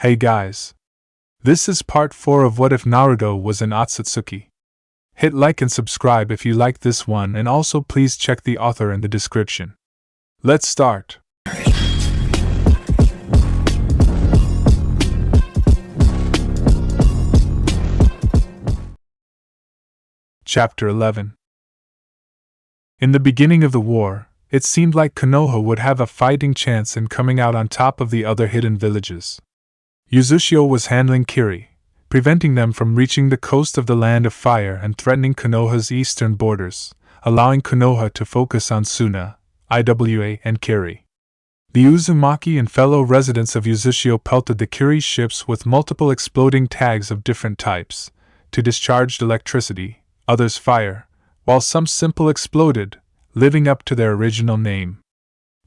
Hey guys! This is part 4 of What If Naruto Was an Ōtsutsuki. Hit like and subscribe if you like this one, and also please check the author in the description. Let's start! Chapter 11. In the beginning of the war, it seemed like Konoha would have a fighting chance in coming out on top of the other hidden villages. Uzushio was handling Kiri, preventing them from reaching the coast of the Land of Fire and threatening Konoha's eastern borders, allowing Konoha to focus on Suna, Iwa, and Kiri. The Uzumaki and fellow residents of Uzushio pelted the Kiri ships with multiple exploding tags of different types, to discharged electricity, others fire, while some simple exploded, living up to their original name.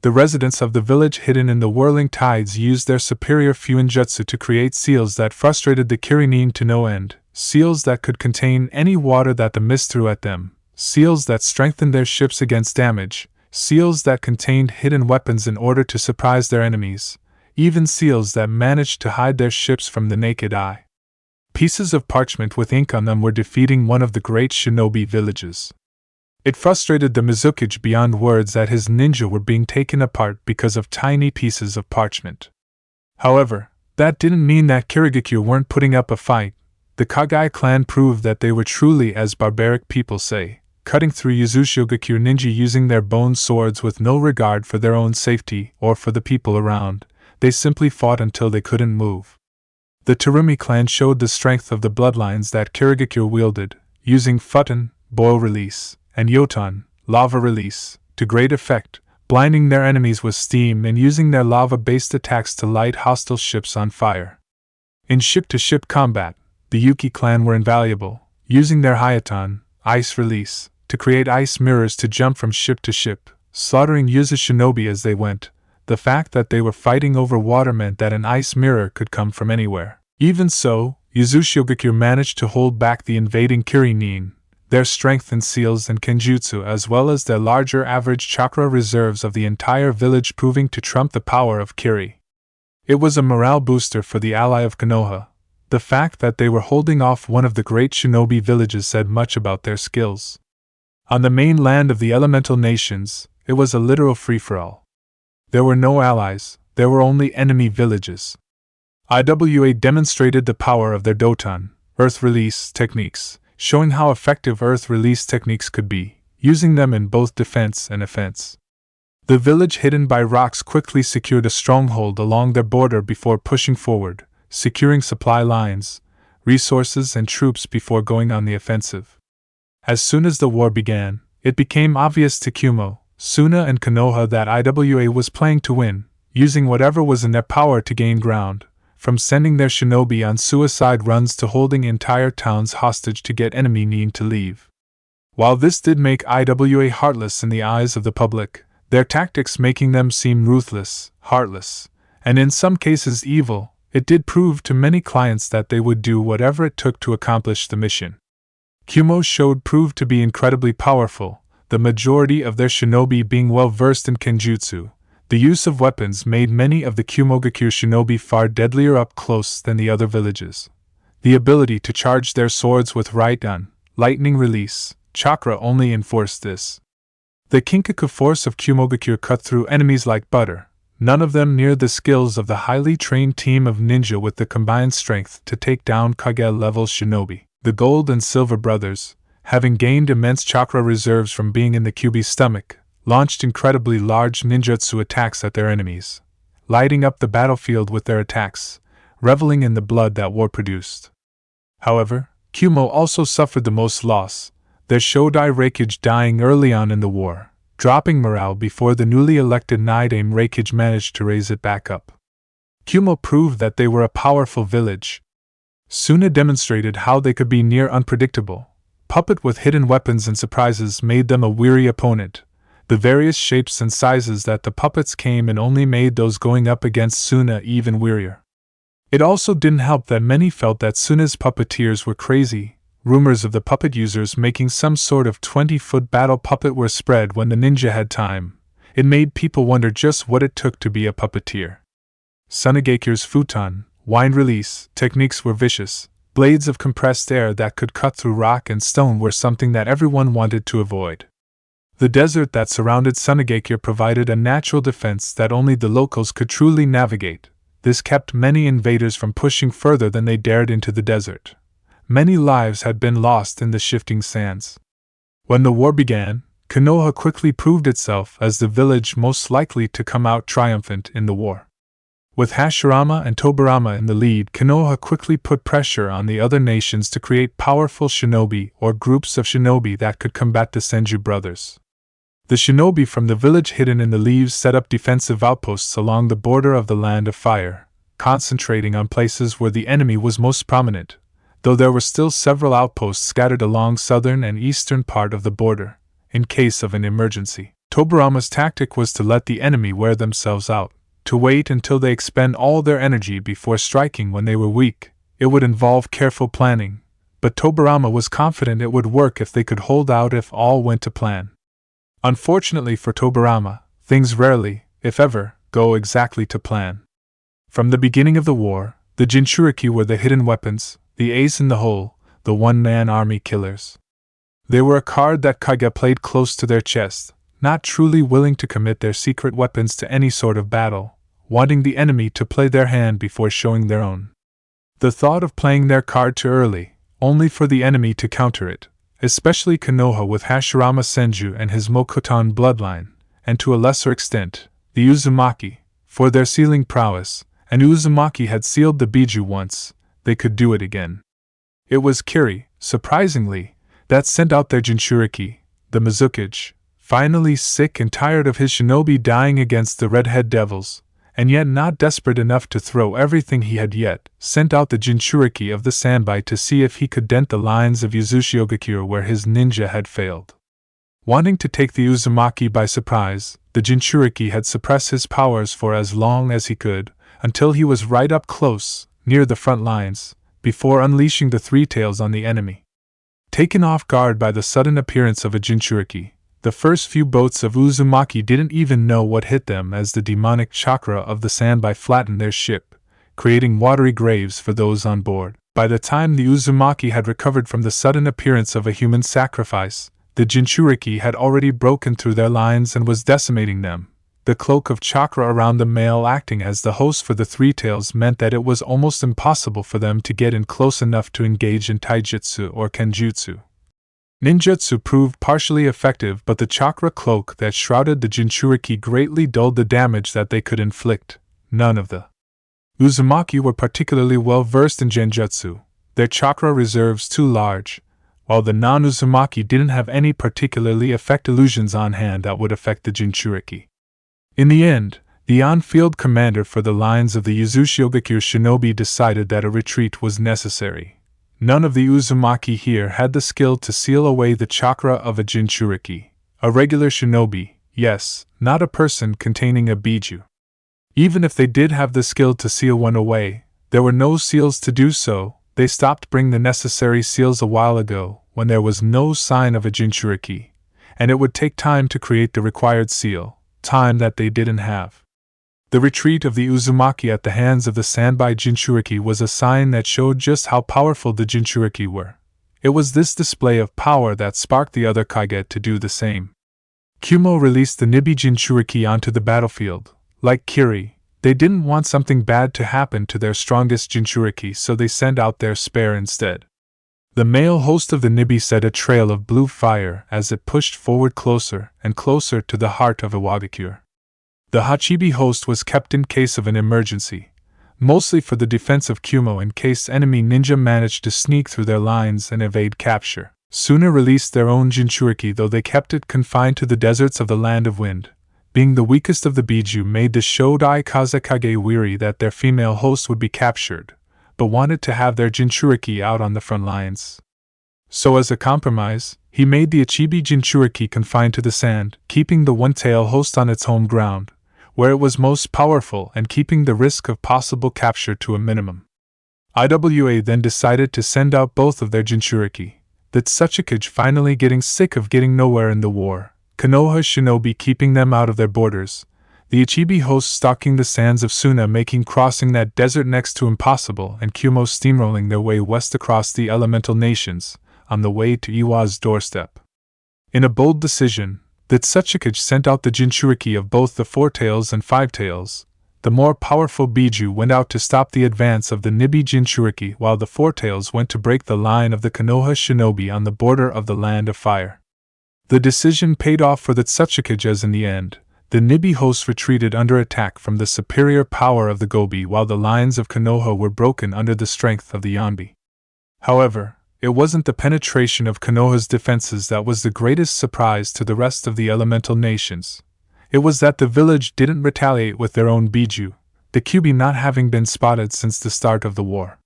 The residents of the village hidden in the whirling tides used their superior fuinjutsu to create seals that frustrated the Kirinin to no end, seals that could contain any water that the mist threw at them, seals that strengthened their ships against damage, seals that contained hidden weapons in order to surprise their enemies, even seals that managed to hide their ships from the naked eye. Pieces of parchment with ink on them were defeating one of the great shinobi villages. It frustrated the Mizukage beyond words that his ninja were being taken apart because of tiny pieces of parchment. However, that didn't mean that Kirigakure weren't putting up a fight. The Kagai clan proved that they were truly as barbaric people say, cutting through Uzushio-gakure ninja using their bone swords with no regard for their own safety or for the people around. They simply fought until they couldn't move. The Terumi clan showed the strength of the bloodlines that Kirigakure wielded, using Futon, boil release, and Yoton, lava release, to great effect, blinding their enemies with steam and using their lava-based attacks to light hostile ships on fire. In ship-to-ship combat, the Yuki clan were invaluable, using their Hayaton, ice release, to create ice mirrors to jump from ship to ship, slaughtering Yuzu shinobi as they went. The fact that they were fighting over water meant that an ice mirror could come from anywhere. Even so, Uzushio-gakure managed to hold back the invading Kirinin, their strength in seals and kenjutsu as well as their larger average chakra reserves of the entire village proving to trump the power of Kiri. It was a morale booster for the ally of Konoha. The fact that they were holding off one of the great shinobi villages said much about their skills. On the mainland of the elemental nations, it was a literal free-for-all. There were no allies, there were only enemy villages. Iwa demonstrated the power of their Doton, earth release techniques, showing how effective earth release techniques could be, using them in both defense and offense. The village hidden by rocks quickly secured a stronghold along their border before pushing forward, securing supply lines, resources and troops before going on the offensive. As soon as the war began, it became obvious to Kumo, Suna and Konoha that Iwa was playing to win, using whatever was in their power to gain ground, from sending their shinobi on suicide runs to holding entire towns hostage to get enemy Nin to leave. While this did make Iwa heartless in the eyes of the public, their tactics making them seem ruthless, heartless, and in some cases evil, it did prove to many clients that they would do whatever it took to accomplish the mission. Kumo showed proved to be incredibly powerful, the majority of their shinobi being well versed in kenjutsu. The use of weapons made many of the Kumogakure shinobi far deadlier up close than the other villages. The ability to charge their swords with Raiden, lightning release, chakra only enforced this. The Kinkaku force of Kumogakure cut through enemies like butter, none of them near the skills of the highly trained team of ninja with the combined strength to take down Kage-level shinobi. The Gold and Silver brothers, having gained immense chakra reserves from being in the Kyuubi's stomach, launched incredibly large ninjutsu attacks at their enemies, lighting up the battlefield with their attacks, reveling in the blood that war produced. However, Kumo also suffered the most loss, their Shodai Reikage dying early on in the war, dropping morale before the newly elected Nidaime Reikage managed to raise it back up. Kumo proved that they were a powerful village. Suna demonstrated how they could be near unpredictable. Puppet with hidden weapons and surprises made them a weary opponent. The various shapes and sizes that the puppets came in only made those going up against Suna even wearier. It also didn't help that many felt that Suna's puppeteers were crazy. Rumors of the puppet users making some sort of 20-foot battle puppet were spread when the ninja had time. It made people wonder just what it took to be a puppeteer. Sunegakure's futon, wind release techniques were vicious. Blades of compressed air that could cut through rock and stone were something that everyone wanted to avoid. The desert that surrounded Sunagakure provided a natural defense that only the locals could truly navigate. This kept many invaders from pushing further than they dared into the desert. Many lives had been lost in the shifting sands. When the war began, Konoha quickly proved itself as the village most likely to come out triumphant in the war. With Hashirama and Tobirama in the lead, Konoha quickly put pressure on the other nations to create powerful shinobi or groups of shinobi that could combat the Senju brothers. The shinobi from the village hidden in the leaves set up defensive outposts along the border of the Land of Fire, concentrating on places where the enemy was most prominent, though there were still several outposts scattered along southern and eastern part of the border, in case of an emergency. Tobirama's tactic was to let the enemy wear themselves out, to wait until they expend all their energy before striking when they were weak. It would involve careful planning, but Tobirama was confident it would work if they could hold out if all went to plan. Unfortunately for Tobirama, things rarely, if ever, go exactly to plan. From the beginning of the war, the jinchūriki were the hidden weapons, the ace in the hole, the one-man army killers. They were a card that Kage played close to their chest, not truly willing to commit their secret weapons to any sort of battle, wanting the enemy to play their hand before showing their own. The thought of playing their card too early, only for the enemy to counter it, especially Konoha with Hashirama Senju and his Mokutan bloodline, and to a lesser extent, the Uzumaki, for their sealing prowess, and Uzumaki had sealed the Biju once, they could do it again. It was Kiri, surprisingly, that sent out their jinchūriki, the Mizukage, finally sick and tired of his shinobi dying against the redhead devils, and yet not desperate enough to throw everything he had yet, sent out the jinchūriki of the Sanbai to see if he could dent the lines of Uzushiogakure where his ninja had failed. Wanting to take the Uzumaki by surprise, the jinchūriki had suppressed his powers for as long as he could, until he was right up close, near the front lines, before unleashing the three tails on the enemy. Taken off guard by the sudden appearance of a jinchūriki, the first few boats of Uzumaki didn't even know what hit them as the demonic chakra of the Sanbai flattened their ship, creating watery graves for those on board. By the time the Uzumaki had recovered from the sudden appearance of a human sacrifice, the jinchūriki had already broken through their lines and was decimating them. The cloak of chakra around the male acting as the host for the three tails meant that it was almost impossible for them to get in close enough to engage in taijutsu or kenjutsu. Ninjutsu proved partially effective, but the chakra cloak that shrouded the jinchūriki greatly dulled the damage that they could inflict. None of the Uzumaki were particularly well versed in genjutsu, their chakra reserves too large, while the non-Uzumaki didn't have any particularly effective illusions on hand that would affect the jinchūriki. In the end, the on-field commander for the lines of the Uzushiogakure shinobi decided that a retreat was necessary. None of the Uzumaki here had the skill to seal away the chakra of a jinchūriki. A regular shinobi, yes, not a person containing a biju. Even if they did have the skill to seal one away, there were no seals to do so. They stopped bringing the necessary seals a while ago, when there was no sign of a jinchūriki, and it would take time to create the required seal, time that they didn't have. The retreat of the Uzumaki at the hands of the Sanbai jinchūriki was a sign that showed just how powerful the jinchūriki were. It was this display of power that sparked the other Kage to do the same. Kumo released the Nibi jinchūriki onto the battlefield. Like Kiri, they didn't want something bad to happen to their strongest jinchūriki, so they sent out their spare instead. The male host of the Nibi set a trail of blue fire as it pushed forward closer and closer to the heart of Iwagakure. The Hachibi host was kept in case of an emergency, mostly for the defense of Kumo in case enemy ninja managed to sneak through their lines and evade capture. Suna released their own jinchūriki, though they kept it confined to the deserts of the Land of Wind. Being the weakest of the biju made the Shodai Kazekage weary that their female host would be captured, but wanted to have their jinchūriki out on the front lines. So as a compromise, he made the Ichibi jinchūriki confined to the sand, keeping the one-tail host on its home ground, where it was most powerful, and keeping the risk of possible capture to a minimum. IWA then decided to send out both of their jinchūriki, the Tsuchikage finally getting sick of getting nowhere in the war, Konoha shinobi keeping them out of their borders, The Ichibi hosts stalking the sands of Suna, making crossing that desert next to impossible, and Kumo steamrolling their way west across the elemental nations, on the way to Iwa's doorstep. In a bold decision, the Ōtsutsuki sent out the jinchūriki of both the Four Tails and Five Tails. The more powerful Biju went out to stop the advance of the Nibi jinchūriki, while the Four Tails went to break the line of the Konoha shinobi on the border of the Land of Fire. The decision paid off for the Ōtsutsuki, as in the end, the Nibi hosts retreated under attack from the superior power of the Gobi, while the lines of Konoha were broken under the strength of the Yanbi. However, it wasn't the penetration of Konoha's defenses that was the greatest surprise to the rest of the elemental nations. It was that the village didn't retaliate with their own Biju, the Kyubi not having been spotted since the start of the war.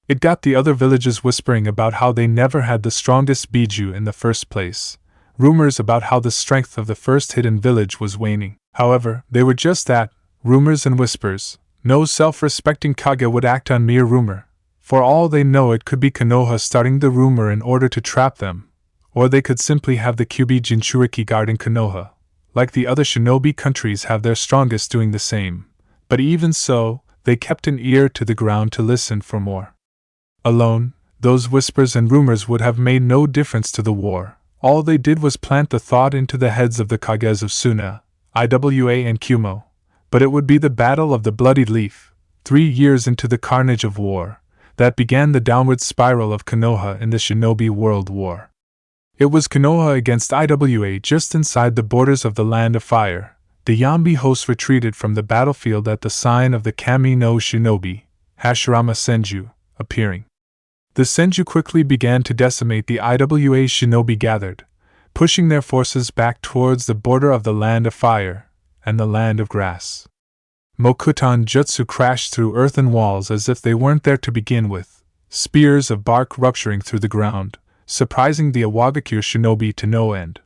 It got the other villages whispering about how they never had the strongest Biju in the first place. Rumors about how the strength of the first hidden village was waning. However, they were just that, rumors and whispers. No self-respecting Kage would act on mere rumor. For all they know, it could be Konoha starting the rumor in order to trap them, or they could simply have the Kyubi jinchūriki guarding Konoha, like the other shinobi countries have their strongest doing the same. But even so, they kept an ear to the ground to listen for more. Alone, those whispers and rumors would have made no difference to the war. All they did was plant the thought into the heads of the Kages of Suna, Iwa and Kumo. But it would be the Battle of the Bloodied Leaf, 3 years into the carnage of war, that began the downward spiral of Konoha in the Shinobi World War. It was Konoha against Iwa just inside the borders of the Land of Fire. The Yanbi hosts retreated from the battlefield at the sign of the Kami no Shinobi, Hashirama Senju, appearing. The Senju quickly began to decimate the Iwa shinobi gathered, pushing their forces back towards the border of the Land of Fire and the Land of Grass. Mokutan jutsu crashed through earthen walls as if they weren't there to begin with, spears of bark rupturing through the ground, surprising the Iwagakure shinobi to no end.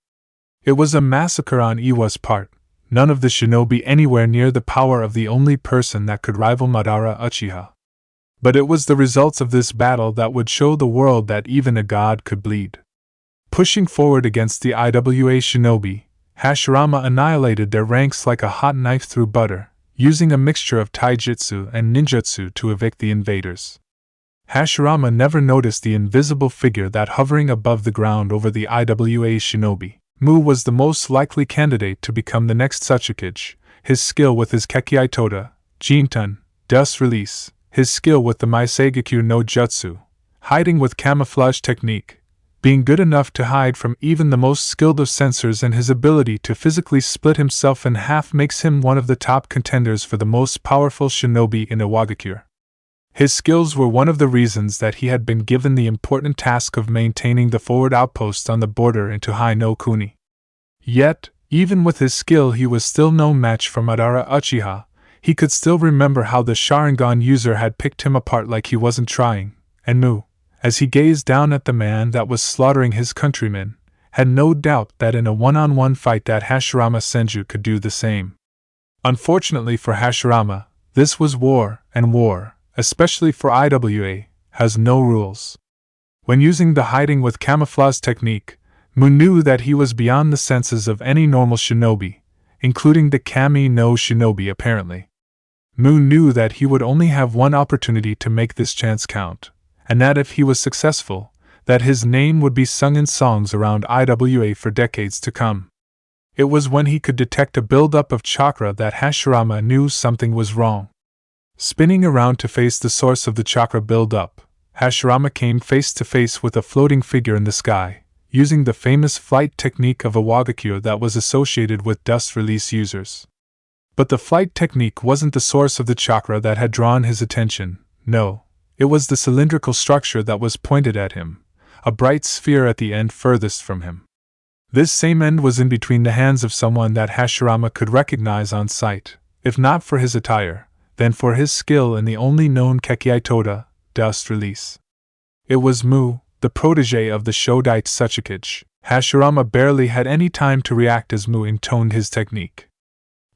It was a massacre on Iwa's part, none of the shinobi anywhere near the power of the only person that could rival Madara Uchiha. But it was the results of this battle that would show the world that even a god could bleed. Pushing forward against the Iwa shinobi, Hashirama annihilated their ranks like a hot knife through butter, using a mixture of taijutsu and ninjutsu to evict the invaders. Hashirama never noticed the invisible figure that hovering above the ground over the Iwa shinobi. Mu was the most likely candidate to become the next Ōtsutsuki. His skill with his Kekkei Toda, Jintan, Dust Release, his skill with the Maiseigaku no Jutsu, hiding with camouflage technique, being good enough to hide from even the most skilled of censors, and his ability to physically split himself in half makes him one of the top contenders for the most powerful shinobi in Iwagakure. His skills were one of the reasons that he had been given the important task of maintaining the forward outpost on the border into Hai no Kuni. Yet, even with his skill, he was still no match for Madara Uchiha. He could still remember how the Sharingan user had picked him apart like he wasn't trying, and Mu, as he gazed down at the man that was slaughtering his countrymen, had no doubt that in a one-on-one fight that Hashirama Senju could do the same. Unfortunately for Hashirama, this was war, and war, especially for Iwa, has no rules. When using the hiding with camouflage technique, Mu knew that he was beyond the senses of any normal shinobi, including the Kami no Shinobi apparently. Mu knew that he would only have one opportunity to make this chance count, and that if he was successful, that his name would be sung in songs around Iwa for decades to come. It was when he could detect a buildup of chakra that Hashirama knew something was wrong. Spinning around to face the source of the chakra buildup, Hashirama came face to face with a floating figure in the sky, using the famous flight technique of Iwagakure that was associated with dust release users. But the flight technique wasn't the source of the chakra that had drawn his attention, no, it was the cylindrical structure that was pointed at him, a bright sphere at the end furthest from him. This same end was in between the hands of someone that Hashirama could recognize on sight, if not for his attire, then for his skill in the only known Kekkei Toda, dust release. It was Mu, the protege of the Shodai Ōtsutsuki. Hashirama barely had any time to react as Mu intoned his technique.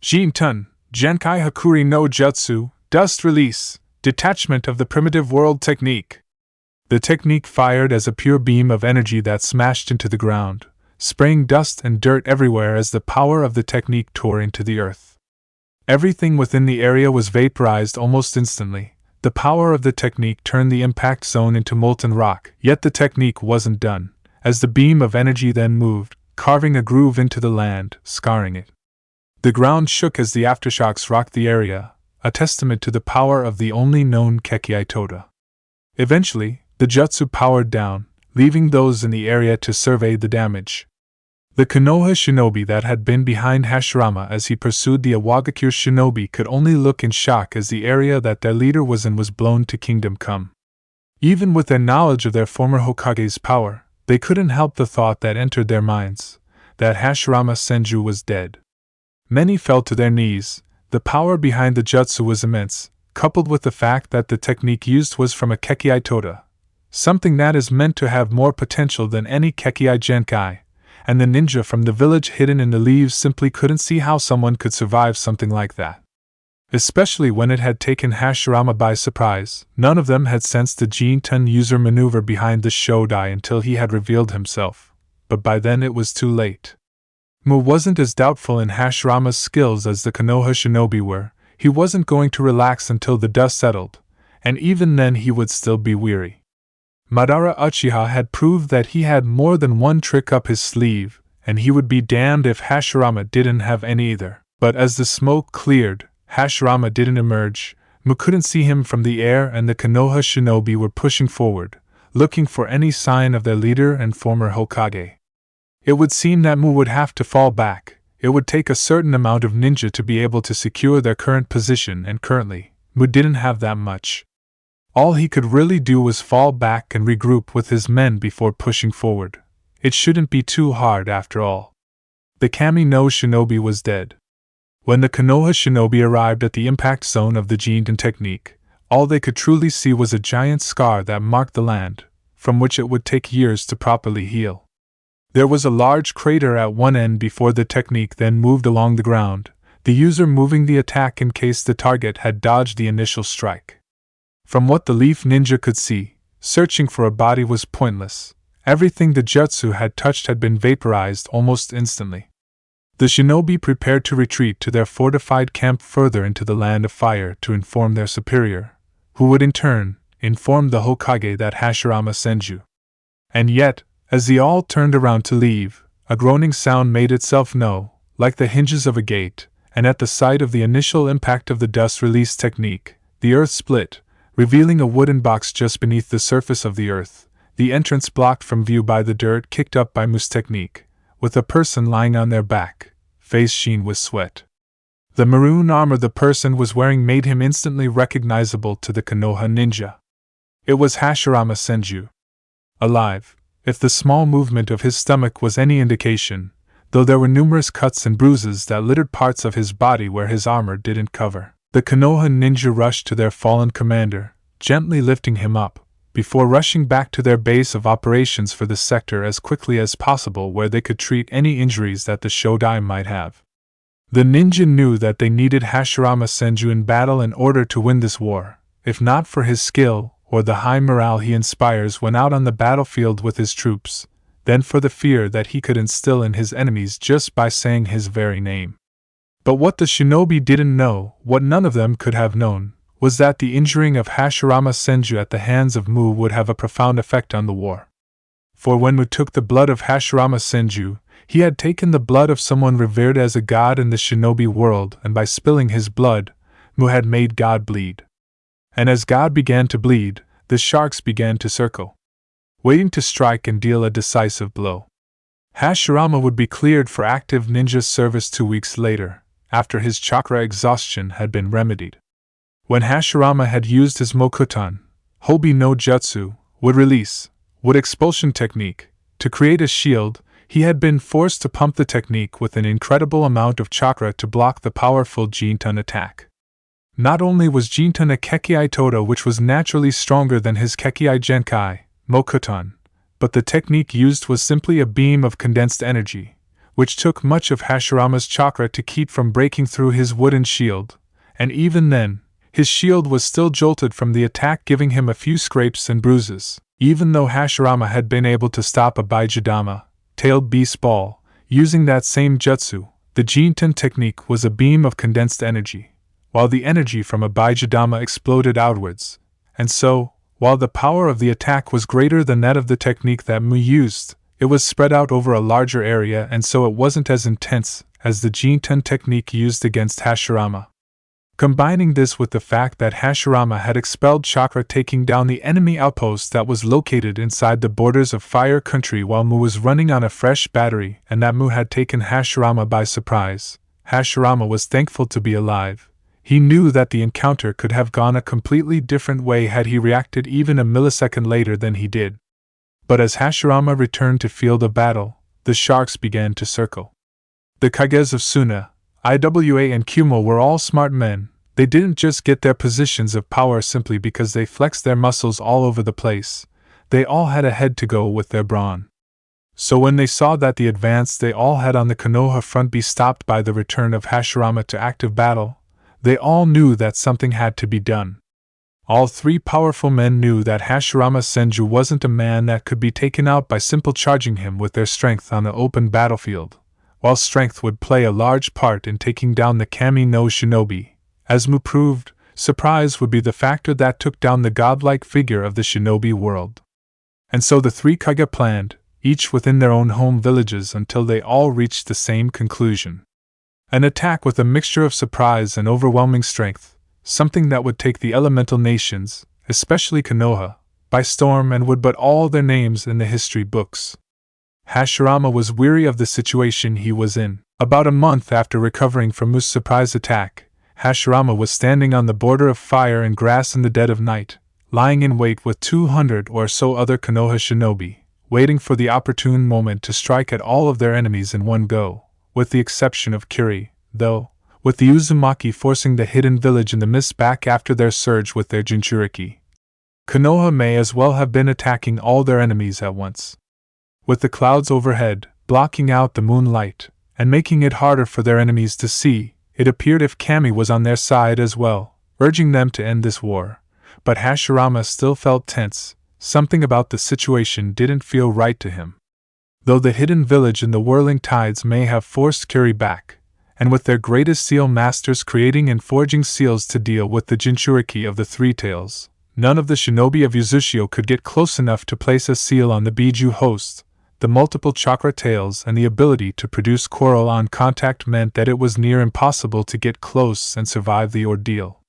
Jintan, Genkai Hakuri no Jutsu, dust release, detachment of the primitive world technique. The technique fired as a pure beam of energy that smashed into the ground, spraying dust and dirt everywhere as the power of the technique tore into the earth. Everything within the area was vaporized almost instantly. The power of the technique turned the impact zone into molten rock, yet the technique wasn't done, as the beam of energy then moved, carving a groove into the land, scarring it. The ground shook as the aftershocks rocked the area, a testament to the power of the only known Kekkei Toda. Eventually, the jutsu powered down, leaving those in the area to survey the damage. The Konoha shinobi that had been behind Hashirama as he pursued the Awagakure shinobi could only look in shock as the area that their leader was in was blown to kingdom come. Even with their knowledge of their former Hokage's power, they couldn't help the thought that entered their minds, that Hashirama Senju was dead. Many fell to their knees. The power behind the jutsu was immense, coupled with the fact that the technique used was from a Kekkei Toda, something that is meant to have more potential than any Kekkei Genkai, and the ninja from the village hidden in the leaves simply couldn't see how someone could survive something like that. Especially when it had taken Hashirama by surprise, none of them had sensed the Jinten user maneuver behind the Shodai until he had revealed himself, but by then it was too late. Mu wasn't as doubtful in Hashirama's skills as the Konoha shinobi were. He wasn't going to relax until the dust settled, and even then he would still be weary. Madara Uchiha had proved that he had more than one trick up his sleeve, and he would be damned if Hashirama didn't have any either. But as the smoke cleared, Hashirama didn't emerge. Mu couldn't see him from the air, and the Konoha shinobi were pushing forward, looking for any sign of their leader and former Hokage. It would seem that Mu would have to fall back. It would take a certain amount of ninja to be able to secure their current position, and currently, Mu didn't have that much. All he could really do was fall back and regroup with his men before pushing forward. It shouldn't be too hard after all. The Kami no shinobi was dead. When the Konoha shinobi arrived at the impact zone of the Jinten technique, all they could truly see was a giant scar that marked the land, from which it would take years to properly heal. There was a large crater at one end before the technique then moved along the ground, the user moving the attack in case the target had dodged the initial strike. From what the Leaf Ninja could see, searching for a body was pointless. Everything the jutsu had touched had been vaporized almost instantly. The shinobi prepared to retreat to their fortified camp further into the land of fire to inform their superior, who would in turn inform the Hokage that Hashirama Senju. And yet, as they all turned around to leave, a groaning sound made itself known, like the hinges of a gate, and at the sight of the initial impact of the dust release technique, the earth split, revealing a wooden box just beneath the surface of the earth, the entrance blocked from view by the dirt kicked up by Mu's technique, with a person lying on their back, face sheen with sweat. The maroon armor the person was wearing made him instantly recognizable to the Konoha ninja. It was Hashirama Senju. Alive, if the small movement of his stomach was any indication, though there were numerous cuts and bruises that littered parts of his body where his armor didn't cover. The Konoha ninja rushed to their fallen commander, gently lifting him up, before rushing back to their base of operations for the sector as quickly as possible where they could treat any injuries that the Shodai might have. The ninja knew that they needed Hashirama Senju in battle in order to win this war, if not for his skill or the high morale he inspires when out on the battlefield with his troops, then for the fear that he could instill in his enemies just by saying his very name. But what the shinobi didn't know, what none of them could have known, was that the injuring of Hashirama Senju at the hands of Mu would have a profound effect on the war. For when Mu took the blood of Hashirama Senju, he had taken the blood of someone revered as a god in the shinobi world, and by spilling his blood, Mu had made God bleed. And as God began to bleed, the sharks began to circle, waiting to strike and deal a decisive blow. Hashirama would be cleared for active ninja service 2 weeks later, after his chakra exhaustion had been remedied. When Hashirama had used his Mokuton, Hobi no Jutsu, wood expulsion technique, to create a shield, he had been forced to pump the technique with an incredible amount of chakra to block the powerful Jinten attack. Not only was Jinten a Kekkei Toda which was naturally stronger than his Kekkei Genkai, Mokuton, but the technique used was simply a beam of condensed energy, which took much of Hashirama's chakra to keep from breaking through his wooden shield, and even then, his shield was still jolted from the attack, giving him a few scrapes and bruises. Even though Hashirama had been able to stop a Baijidama, tailed beast ball, using that same jutsu, the Jinten technique was a beam of condensed energy. while the energy from a Bijidama exploded outwards, and so, while the power of the attack was greater than that of the technique that Mu used, it was spread out over a larger area, and so it wasn't as intense as the Jinten technique used against Hashirama. Combining this with the fact that Hashirama had expelled chakra taking down the enemy outpost that was located inside the borders of Fire Country while Mu was running on a fresh battery, and that Mu had taken Hashirama by surprise, Hashirama was thankful to be alive. He knew that the encounter could have gone a completely different way had he reacted even a millisecond later than he did. But as Hashirama returned to field of battle, the sharks began to circle. The Kages of Suna, Iwa and Kumo were all smart men. They didn't just get their positions of power simply because they flexed their muscles all over the place. They all had a head to go with their brawn. So when they saw that the advance they all had on the Konoha front be stopped by the return of Hashirama to active battle, they all knew that something had to be done. All three powerful men knew that Hashirama Senju wasn't a man that could be taken out by simple charging him with their strength on the open battlefield. While strength would play a large part in taking down the Kami no Shinobi, as Mu proved, surprise would be the factor that took down the godlike figure of the shinobi world. And so the three Kage planned, each within their own home villages until they all reached the same conclusion. An attack with a mixture of surprise and overwhelming strength, something that would take the elemental nations, especially Konoha, by storm and would put all their names in the history books. Hashirama was weary of the situation he was in. About a month after recovering from Mu's surprise attack, Hashirama was standing on the border of fire and grass in the dead of night, lying in wait with 200 or so other Konoha shinobi, waiting for the opportune moment to strike at all of their enemies in one go, with the exception of Kuri, though, with the Uzumaki forcing the hidden village in the mist back after their surge with their jinchūriki. Konoha may as well have been attacking all their enemies at once. With the clouds overhead, blocking out the moonlight, and making it harder for their enemies to see, it appeared if Kami was on their side as well, urging them to end this war. But Hashirama still felt tense. Something about the situation didn't feel right to him. Though the hidden village and the whirling tides may have forced Kuri back, and with their greatest seal masters creating and forging seals to deal with the jinchūriki of the Three Tails, none of the shinobi of Uzushio could get close enough to place a seal on the Biju host. The multiple chakra tails and the ability to produce coral on contact meant that it was near impossible to get close and survive the ordeal.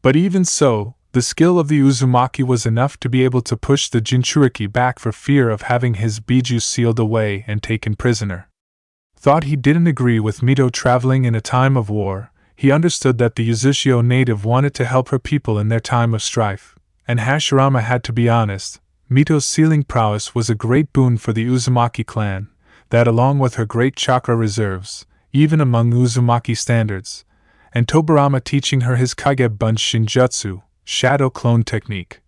But even so, the skill of the Uzumaki was enough to be able to push the jinchūriki back for fear of having his Biju sealed away and taken prisoner. Thought he didn't agree with Mito traveling in a time of war. He understood that the Uzushio native wanted to help her people in their time of strife, and Hashirama had to be honest. Mito's sealing prowess was a great boon for the Uzumaki clan, that along with her great chakra reserves, even among Uzumaki standards, and Tobirama teaching her his Kage Bunch Shinjutsu, shadow clone technique,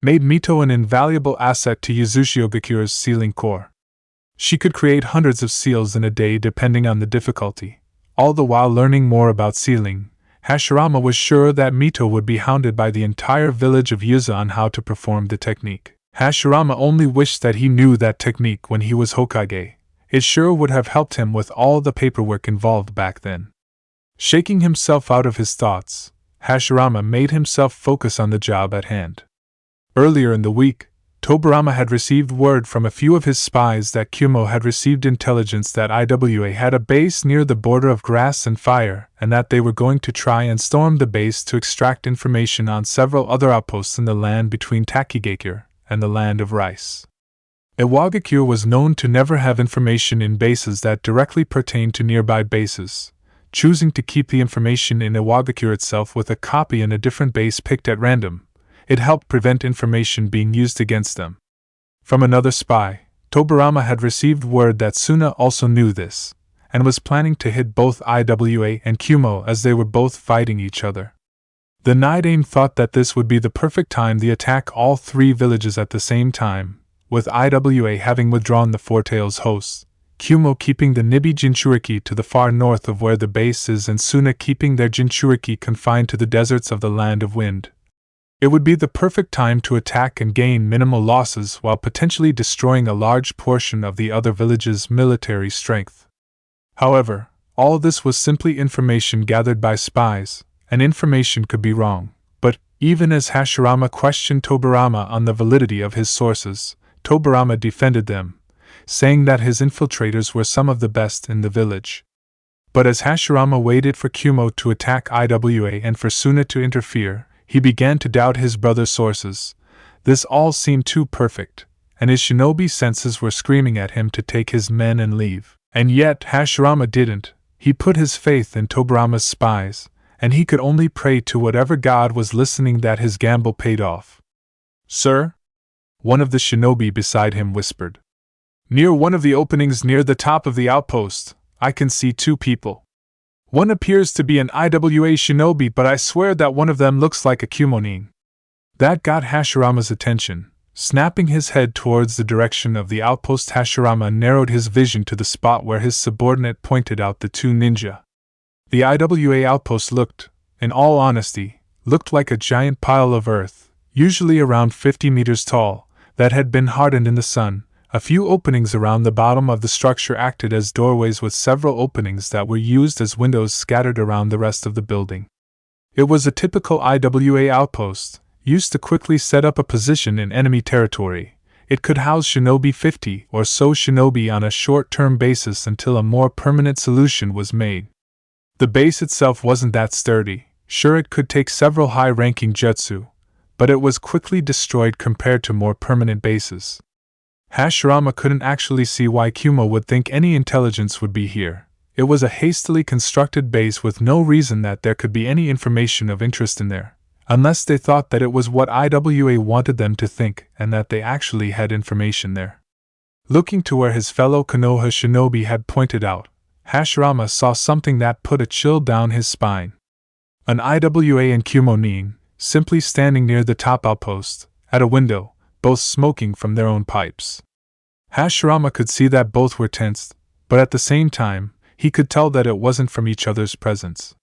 made Mito an invaluable asset to Uzushio Gakura's sealing corps. She could create hundreds of seals in a day depending on the difficulty. All the while learning more about sealing, Hashirama was sure that Mito would be hounded by the entire village of Yuza on how to perform the technique. Hashirama only wished that he knew that technique when he was Hokage. It sure would have helped him with all the paperwork involved back then. Shaking himself out of his thoughts, Hashirama made himself focus on the job at hand. Earlier in the week, Tobirama had received word from a few of his spies that Kumo had received intelligence that Iwa had a base near the border of grass and fire, and that they were going to try and storm the base to extract information on several other outposts in the land between Takigakure and the land of rice. Iwagakure was known to never have information in bases that directly pertained to nearby bases, choosing to keep the information in Iwagakure itself with a copy in a different base picked at random. It helped prevent information being used against them. From another spy, Tobirama had received word that Suna also knew this, and was planning to hit both Iwa and Kumo as they were both fighting each other. The Nidaime thought that this would be the perfect time to attack all three villages at the same time, with Iwa having withdrawn the Four Tails hosts, Kumo keeping the Nibi jinchūriki to the far north of where the base is and Suna keeping their jinchūriki confined to the deserts of the Land of Wind. It would be the perfect time to attack and gain minimal losses while potentially destroying a large portion of the other village's military strength. However, all this was simply information gathered by spies, and information could be wrong. But, even as Hashirama questioned Tobirama on the validity of his sources, Tobirama defended them, saying that his infiltrators were some of the best in the village. But as Hashirama waited for Kumo to attack IWA and for Suna to interfere, he began to doubt his brother's sources. This all seemed too perfect, and his shinobi senses were screaming at him to take his men and leave. And yet Hashirama didn't. He put his faith in Tobirama's spies, and he could only pray to whatever god was listening that his gamble paid off. "Sir?" one of the shinobi beside him whispered. "Near one of the openings near the top of the outpost, I can see two people. One appears to be an IWA shinobi, but I swear that one of them looks like a Kumonin." That got Hashirama's attention. Snapping his head towards the direction of the outpost, Hashirama narrowed his vision to the spot where his subordinate pointed out the two ninja. The IWA outpost looked, in all honesty, like a giant pile of earth, usually around 50 meters tall, that had been hardened in the sun. A few openings around the bottom of the structure acted as doorways, with several openings that were used as windows scattered around the rest of the building. It was a typical IWA outpost, used to quickly set up a position in enemy territory. It could house shinobi 50 or so shinobi on a short-term basis until a more permanent solution was made. The base itself wasn't that sturdy. Sure, it could take several high-ranking jutsu, but it was quickly destroyed compared to more permanent bases. Hashirama couldn't actually see why Kumo would think any intelligence would be here. It was a hastily constructed base with no reason that there could be any information of interest in there, unless they thought that it was what IWA wanted them to think and that they actually had information there. Looking to where his fellow Konoha shinobi had pointed out, Hashirama saw something that put a chill down his spine. An IWA and Kumonin, simply standing near the top outpost, at a window, both smoking from their own pipes. Hashirama could see that both were tensed, but at the same time, he could tell that it wasn't from each other's presence.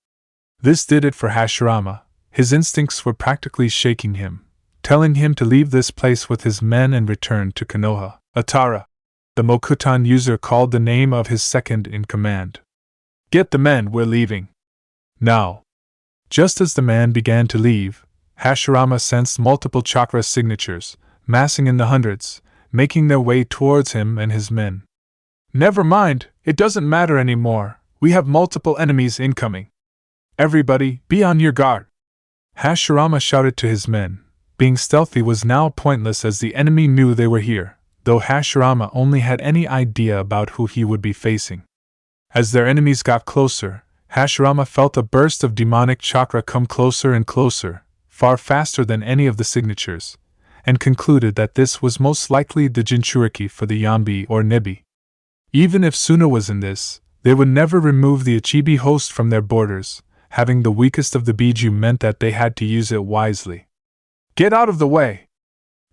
This did it for Hashirama. His instincts were practically shaking him, telling him to leave this place with his men and return to Konoha. "Atara," the Mokutan user called the name of his second in command. "Get the men, we're leaving. Now." Just as the man began to leave, Hashirama sensed multiple chakra signatures, massing in the hundreds, making their way towards him and his men. "Never mind, it doesn't matter anymore. We have multiple enemies incoming. Everybody, be on your guard." Hashirama shouted to his men. Being stealthy was now pointless as the enemy knew they were here, though Hashirama only had any idea about who he would be facing. As their enemies got closer, Hashirama felt a burst of demonic chakra come closer and closer, far faster than any of the signatures, and concluded that this was most likely the jinchūriki for the Yambi or Nibi. Even if Suna was in this, they would never remove the Ichibi host from their borders. Having the weakest of the Biju meant that they had to use it wisely. "Get out of the way!"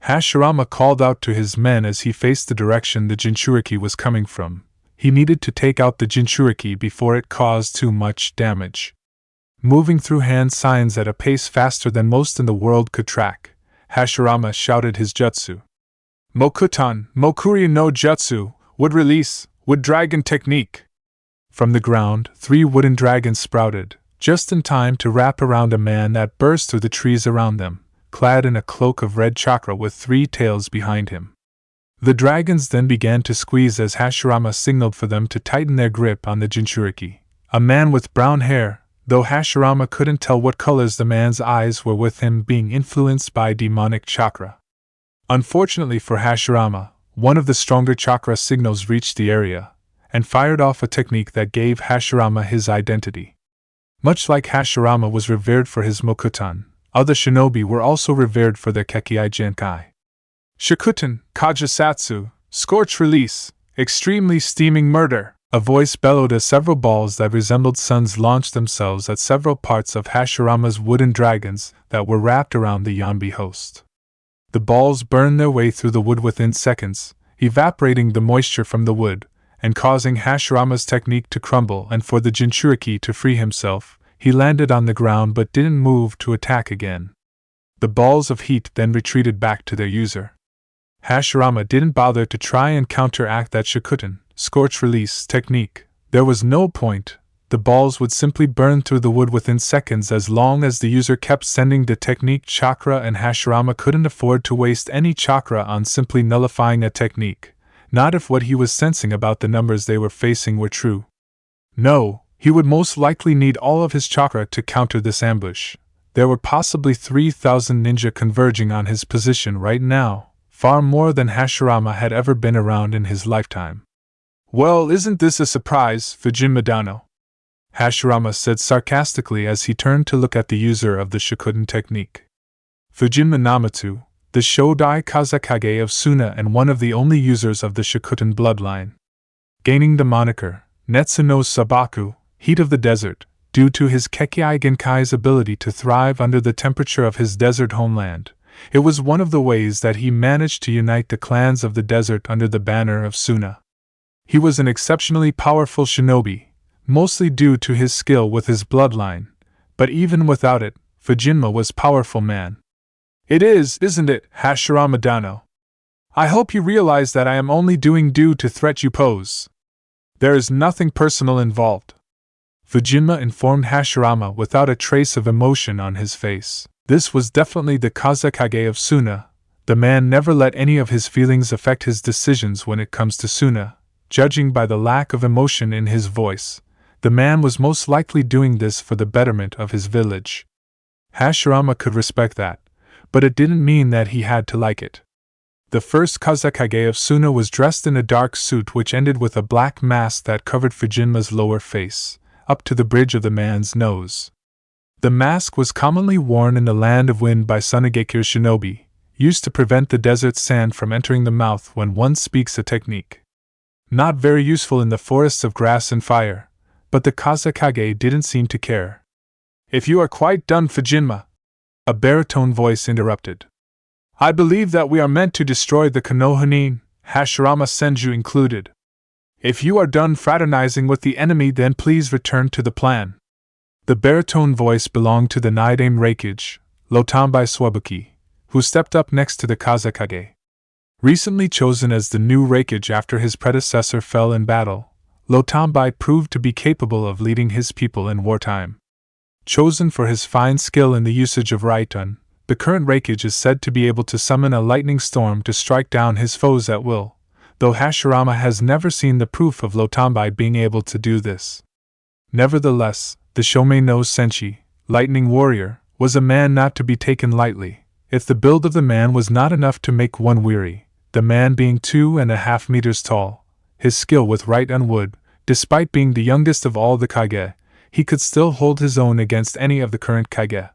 Hashirama called out to his men as he faced the direction the jinchūriki was coming from. He needed to take out the jinchūriki before it caused too much damage. Moving through hand signs at a pace faster than most in the world could track, Hashirama shouted his jutsu. "Mokutan, Mokuryu no Jutsu, Wood Release, Wood Dragon Technique." From the ground, 3 wooden dragons sprouted, just in time to wrap around a man that burst through the trees around them, clad in a cloak of red chakra with 3 tails behind him. The dragons then began to squeeze as Hashirama signaled for them to tighten their grip on the jinchūriki. A man with brown hair, though Hashirama couldn't tell what colors the man's eyes were, with him being influenced by demonic chakra. Unfortunately for Hashirama, one of the stronger chakra signals reached the area, and fired off a technique that gave Hashirama his identity. Much like Hashirama was revered for his Mokutan, other shinobi were also revered for their Kekkei Genkai. "Shikutan, Kajisatsu, Scorch Release, Extremely Steaming Murder," a voice bellowed as several balls that resembled suns launched themselves at several parts of Hashirama's wooden dragons that were wrapped around the Yambi host. The balls burned their way through the wood within seconds, evaporating the moisture from the wood, and causing Hashirama's technique to crumble, and for the jinchūriki to free himself. He landed on the ground but didn't move to attack again. The balls of heat then retreated back to their user. Hashirama didn't bother to try and counteract that Shikutan, Scorch Release technique. There was no point. the balls would simply burn through the wood within seconds as long as the user kept sending the technique chakra, and Hashirama couldn't afford to waste any chakra on simply nullifying a technique, not if what he was sensing about the numbers they were facing were true. No, he would most likely need all of his chakra to counter this ambush. There were possibly 3,000 ninja converging on his position right now, far more than Hashirama had ever been around in his lifetime. "Well, isn't this a surprise, Fujin Madano?" Hashirama said sarcastically as he turned to look at the user of the Shokuden technique. Fujinma Namatsu, the Shodai Kazekage of Suna and one of the only users of the Shokuden bloodline. Gaining the moniker, Netsu no Sabaku, Heat of the Desert, due to his Kekkei Genkai's ability to thrive under the temperature of his desert homeland, it was one of the ways that he managed to unite the clans of the desert under the banner of Suna. He was an exceptionally powerful shinobi, mostly due to his skill with his bloodline, but even without it, Fujinma was a powerful man. "It is, isn't it, Hashirama Dano? I hope you realize that I am only doing due to threat you pose. There is nothing personal involved," Fujinma informed Hashirama without a trace of emotion on his face. This was definitely the Kazekage of Suna. The man never let any of his feelings affect his decisions when it comes to Suna. Judging by the lack of emotion in his voice, the man was most likely doing this for the betterment of his village. Hashirama could respect that, but it didn't mean that he had to like it. The first Kazekage of Suna was dressed in a dark suit which ended with a black mask that covered Fujinma's lower face, up to the bridge of the man's nose. The mask was commonly worn in the Land of Wind by Sunagekure shinobi, used to prevent the desert sand from entering the mouth when one speaks a technique. Not very useful in the forests of grass and fire, but the Kazekage didn't seem to care. "If you are quite done, Fujinma," a baritone voice interrupted. "I believe that we are meant to destroy the Konoha, Hashirama Senju included. If you are done fraternizing with the enemy, then please return to the plan." The baritone voice belonged to the Nidaime Reikage, Lotambai Swabuki, who stepped up next to the Kazekage. Recently chosen as the new Reikage after his predecessor fell in battle, Lotambai proved to be capable of leading his people in wartime. Chosen for his fine skill in the usage of Raitun, the current Reikage is said to be able to summon a lightning storm to strike down his foes at will, though Hashirama has never seen the proof of Lotambai being able to do this. Nevertheless, the Shomei no Senshi, Lightning Warrior, was a man not to be taken lightly. If the build of the man was not enough to make one weary, the man being 2.5 meters tall, his skill with Raitun would, despite being the youngest of all the Kage, he could still hold his own against any of the current Kage.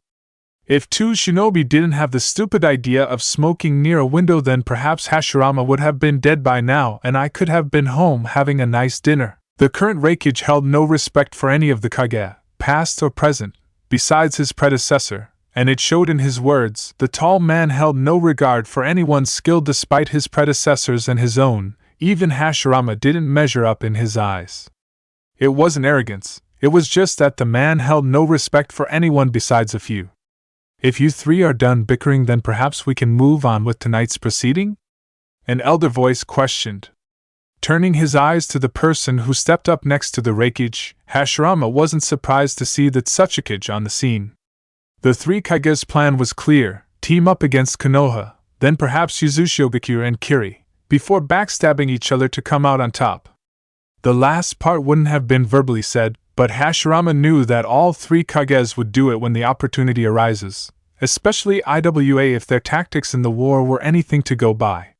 If two shinobi didn't have the stupid idea of smoking near a window, then perhaps Hashirama would have been dead by now and I could have been home having a nice dinner. The current Reikage held no respect for any of the Kage, past or present, besides his predecessor, and it showed in his words. The tall man held no regard for anyone's skill despite his predecessors and his own. Even Hashirama didn't measure up in his eyes. It wasn't arrogance, it was just that the man held no respect for anyone besides a few. "If you three are done bickering, then perhaps we can move on with tonight's proceeding?" An elder voice questioned. Turning his eyes to the person who stepped up next to the Reikage, Hashirama wasn't surprised to see the Otsutsuki on the scene. The three Kage's plan was clear: team up against Konoha, then perhaps use Ushiogaku and Kiri, before backstabbing each other to come out on top. The last part wouldn't have been verbally said, but Hashirama knew that all three Kages would do it when the opportunity arises, especially IWA if their tactics in the war were anything to go by.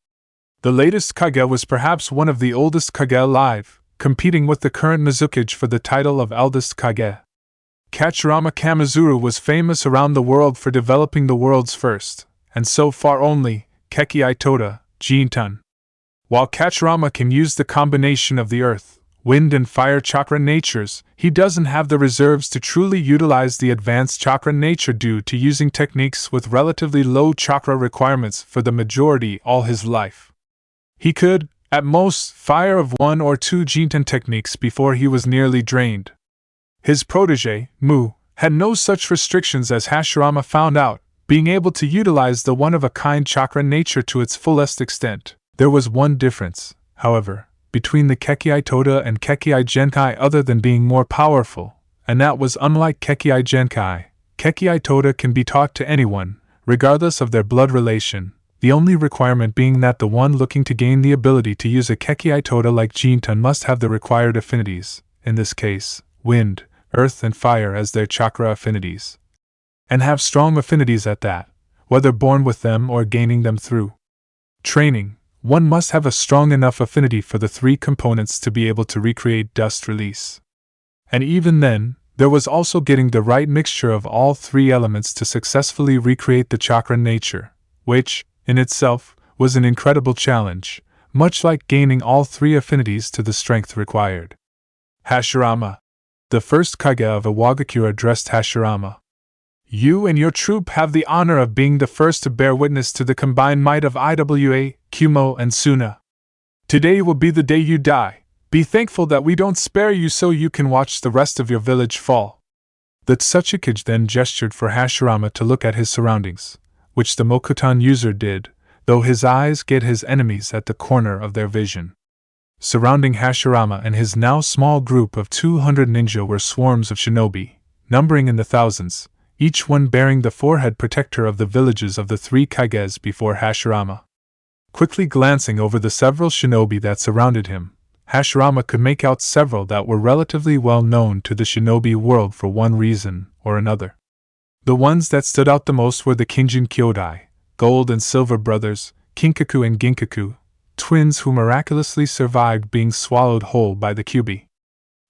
The latest Kage was perhaps one of the oldest Kage alive, competing with the current Mizukage for the title of eldest Kage. Kachirama Kamizuru was famous around the world for developing the world's first, and so far only, Kekkei Toda, Jintun. While Kachirama can use the combination of the earth, wind and fire chakra natures, he doesn't have the reserves to truly utilize the advanced chakra nature due to using techniques with relatively low chakra requirements for the majority all his life. He could, at most, fire of 1 or 2 Jintun techniques before he was nearly drained. His protege, Mu, had no such restrictions as Hashirama found out, being able to utilize the one-of-a-kind chakra nature to its fullest extent. There was one difference, however. between the Kekii Toda and Kekii Genkai other than being more powerful, and that was unlike Kekii Genkai. Kekii Toda can be taught to anyone, regardless of their blood relation, the only requirement being that the one looking to gain the ability to use a Kekii Toda like Jintan must have the required affinities, in this case, wind, earth and fire as their chakra affinities. And have strong affinities at that, whether born with them or gaining them through training. One must have a strong enough affinity for the three components to be able to recreate dust release. And even then, there was also getting the right mixture of all three elements to successfully recreate the chakra nature, which, in itself, was an incredible challenge, much like gaining all three affinities to the strength required. Hashirama. The first Kage of Iwagakure addressed Hashirama. You and your troop have the honor of being the first to bear witness to the combined might of Iwa, Kumo, and Suna. Today will be the day you die. Be thankful that we don't spare you so you can watch the rest of your village fall. The Otsutsuki then gestured for Hashirama to look at his surroundings, which the Mokutan user did, though his eyes get his enemies at the corner of their vision. Surrounding Hashirama and his now small group of 200 ninja were swarms of shinobi, numbering in the thousands, each one bearing the forehead protector of the villages of the three Kages before Hashirama. Quickly glancing over the several shinobi that surrounded him, Hashirama could make out several that were relatively well known to the shinobi world for one reason or another. The ones that stood out the most were the Kinjin Kyodai, Gold and Silver brothers, Kinkaku and Ginkaku, twins who miraculously survived being swallowed whole by the Kyubi.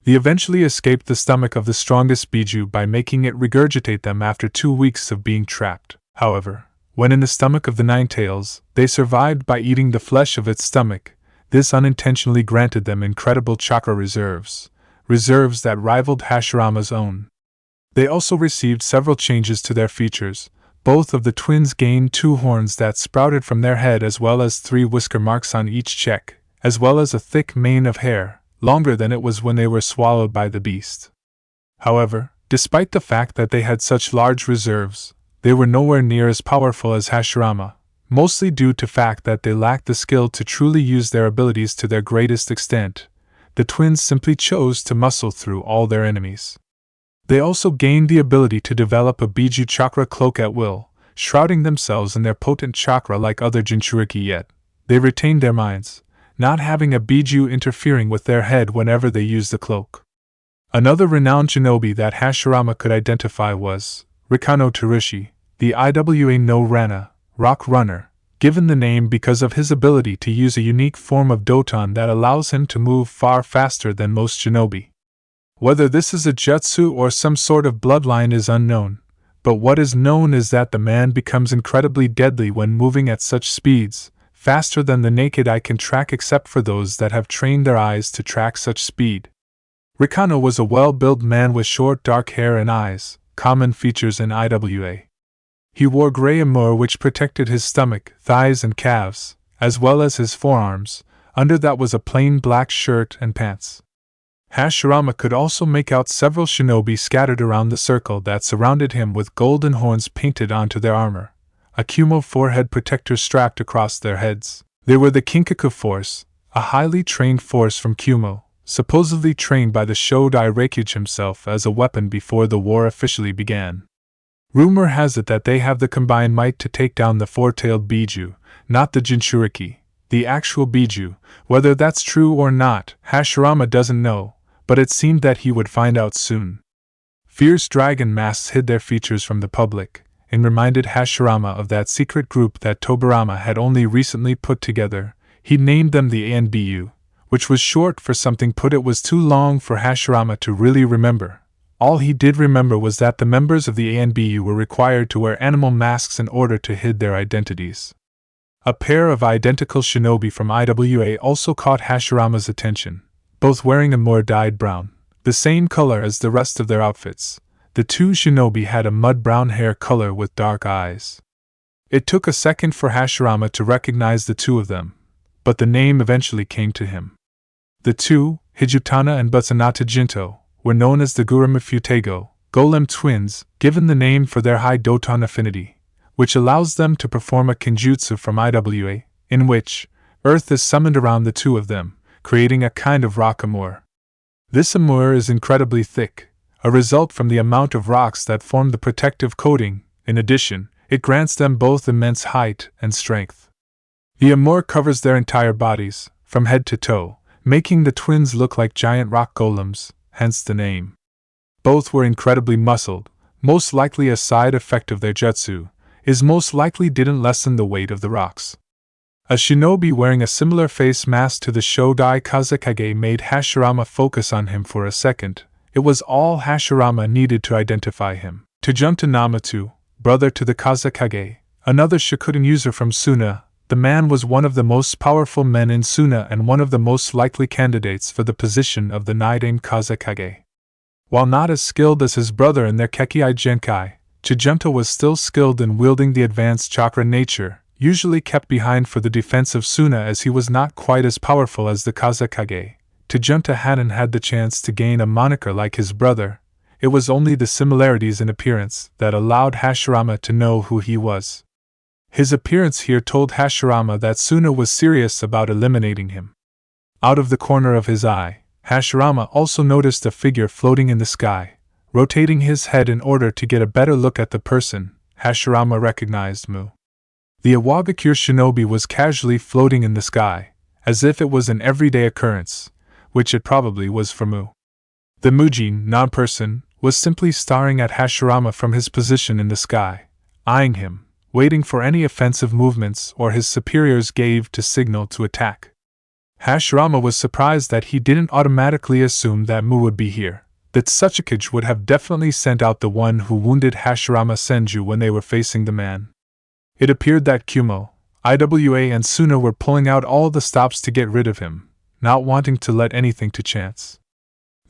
They eventually escaped the stomach of the strongest Biju by making it regurgitate them after 2 weeks of being trapped. However, when in the stomach of the Ninetails, they survived by eating the flesh of its stomach. This unintentionally granted them incredible chakra reserves that rivaled Hashirama's own. They also received several changes to their features. Both of the twins gained 2 horns that sprouted from their head as well as 3 whisker marks on each cheek, as well as a thick mane of hair, longer than it was when they were swallowed by the beast. However, despite the fact that they had such large reserves, they were nowhere near as powerful as Hashirama, mostly due to fact that they lacked the skill to truly use their abilities to their greatest extent. The twins simply chose to muscle through all their enemies. They also gained the ability to develop a Biju chakra cloak at will, shrouding themselves in their potent chakra like other jinchūriki, yet they retained their minds, not having a Biju interfering with their head whenever they used the cloak. Another renowned shinobi that Hashirama could identify was Rikano Tarushi, the Iwa no Rana, Rock Runner, given the name because of his ability to use a unique form of Doton that allows him to move far faster than most shinobi. Whether this is a jutsu or some sort of bloodline is unknown, but what is known is that the man becomes incredibly deadly when moving at such speeds, faster than the naked eye can track except for those that have trained their eyes to track such speed. Rikano was a well-built man with short dark hair and eyes, common features in Iwa. He wore gray armor which protected his stomach, thighs and calves, as well as his forearms. Under that was a plain black shirt and pants. Hashirama could also make out several shinobi scattered around the circle that surrounded him with golden horns painted onto their armor, a Kumo forehead protector strapped across their heads. They were the Kinkaku force, a highly trained force from Kumo, supposedly trained by the Shodai Rekyuji himself as a weapon before the war officially began. Rumor has it that they have the combined might to take down the four-tailed Biju, not the jinchūriki, the actual Biju. Whether that's true or not, Hashirama doesn't know, but it seemed that he would find out soon. Fierce dragon masks hid their features from the public, and reminded Hashirama of that secret group that Tobirama had only recently put together. He named them the ANBU, which was short for something put it was too long for Hashirama to really remember. All he did remember was that the members of the ANBU were required to wear animal masks in order to hide their identities. A pair of identical shinobi from Iwa also caught Hashirama's attention, both wearing a more dyed brown, the same color as the rest of their outfits. The 2 shinobi had a mud-brown hair color with dark eyes. It took a second for Hashirama to recognize the 2 of them, but the name eventually came to him. The 2, Hijutana and Butsunata Jinto, were known as the Gurumifutego, Golem twins, given the name for their high Doton affinity, which allows them to perform a kinjutsu from Iwa, in which earth is summoned around the 2 of them, creating a kind of rock amur. This amur is incredibly thick, a result from the amount of rocks that form the protective coating. In addition, it grants them both immense height and strength. The amur covers their entire bodies, from head to toe, making the twins look like giant rock golems, hence the name. Both were incredibly muscled, most likely a side effect of their jutsu, is most likely didn't lessen the weight of the rocks. A shinobi wearing a similar face mask to the Shodai Kazekage made Hashirama focus on him for a second. It was all Hashirama needed to identify him. To jump to Namato, brother to the Kazekage, another Shikuden user from Suna, the man was one of the most powerful men in Suna and one of the most likely candidates for the position of the Nidaime Kazekage. While not as skilled as his brother in their Kekkei Genkai, Chijunta was still skilled in wielding the advanced chakra nature, usually kept behind for the defense of Suna as he was not quite as powerful as the Kazekage. Chijunta hadn't had the chance to gain a moniker like his brother. It was only the similarities in appearance that allowed Hashirama to know who he was. His appearance here told Hashirama that Suna was serious about eliminating him. Out of the corner of his eye, Hashirama also noticed a figure floating in the sky. Rotating his head in order to get a better look at the person, Hashirama recognized Mu. The Iwagakure shinobi was casually floating in the sky, as if it was an everyday occurrence, which it probably was for Mu. The Mujin, non-person, was simply staring at Hashirama from his position in the sky, eyeing him, waiting for any offensive movements or his superiors gave to signal to attack. Hashirama was surprised that he didn't automatically assume that Mu would be here, that Otsutsuki would have definitely sent out the one who wounded Hashirama Senju when they were facing the man. It appeared that Kumo, Iwa and Suna were pulling out all the stops to get rid of him, not wanting to let anything to chance.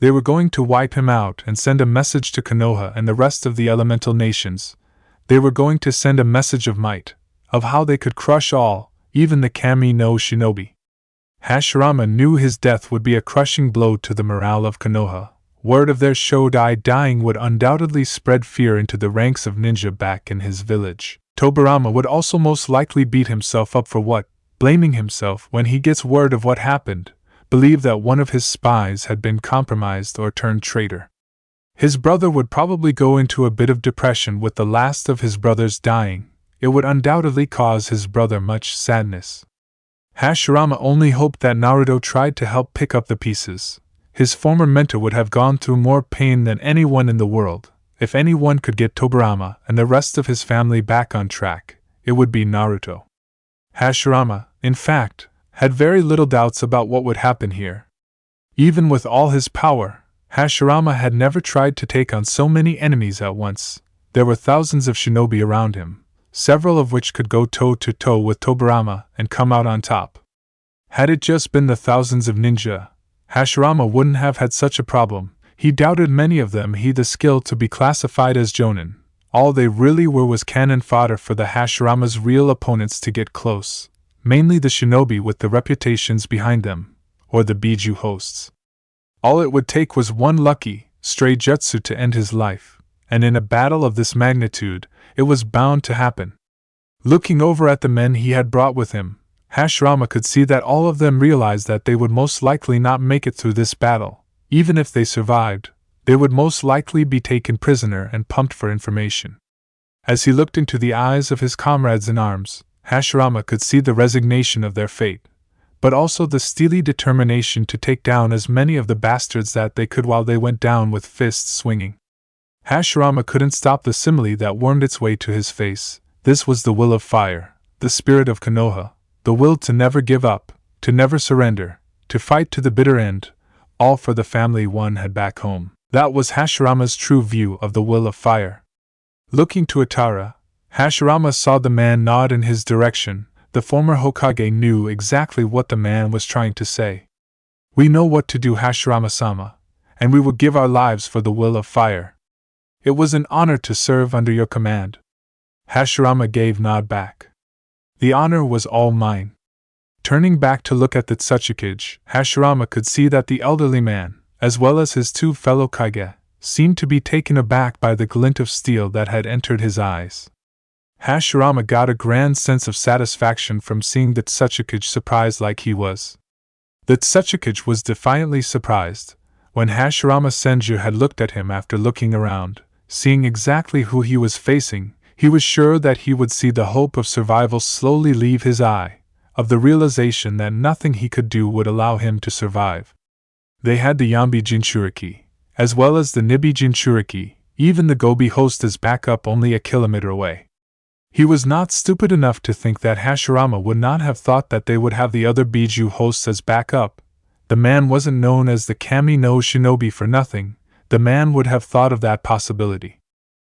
They were going to wipe him out and send a message to Konoha and the rest of the elemental nations. They were going to send a message of might, of how they could crush all, even the Kami no Shinobi. Hashirama knew his death would be a crushing blow to the morale of Konoha. Word of their Shodai dying would undoubtedly spread fear into the ranks of ninja back in his village. Tobarama would also most likely beat himself up for what, blaming himself when he gets word of what happened, believe that one of his spies had been compromised or turned traitor. His brother would probably go into a bit of depression with the last of his brothers dying. It would undoubtedly cause his brother much sadness. Hashirama only hoped that Naruto tried to help pick up the pieces. His former mentor would have gone through more pain than anyone in the world. If anyone could get Tobarama and the rest of his family back on track, it would be Naruto. Hashirama, in fact, had very little doubts about what would happen here. Even with all his power, Hashirama had never tried to take on so many enemies at once. There were thousands of shinobi around him, several of which could go toe-to-toe with Tobarama and come out on top. Had it just been the thousands of ninja, Hashirama wouldn't have had such a problem. He doubted many of them had the skill to be classified as jonin. All they really were was cannon fodder for the Hashirama's real opponents to get close, mainly the shinobi with the reputations behind them, or the Biju hosts. All it would take was one lucky, stray jutsu to end his life, and in a battle of this magnitude, it was bound to happen. Looking over at the men he had brought with him, Hashirama could see that all of them realized that they would most likely not make it through this battle. Even if they survived, they would most likely be taken prisoner and pumped for information. As he looked into the eyes of his comrades in arms, Hashirama could see the resignation of their fate, but also the steely determination to take down as many of the bastards that they could while they went down with fists swinging. Hashirama couldn't stop the simile that wormed its way to his face. This was the will of fire, the spirit of Konoha, the will to never give up, to never surrender, to fight to the bitter end, all for the family one had back home. That was Hashirama's true view of the will of fire. Looking to Atara, Hashirama saw the man nod in his direction. The former Hokage knew exactly what the man was trying to say. "We know what to do, Hashirama-sama, and we will give our lives for the will of fire. It was an honor to serve under your command." Hashirama gave nod back. "The honor was all mine." Turning back to look at the Otsutsuki, Hashirama could see that the elderly man, as well as his two fellow Kage, seemed to be taken aback by the glint of steel that had entered his eyes. Hashirama got a grand sense of satisfaction from seeing the Otsutsuki surprised like he was. The Otsutsuki was defiantly surprised. When Hagoromo Senju had looked at him after looking around, seeing exactly who he was facing, he was sure that he would see the hope of survival slowly leave his eye, of the realization that nothing he could do would allow him to survive. They had the Yambi jinchūriki, as well as the Nibi jinchūriki, even the Gobi host as backup only a kilometer away. He was not stupid enough to think that Hagoromo would not have thought that they would have the other Biju hosts as backup. The man wasn't known as the Kami no Shinobi for nothing. The man would have thought of that possibility.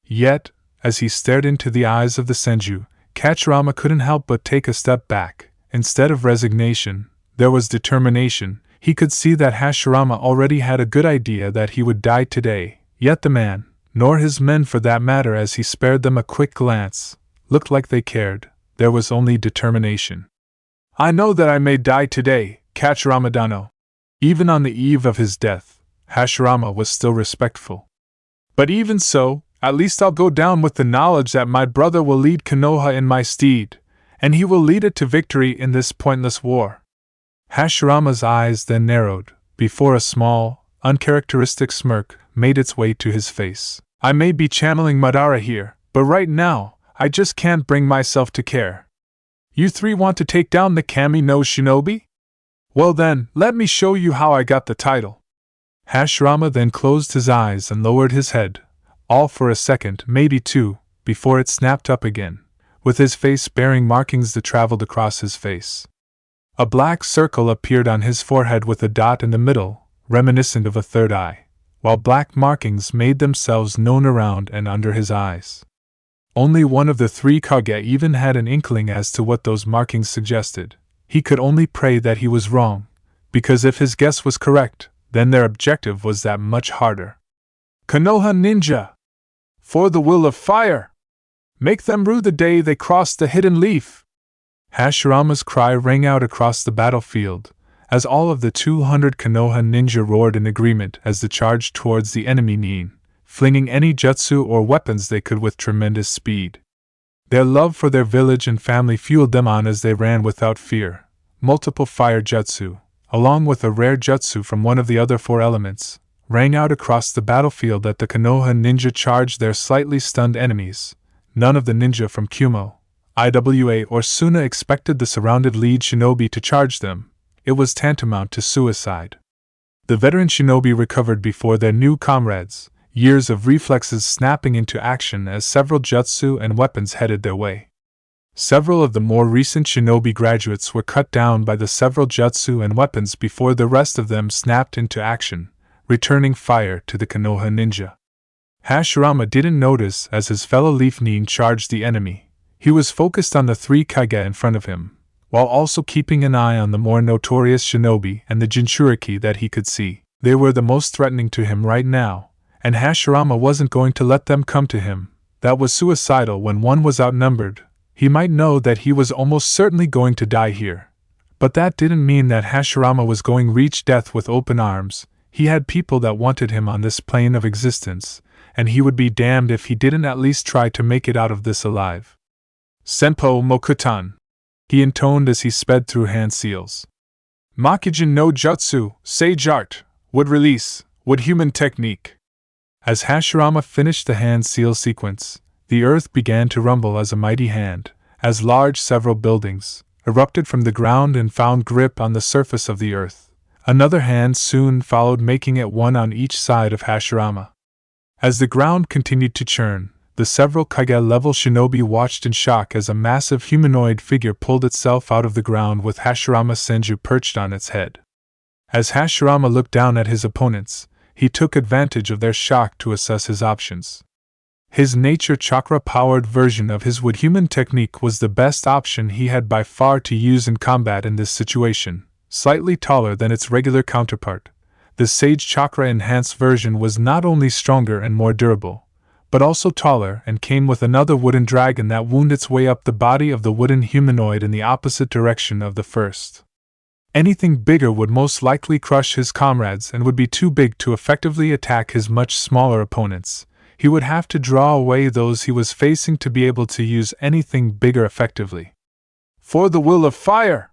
Yet, as he stared into the eyes of the Senju, Hagoromo couldn't help but take a step back. Instead of resignation, there was determination. He could see that Hagoromo already had a good idea that he would die today, yet the man, nor his men for that matter as he spared them a quick glance, looked like they cared. There was only determination. I know that I may die today, Hagoromo Dano. Even on the eve of his death, Hagoromo was still respectful. But even so, at least I'll go down with the knowledge that my brother will lead Konoha in my stead, and he will lead it to victory in this pointless war. Hagoromo's eyes then narrowed, before a small, uncharacteristic smirk made its way to his face. I may be channeling Madara here, but right now, I just can't bring myself to care. You three want to take down the Kami no Shinobi? Well then, let me show you how I got the title. Hagoromo then closed his eyes and lowered his head, all for a second, maybe two, before it snapped up again, with his face bearing markings that traveled across his face. A black circle appeared on his forehead with a dot in the middle, reminiscent of a third eye, while black markings made themselves known around and under his eyes. Only one of the three Kage even had an inkling as to what those markings suggested. He could only pray that he was wrong, because if his guess was correct, then their objective was that much harder. Konoha Ninja! For the will of fire! Make them rue the day they crossed the hidden leaf! Hagoromo's cry rang out across the battlefield, as all of the 200 Konoha ninja roared in agreement as they charged towards the enemy nin, flinging any jutsu or weapons they could with tremendous speed. Their love for their village and family fueled them on as they ran without fear. Multiple fire jutsu, along with a rare jutsu from one of the other four elements, rang out across the battlefield that the Konoha ninja charged their slightly stunned enemies. None of the ninja from Kumo, Iwa or Suna expected the surrounded lead shinobi to charge them. It was tantamount to suicide. The veteran shinobi recovered before their new comrades, years of reflexes snapping into action as several jutsu and weapons headed their way. Several of the more recent shinobi graduates were cut down by the several jutsu and weapons before the rest of them snapped into action, returning fire to the Konoha ninja. Hagoromo didn't notice as his fellow leaf nin charged the enemy. He was focused on the three Kage in front of him, while also keeping an eye on the more notorious shinobi and the jinchūriki that he could see. They were the most threatening to him right now, and Hagoromo wasn't going to let them come to him. That was suicidal when one was outnumbered. He might know that he was almost certainly going to die here. But that didn't mean that Hagoromo was going to reach death with open arms. He had people that wanted him on this plane of existence, and he would be damned if he didn't at least try to make it out of this alive. Senpo Mokutan, he intoned as he sped through hand seals. Makijin no jutsu, sage art, would release, would human technique. As Hagoromo finished the hand seal sequence, the earth began to rumble as a mighty hand, as large several buildings erupted from the ground and found grip on the surface of the earth. Another hand soon followed, making it one on each side of Hagoromo. As the ground continued to churn, the several Kage-level shinobi watched in shock as a massive humanoid figure pulled itself out of the ground with Hagoromo Senju perched on its head. As Hagoromo looked down at his opponents, he took advantage of their shock to assess his options. His nature chakra-powered version of his wood human technique was the best option he had by far to use in combat in this situation. Slightly taller than its regular counterpart, the Sage Chakra-enhanced version was not only stronger and more durable, but also taller and came with another wooden dragon that wound its way up the body of the wooden humanoid in the opposite direction of the first. Anything bigger would most likely crush his comrades and would be too big to effectively attack his much smaller opponents. He would have to draw away those he was facing to be able to use anything bigger effectively. For the will of fire!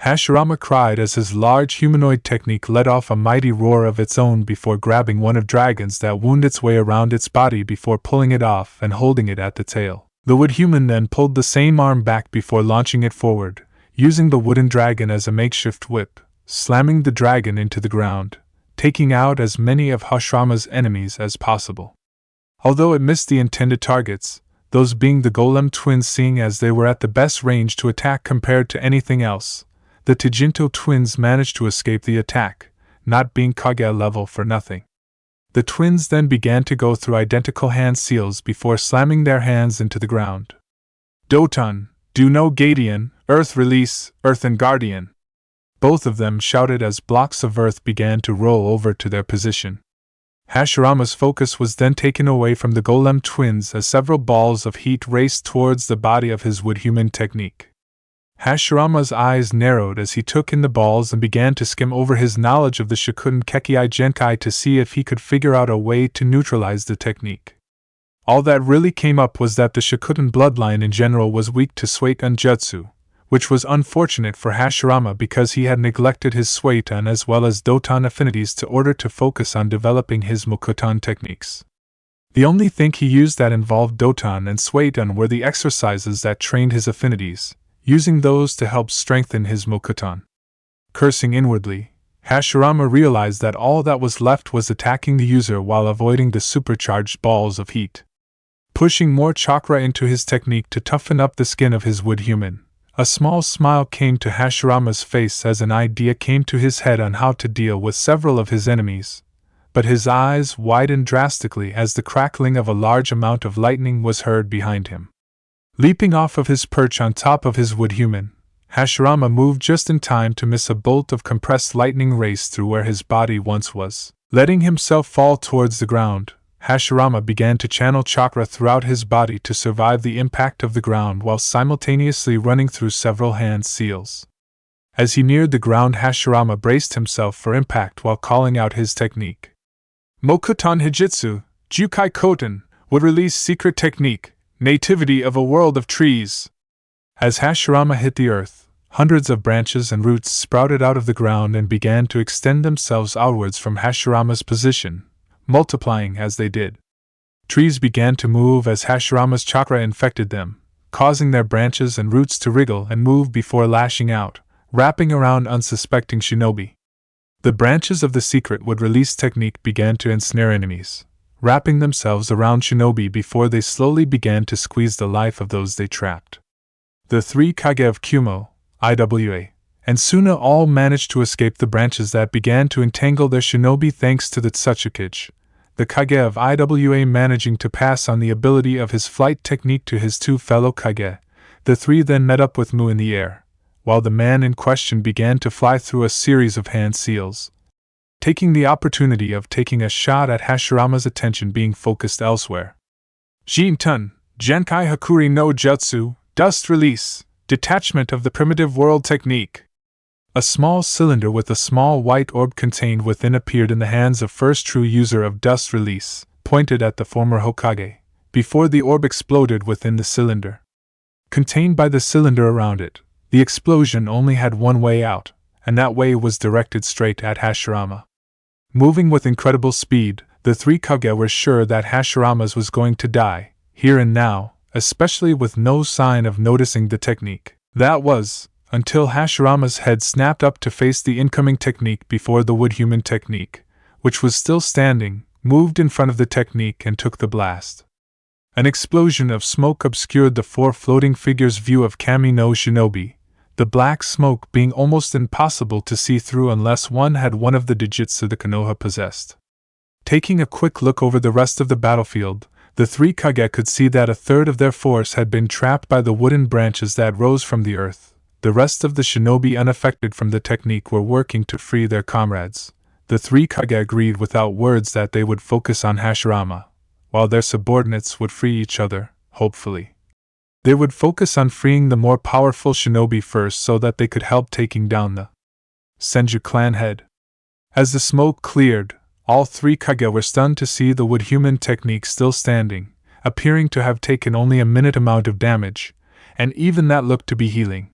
Hashirama cried as his large humanoid technique let off a mighty roar of its own before grabbing one of dragons that wound its way around its body before pulling it off and holding it at the tail. The wood human then pulled the same arm back before launching it forward, using the wooden dragon as a makeshift whip, slamming the dragon into the ground, taking out as many of Hashirama's enemies as possible. Although it missed the intended targets, those being the golem twins, seeing as they were at the best range to attack compared to anything else, the Tijinto twins managed to escape the attack, not being Kage level for nothing. The twins then began to go through identical hand seals before slamming their hands into the ground. Doton, do no Gadian, Earth Release, Earthen Guardian. Both of them shouted as blocks of earth began to roll over to their position. Hashirama's focus was then taken away from the golem twins as several balls of heat raced towards the body of his wood human technique. Hashirama's eyes narrowed as he took in the balls and began to skim over his knowledge of the Shikuten Kekkai Genkai to see if he could figure out a way to neutralize the technique. All that really came up was that the Shikuten bloodline in general was weak to Suiton Jutsu, which was unfortunate for Hashirama because he had neglected his Suiton as well as Doton affinities in order to focus on developing his Mokuton techniques. The only thing he used that involved Doton and Suiton were the exercises that trained his affinities, using those to help strengthen his Mokuton. Cursing inwardly, Hashirama realized that all that was left was attacking the user while avoiding the supercharged balls of heat. Pushing more chakra into his technique to toughen up the skin of his wood human, a small smile came to Hashirama's face as an idea came to his head on how to deal with several of his enemies, but his eyes widened drastically as the crackling of a large amount of lightning was heard behind him. Leaping off of his perch on top of his wood human, Hashirama moved just in time to miss a bolt of compressed lightning race through where his body once was. Letting himself fall towards the ground, Hashirama began to channel chakra throughout his body to survive the impact of the ground while simultaneously running through several hand seals. As he neared the ground, Hashirama braced himself for impact while calling out his technique. Mokuton Hijitsu, Jukai Koten, would release secret technique, nativity of a world of trees. As Hashirama hit the earth, hundreds of branches and roots sprouted out of the ground and began to extend themselves outwards from Hashirama's position, multiplying as they did. Trees began to move as Hashirama's chakra infected them, causing their branches and roots to wriggle and move before lashing out, wrapping around unsuspecting shinobi. The branches of the secret would release technique began to ensnare enemies, wrapping themselves around shinobi before they slowly began to squeeze the life of those they trapped. The three Kage of Kumo, Iwa, and Suna all managed to escape the branches that began to entangle their shinobi thanks to the Tsutsuki, the Kage of Iwa managing to pass on the ability of his flight technique to his two fellow Kage. The three then met up with Mu in the air, while the man in question began to fly through a series of hand seals, taking the opportunity of taking a shot at Hashirama's attention being focused elsewhere. Jinten, Genkai Hakuri no Jutsu, Dust Release, Detachment of the Primitive World Technique. A small cylinder with a small white orb contained within appeared in the hands of first true user of Dust Release, pointed at the former Hokage, before the orb exploded within the cylinder. Contained by the cylinder around it, the explosion only had one way out, and that way was directed straight at Hashirama. Moving with incredible speed, the three Kage were sure that Hashirama's was going to die, here and now, especially with no sign of noticing the technique. That was, until Hashirama's head snapped up to face the incoming technique before the wood human technique, which was still standing, moved in front of the technique and took the blast. An explosion of smoke obscured the four floating figures' view of Kami no Shinobi, the black smoke being almost impossible to see through unless one had one of the digits the Konoha possessed. Taking a quick look over the rest of the battlefield, the three Kage could see that a third of their force had been trapped by the wooden branches that rose from the earth. The rest of the shinobi unaffected from the technique were working to free their comrades. The three Kage agreed without words that they would focus on Hashirama, while their subordinates would free each other, hopefully. They would focus on freeing the more powerful shinobi first so that they could help taking down the Senju clan head. As the smoke cleared, all three Kage were stunned to see the wood human technique still standing, appearing to have taken only a minute amount of damage, and even that looked to be healing.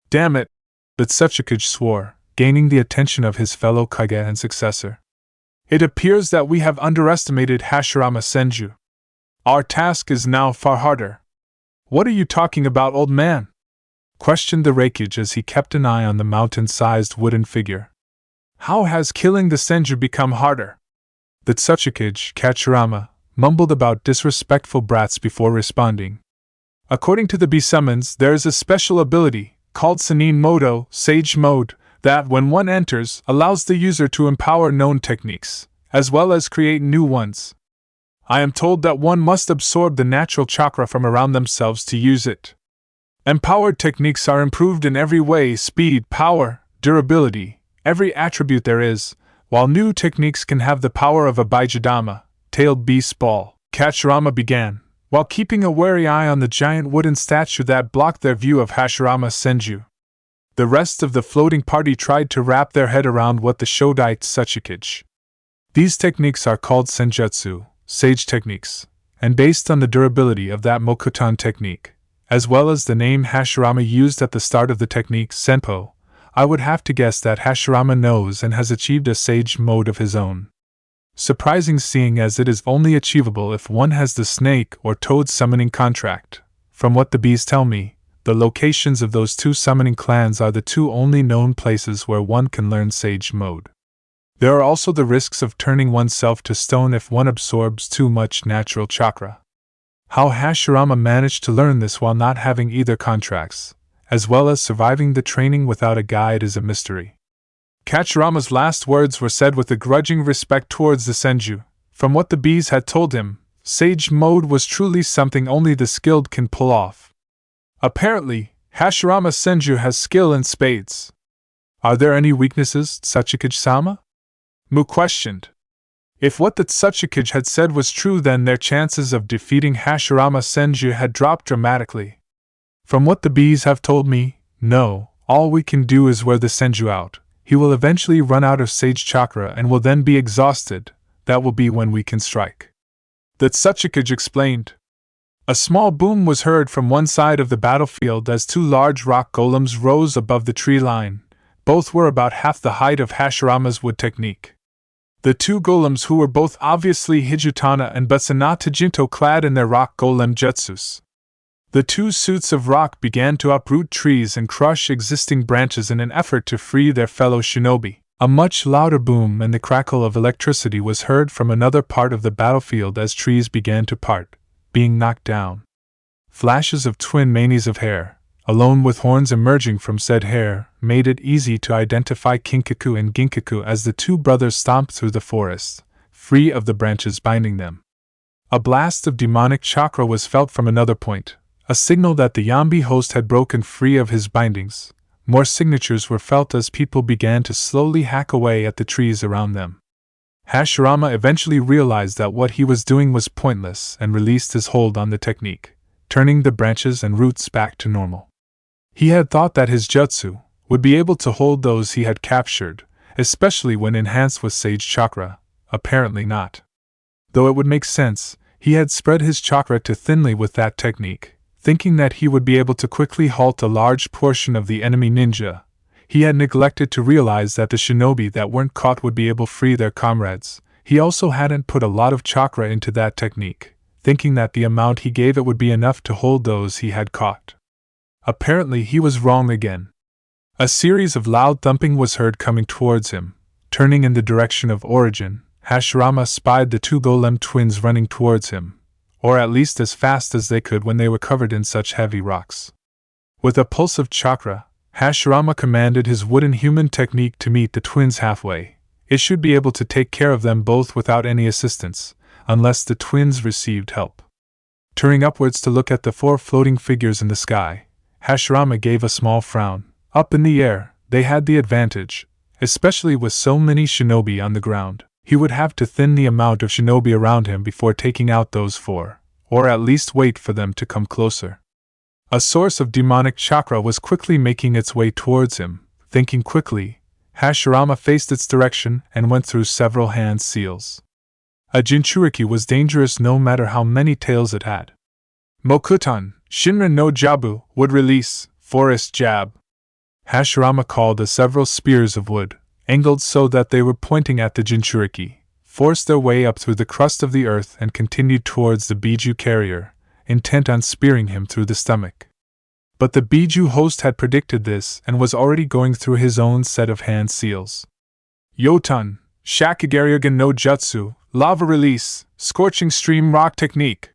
Damn it! The Otsutsuki swore, gaining the attention of his fellow Kage and successor. It appears that we have underestimated Hashirama Senju. Our task is now far harder. What are you talking about, old man? Questioned the Reikage as he kept an eye on the mountain-sized wooden figure. How has killing the Senju become harder? The Otsutsuki, Hashirama, mumbled about disrespectful brats before responding. According to the bee summons, there is a special ability, called Senin Modo, Sage Mode, that, when one enters, allows the user to empower known techniques, as well as create new ones. I am told that one must absorb the natural chakra from around themselves to use it. Empowered techniques are improved in every way: speed, power, durability, every attribute there is, while new techniques can have the power of a Baijidama, tailed beast ball. Hashirama began, while keeping a wary eye on the giant wooden statue that blocked their view of Hashirama Senju. The rest of the floating party tried to wrap their head around what the Shodai Otsutsuki. These techniques are called senjutsu, sage techniques, and based on the durability of that Mokutan technique, as well as the name Hashirama used at the start of the technique, Senpo, I would have to guess that Hashirama knows and has achieved a sage mode of his own. Surprising, seeing as it is only achievable if one has the snake or toad summoning contract. From what the bees tell me, the locations of those two summoning clans are the two only known places where one can learn sage mode. There are also the risks of turning oneself to stone if one absorbs too much natural chakra. How Hashirama managed to learn this while not having either contracts, as well as surviving the training without a guide, is a mystery. Hashirama's last words were said with a grudging respect towards the Senju. From what the bees had told him, sage mode was truly something only the skilled can pull off. Apparently, Hashirama Senju has skill in spades. Are there any weaknesses, Otsutsuki-sama? Mu questioned. If what the Otsutsuki had said was true, then their chances of defeating Hashirama Senju had dropped dramatically. From what the bees have told me, no, all we can do is wear the Senju out. He will eventually run out of sage chakra and will then be exhausted. That will be when we can strike. The Otsutsuki explained. A small boom was heard from one side of the battlefield as two large rock golems rose above the tree line. Both were about half the height of Hashirama's wood technique. The two golems, who were both obviously Hijutana and Butsunata Jinto clad in their rock golem jutsus. The two suits of rock began to uproot trees and crush existing branches in an effort to free their fellow shinobi. A much louder boom and the crackle of electricity was heard from another part of the battlefield as trees began to part, being knocked down. Flashes of twin manes of hair, alone with horns emerging from said hair, made it easy to identify Kinkaku and Ginkaku as the two brothers stomped through the forest, free of the branches binding them. A blast of demonic chakra was felt from another point, a signal that the Yambi host had broken free of his bindings. More signatures were felt as people began to slowly hack away at the trees around them. Hashirama eventually realized that what he was doing was pointless and released his hold on the technique, turning the branches and roots back to normal. He had thought that his jutsu would be able to hold those he had captured, especially when enhanced with sage chakra. Apparently not. Though it would make sense, he had spread his chakra too thinly with that technique, thinking that he would be able to quickly halt a large portion of the enemy ninja. He had neglected to realize that the shinobi that weren't caught would be able to free their comrades. He also hadn't put a lot of chakra into that technique, thinking that the amount he gave it would be enough to hold those he had caught. Apparently he was wrong again. A series of loud thumping was heard coming towards him. Turning in the direction of origin, Hashirama spied the two golem twins running towards him, or at least as fast as they could when they were covered in such heavy rocks. With a pulse of chakra, Hashirama commanded his wooden human technique to meet the twins halfway. It should be able to take care of them both without any assistance, unless the twins received help. Turning upwards to look at the four floating figures in the sky, Hashirama gave a small frown. Up in the air, they had the advantage, especially with so many shinobi on the ground. He would have to thin the amount of shinobi around him before taking out those four, or at least wait for them to come closer. A source of demonic chakra was quickly making its way towards him. Thinking quickly, Hashirama faced its direction and went through several hand seals. A jinchūriki was dangerous no matter how many tails it had. Mokutan, Shinrin no Jabu, would release, forest jab. Hashirama called as several spears of wood, angled so that they were pointing at the jinchūriki, forced their way up through the crust of the earth and continued towards the Biju carrier, intent on spearing him through the stomach. But the Biju host had predicted this and was already going through his own set of hand seals. Yotan, Shakugaryogen no Jutsu, Lava Release, Scorching Stream Rock Technique.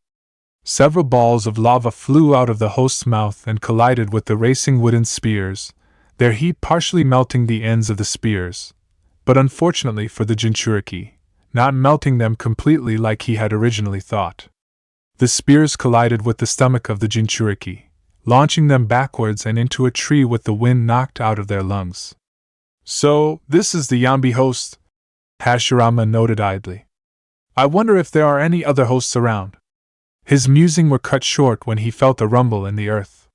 Several balls of lava flew out of the host's mouth and collided with the racing wooden spears, their heat partially melting the ends of the spears, but unfortunately for the jinchūriki, not melting them completely like he had originally thought. The spears collided with the stomach of the jinchūriki, launching them backwards and into a tree with the wind knocked out of their lungs. So, this is the Yambi host? Hashirama noted idly. I wonder if there are any other hosts around. His musings were cut short when he felt a rumble in the earth.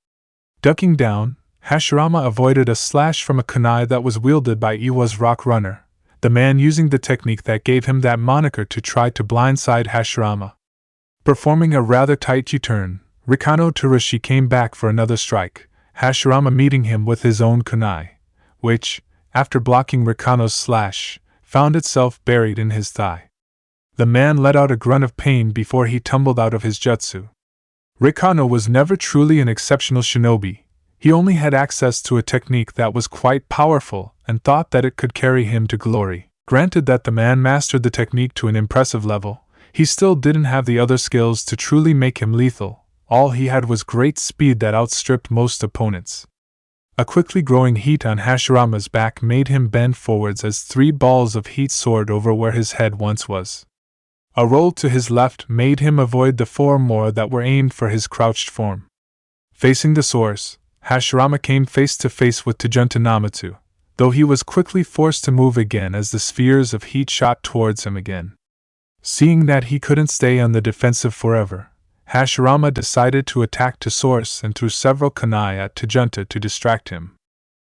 Ducking down, Hashirama avoided a slash from a kunai that was wielded by Iwa's rock runner, the man using the technique that gave him that moniker to try to blindside Hashirama. Performing a rather tight U-turn, Rikano Tsurushi came back for another strike, Hashirama meeting him with his own kunai, which, after blocking Rikano's slash, found itself buried in his thigh. The man let out a grunt of pain before he tumbled out of his jutsu. Rikano was never truly an exceptional shinobi. He only had access to a technique that was quite powerful and thought that it could carry him to glory. Granted that the man mastered the technique to an impressive level, he still didn't have the other skills to truly make him lethal. All he had was great speed that outstripped most opponents. A quickly growing heat on Hashirama's back made him bend forwards as 3 balls of heat soared over where his head once was. A roll to his left made him avoid the 4 more that were aimed for his crouched form. Facing the source, Hashirama came face to face with Tajunta Namatsu, though he was quickly forced to move again as the spheres of heat shot towards him again. Seeing that he couldn't stay on the defensive forever, Hashirama decided to attack to source and threw several kunai at Tajunta to distract him.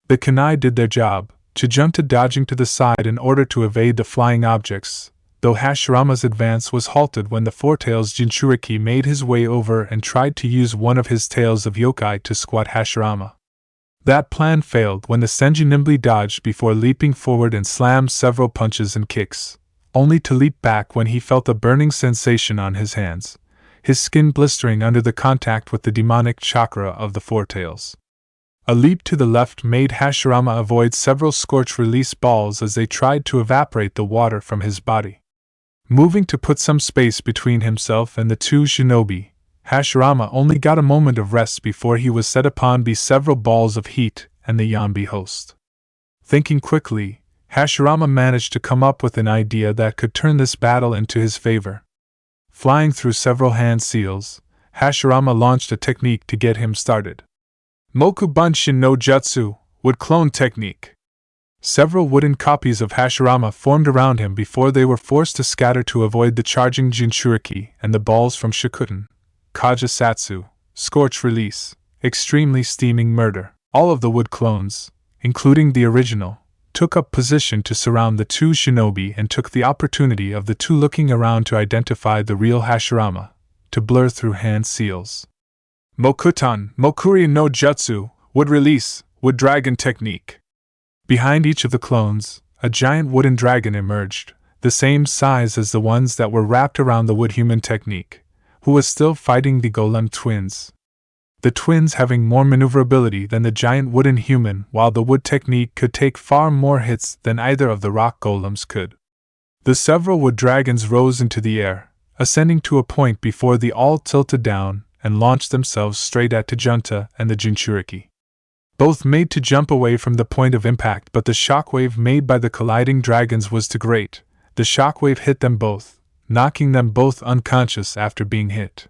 The kunai did their job, Tajunta dodging to the side in order to evade the flying objects, though Hashirama's advance was halted when the four-tails jinchūriki made his way over and tried to use one of his tails of yokai to squat Hashirama. That plan failed when the senju nimbly dodged before leaping forward and slammed several punches and kicks, only to leap back when he felt a burning sensation on his hands, his skin blistering under the contact with the demonic chakra of the four-tails. A leap to the left made Hashirama avoid several scorch-release balls as they tried to evaporate the water from his body. Moving to put some space between himself and the 2 shinobi, Hashirama only got a moment of rest before he was set upon by several balls of heat and the Yambi host. Thinking quickly, Hashirama managed to come up with an idea that could turn this battle into his favor. Flying through several hand seals, Hashirama launched a technique to get him started. Moku Bunshin no Jutsu, Wood Clone Technique. Several wooden copies of Hashirama formed around him before they were forced to scatter to avoid the charging jinchūriki and the balls from Shikuten, Kajisatsu, Scorch Release, Extremely Steaming Murder. All of the wood clones, including the original, took up position to surround the 2 shinobi and took the opportunity of the 2 looking around to identify the real Hashirama, to blur through hand seals. Mokutan, Mokuri no Jutsu, Wood Release, Wood Dragon Technique. Behind each of the clones, a giant wooden dragon emerged, the same size as the ones that were wrapped around the wood human technique, who was still fighting the golem twins. The twins having more maneuverability than the giant wooden human, while the wood technique could take far more hits than either of the rock golems could. The several wood dragons rose into the air, ascending to a point before they all tilted down and launched themselves straight at Tajunta and the jinchūriki. Both made to jump away from the point of impact, but the shockwave made by the colliding dragons was too great. The shockwave hit them both, knocking them both unconscious after being hit.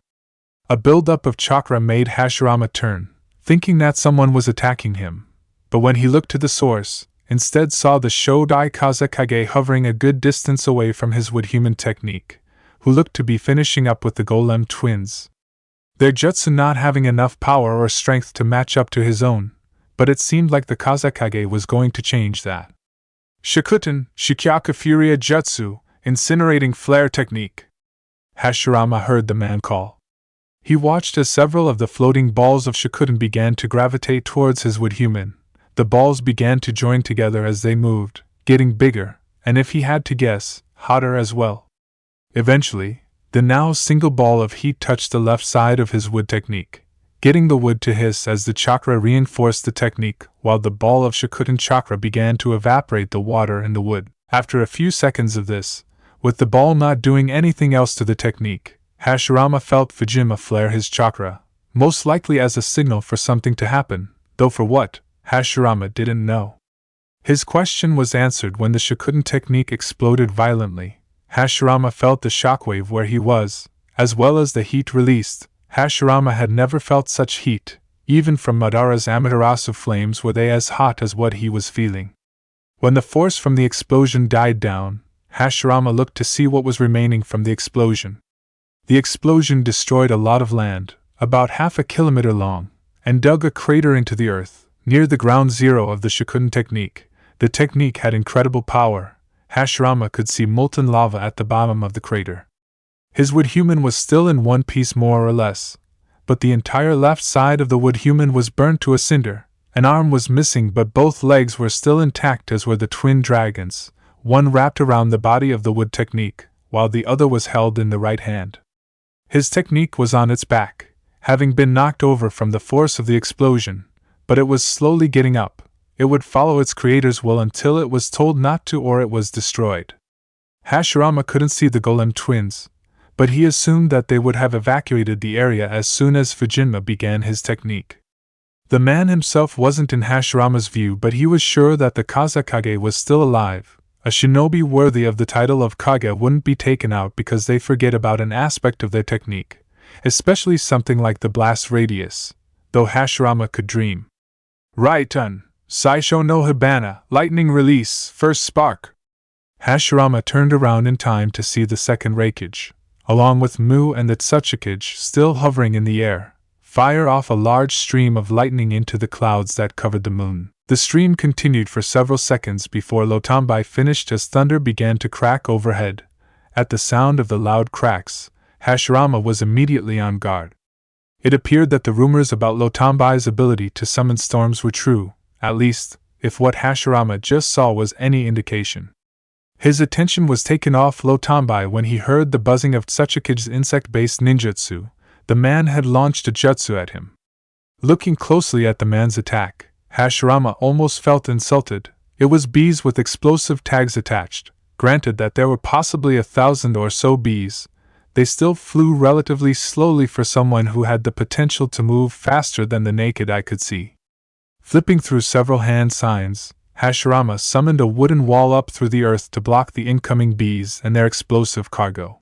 A buildup of chakra made Hashirama turn, thinking that someone was attacking him, but when he looked to the source, instead saw the Shodai Kazekage hovering a good distance away from his wood human technique, who looked to be finishing up with the golem twins. Their jutsu not having enough power or strength to match up to his own, but it seemed like the Kazekage was going to change that. Shikuten, Shikyaku Furia Jutsu, Incinerating Flare Technique. Hashirama heard the man call. He watched as several of the floating balls of Shikuten began to gravitate towards his wood human, The balls began to join together as they moved, getting bigger, and if he had to guess, hotter as well. Eventually, the now single ball of heat touched the left side of his wood technique, getting the wood to hiss as the chakra reinforced the technique, while the ball of Shikuten chakra began to evaporate the water in the wood. After a few seconds of this, with the ball not doing anything else to the technique, Hashirama felt Fujima flare his chakra, most likely as a signal for something to happen, though for what, Hashirama didn't know. His question was answered when the Shikuten technique exploded violently. Hashirama felt the shockwave where he was, as well as the heat released. Hashirama had never felt such heat, even from Madara's Amaterasu flames were they as hot as what he was feeling. When the force from the explosion died down, Hashirama looked to see what was remaining from the explosion. The explosion destroyed a lot of land, about half a kilometer long, and dug a crater into the earth, near the ground zero of the Shikuten technique. The technique had incredible power. Hashirama could see molten lava at the bottom of the crater. His wood human was still in one piece more or less, but the entire left side of the wood human was burnt to a cinder. An arm was missing, but both legs were still intact, as were the twin dragons, one wrapped around the body of the wood technique, while the other was held in the right hand. His technique was on its back, having been knocked over from the force of the explosion, but it was slowly getting up. It would follow its creator's will until it was told not to, or it was destroyed. Hashirama couldn't see the golem twins, but he assumed that they would have evacuated the area as soon as Fujinma began his technique. The man himself wasn't in Hashirama's view, but he was sure that the Kazekage was still alive. A shinobi worthy of the title of Kage wouldn't be taken out because they forget about an aspect of their technique, especially something like the blast radius, though Hashirama could dream. Right-un, Saisho no Hibana, lightning release, first spark. Hashirama turned around in time to see the second Reikage, along with Mu and the Tsutsuki still hovering in the air, fire off a large stream of lightning into the clouds that covered the moon. The stream continued for several seconds before Lotambai finished as thunder began to crack overhead. At the sound of the loud cracks, Hashirama was immediately on guard. It appeared that the rumors about Lotambai's ability to summon storms were true, at least, if what Hashirama just saw was any indication. His attention was taken off Lotambai when he heard the buzzing of Tsutsuki's insect-based ninjutsu. The man had launched a jutsu at him. Looking closely at the man's attack, Hashirama almost felt insulted. It was bees with explosive tags attached. Granted that there were possibly 1,000 or so bees, they still flew relatively slowly for someone who had the potential to move faster than the naked eye could see. Flipping through several hand signs, Hashirama summoned a wooden wall up through the earth to block the incoming bees and their explosive cargo.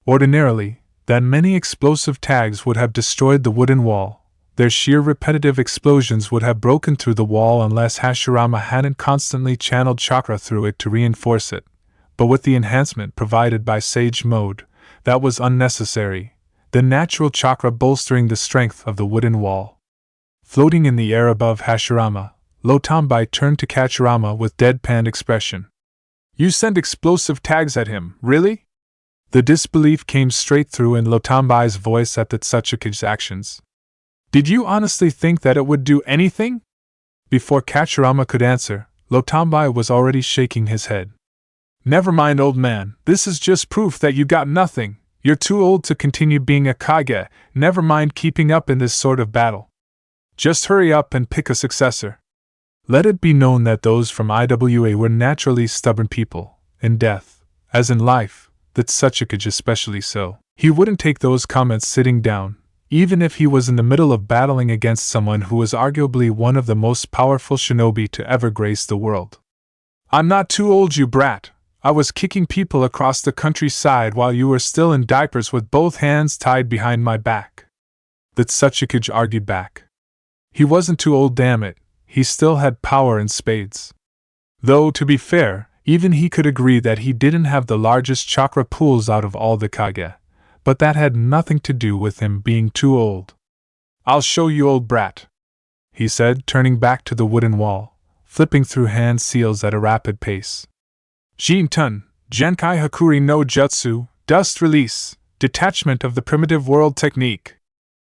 Ordinarily, that many explosive tags would have destroyed the wooden wall. Their sheer repetitive explosions would have broken through the wall unless Hashirama hadn't constantly channeled chakra through it to reinforce it. But with the enhancement provided by Sage Mode, that was unnecessary, the natural chakra bolstering the strength of the wooden wall. Floating in the air above Hashirama, Lotambai turned to Hashirama with deadpan expression. "You sent explosive tags at him, really?" The disbelief came straight through in Lotambai's voice at the Tsutsuki's actions. "Did you honestly think that it would do anything?" Before Hashirama could answer, Lotambai was already shaking his head. "Never mind, old man, this is just proof that you got nothing. You're too old to continue being a Kage, never mind keeping up in this sort of battle. Just hurry up and pick a successor." Let it be known that those from IWA were naturally stubborn people, in death, as in life, the Tsutsuki especially so. He wouldn't take those comments sitting down, even if he was in the middle of battling against someone who was arguably one of the most powerful shinobi to ever grace the world. "I'm not too old, you brat. I was kicking people across the countryside while you were still in diapers with both hands tied behind my back." The Tsutsuki argued back. He wasn't too old, damn it. He still had power in spades. Though, to be fair, even he could agree that he didn't have the largest chakra pools out of all the Kage, but that had nothing to do with him being too old. "I'll show you, old brat," he said, turning back to the wooden wall, flipping through hand seals at a rapid pace. "Jin-tun, Genkai Hakuri no Jutsu, Dust Release, Detachment of the Primitive World Technique."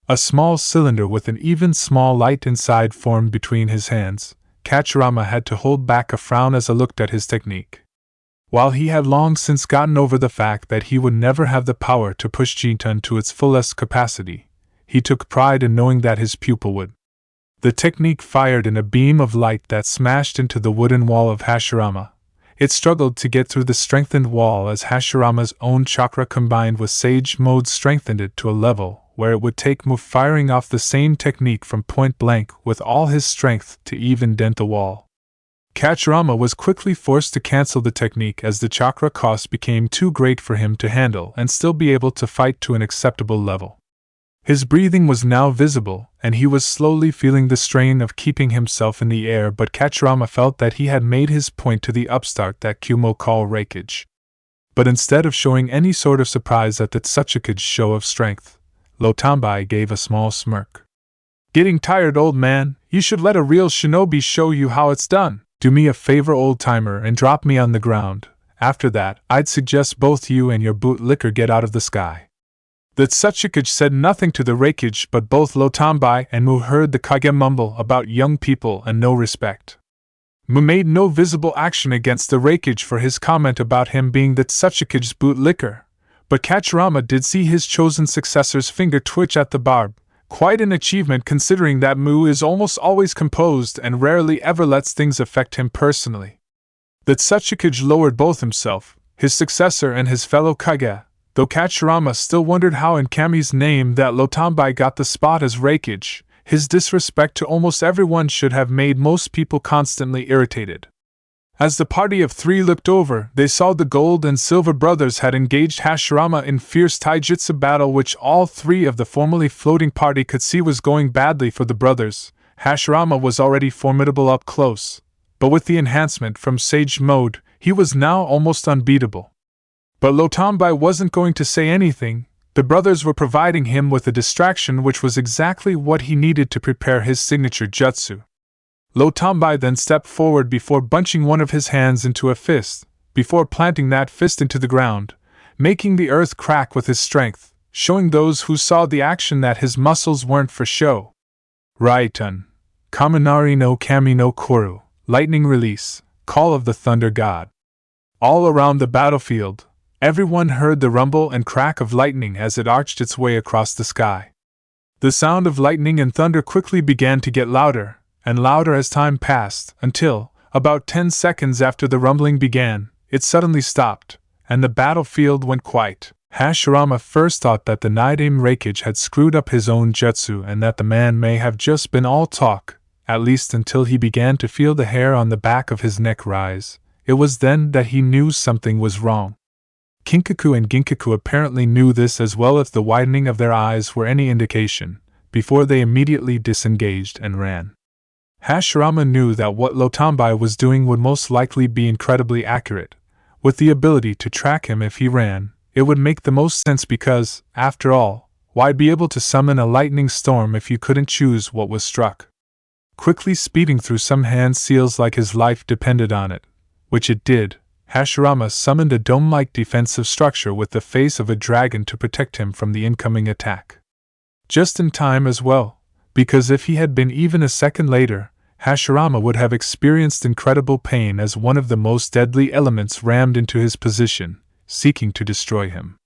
A small cylinder with an even small light inside formed between his hands. Hachirama had to hold back a frown as he looked at his technique. While he had long since gotten over the fact that he would never have the power to push Jintan to its fullest capacity, he took pride in knowing that his pupil would. The technique fired in a beam of light that smashed into the wooden wall of Hachirama. It struggled to get through the strengthened wall as Hachirama's own chakra combined with Sage Mode strengthened it to a level where it would take Mu firing off the same technique from point blank with all his strength to even dent the wall. Hachirama was quickly forced to cancel the technique as the chakra cost became too great for him to handle and still be able to fight to an acceptable level. His breathing was now visible, and he was slowly feeling the strain of keeping himself in the air, but Hachirama felt that he had made his point to the upstart that Kumo call Reikage. But instead of showing any sort of surprise at the Otsutsuki's show of strength, Lotambai gave a small smirk. "Getting tired, old man? You should let a real shinobi show you how it's done. Do me a favor, old-timer, and drop me on the ground. After that, I'd suggest both you and your bootlicker get out of the sky." The Otsutsuki said nothing to the Reikage, but both Lotambai and Mu heard the Kage mumble about young people and no respect. Mu made no visible action against the Reikage for his comment about him being the Otsutsuki's bootlicker, but Hachirama did see his chosen successor's finger twitch at the barb, quite an achievement considering that Mu is almost always composed and rarely ever lets things affect him personally. The Otsutsuki lowered both himself, his successor and his fellow Kage, though Hachirama still wondered how in Kami's name that Lotambai got the spot as Reikage. His disrespect to almost everyone should have made most people constantly irritated. As the party of three looked over, they saw the Gold and Silver brothers had engaged Hachirama in fierce taijutsu battle, which all three of the formerly floating party could see was going badly for the brothers. Hachirama was already formidable up close, but with the enhancement from Sage Mode, he was now almost unbeatable. But Lotambai wasn't going to say anything. The brothers were providing him with a distraction, which was exactly what he needed to prepare his signature jutsu. Lotambai then stepped forward before bunching one of his hands into a fist, before planting that fist into the ground, making the earth crack with his strength, showing those who saw the action that his muscles weren't for show. Raitun. Kaminari no Kami no Koru, lightning release, call of the thunder god. All around the battlefield, everyone heard the rumble and crack of lightning as it arched its way across the sky. The sound of lightning and thunder quickly began to get louder, and louder as time passed, until, about 10 seconds after the rumbling began, it suddenly stopped, and the battlefield went quiet. Hachirama first thought that the Nidaime Reikage had screwed up his own jutsu and that the man may have just been all talk, at least until he began to feel the hair on the back of his neck rise. It was then that he knew something was wrong. Kinkaku and Ginkaku apparently knew this as well if the widening of their eyes were any indication, before they immediately disengaged and ran. Hachirama knew that what Lotambai was doing would most likely be incredibly accurate. With the ability to track him if he ran, it would make the most sense because, after all, why be able to summon a lightning storm if you couldn't choose what was struck? Quickly speeding through some hand seals like his life depended on it, which it did, Hachirama summoned a dome-like defensive structure with the face of a dragon to protect him from the incoming attack. Just in time as well, because if he had been even a second later, Hachirama would have experienced incredible pain as one of the most deadly elements rammed into his position, seeking to destroy him.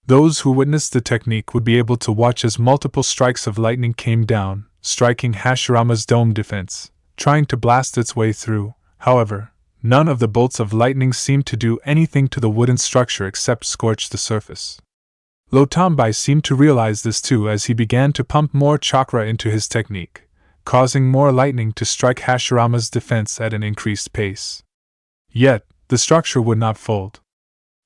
Those who witnessed the technique would be able to watch as multiple strikes of lightning came down, striking Hachirama's dome defense, trying to blast its way through. However, none of the bolts of lightning seemed to do anything to the wooden structure except scorch the surface. Lotambai seemed to realize this too as he began to pump more chakra into his technique, causing more lightning to strike Hachirama's defense at an increased pace. Yet, the structure would not fold.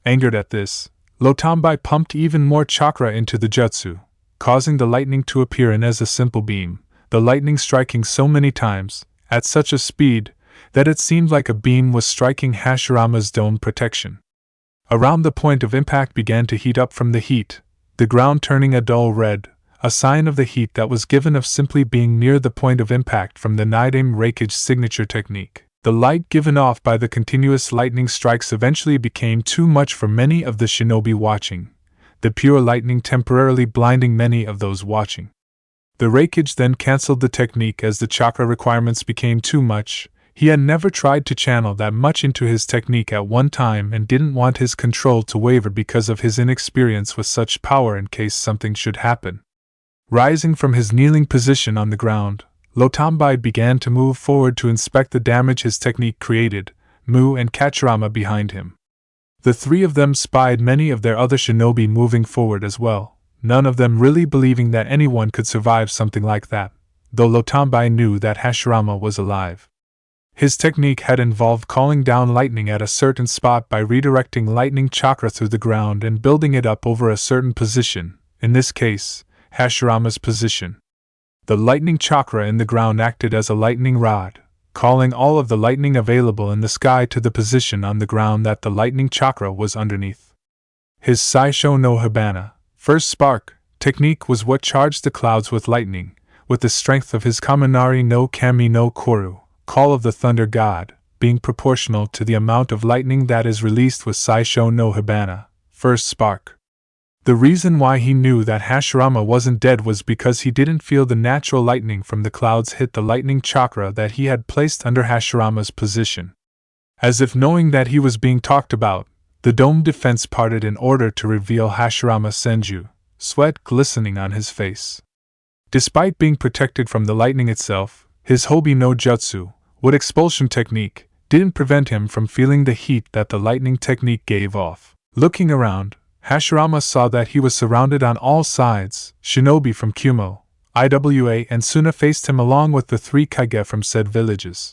Angered at this, Lotambai pumped even more chakra into the jutsu, causing the lightning to appear in as a simple beam, the lightning striking so many times, at such a speed, that it seemed like a beam was striking Hachirama's dome protection. Around the point of impact began to heat up from the heat, the ground turning a dull red, a sign of the heat that was given of simply being near the point of impact from the Nidaime Reikage signature technique. The light given off by the continuous lightning strikes eventually became too much for many of the shinobi watching, the pure lightning temporarily blinding many of those watching. The Reikage then cancelled the technique as the chakra requirements became too much, He had never tried to channel that much into his technique at one time and didn't want his control to waver because of his inexperience with such power in case something should happen. Rising from his kneeling position on the ground, Lotambai began to move forward to inspect the damage his technique created, Mu and Kachirama behind him. The three of them spied many of their other shinobi moving forward as well, none of them really believing that anyone could survive something like that, though Lotambai knew that Hashirama was alive. His technique had involved calling down lightning at a certain spot by redirecting lightning chakra through the ground and building it up over a certain position, in this case, Hashirama's position. The lightning chakra in the ground acted as a lightning rod, calling all of the lightning available in the sky to the position on the ground that the lightning chakra was underneath. His Saisho no Hibana, first spark, technique was what charged the clouds with lightning, with the strength of his Kaminari no Kami no Koru, call of the thunder god, being proportional to the amount of lightning that is released with Saisho no Hibana, first spark. The reason why he knew that Hashirama wasn't dead was because he didn't feel the natural lightning from the clouds hit the lightning chakra that he had placed under Hashirama's position. As if knowing that he was being talked about, the dome defense parted in order to reveal Hashirama Senju, sweat glistening on his face. Despite being protected from the lightning itself, his Hobi no Jutsu, wood expulsion technique, didn't prevent him from feeling the heat that the lightning technique gave off. Looking around, Hashirama saw that he was surrounded on all sides. Shinobi from Kumo, Iwa, and Suna faced him along with the three kage from said villages.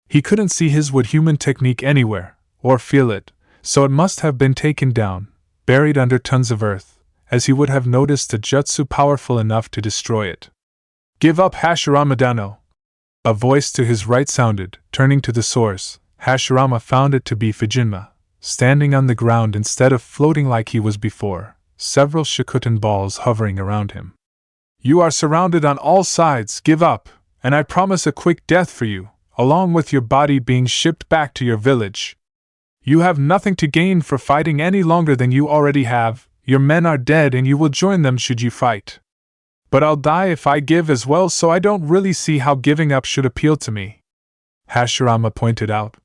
He couldn't see his wood human technique anywhere, or feel it, so it must have been taken down, buried under tons of earth, as he would have noticed a jutsu powerful enough to destroy it. "Give up, Hashirama Dano!" A voice to his right sounded. Turning to the source, Hashirama found it to be Fujinma, standing on the ground instead of floating like he was before, several Shikutan balls hovering around him. "You are surrounded on all sides, give up, and I promise a quick death for you, along with your body being shipped back to your village. You have nothing to gain for fighting any longer than you already have, your men are dead and you will join them should you fight. But I'll die if I give as well, so I don't really see how giving up should appeal to me," Hashirama pointed out.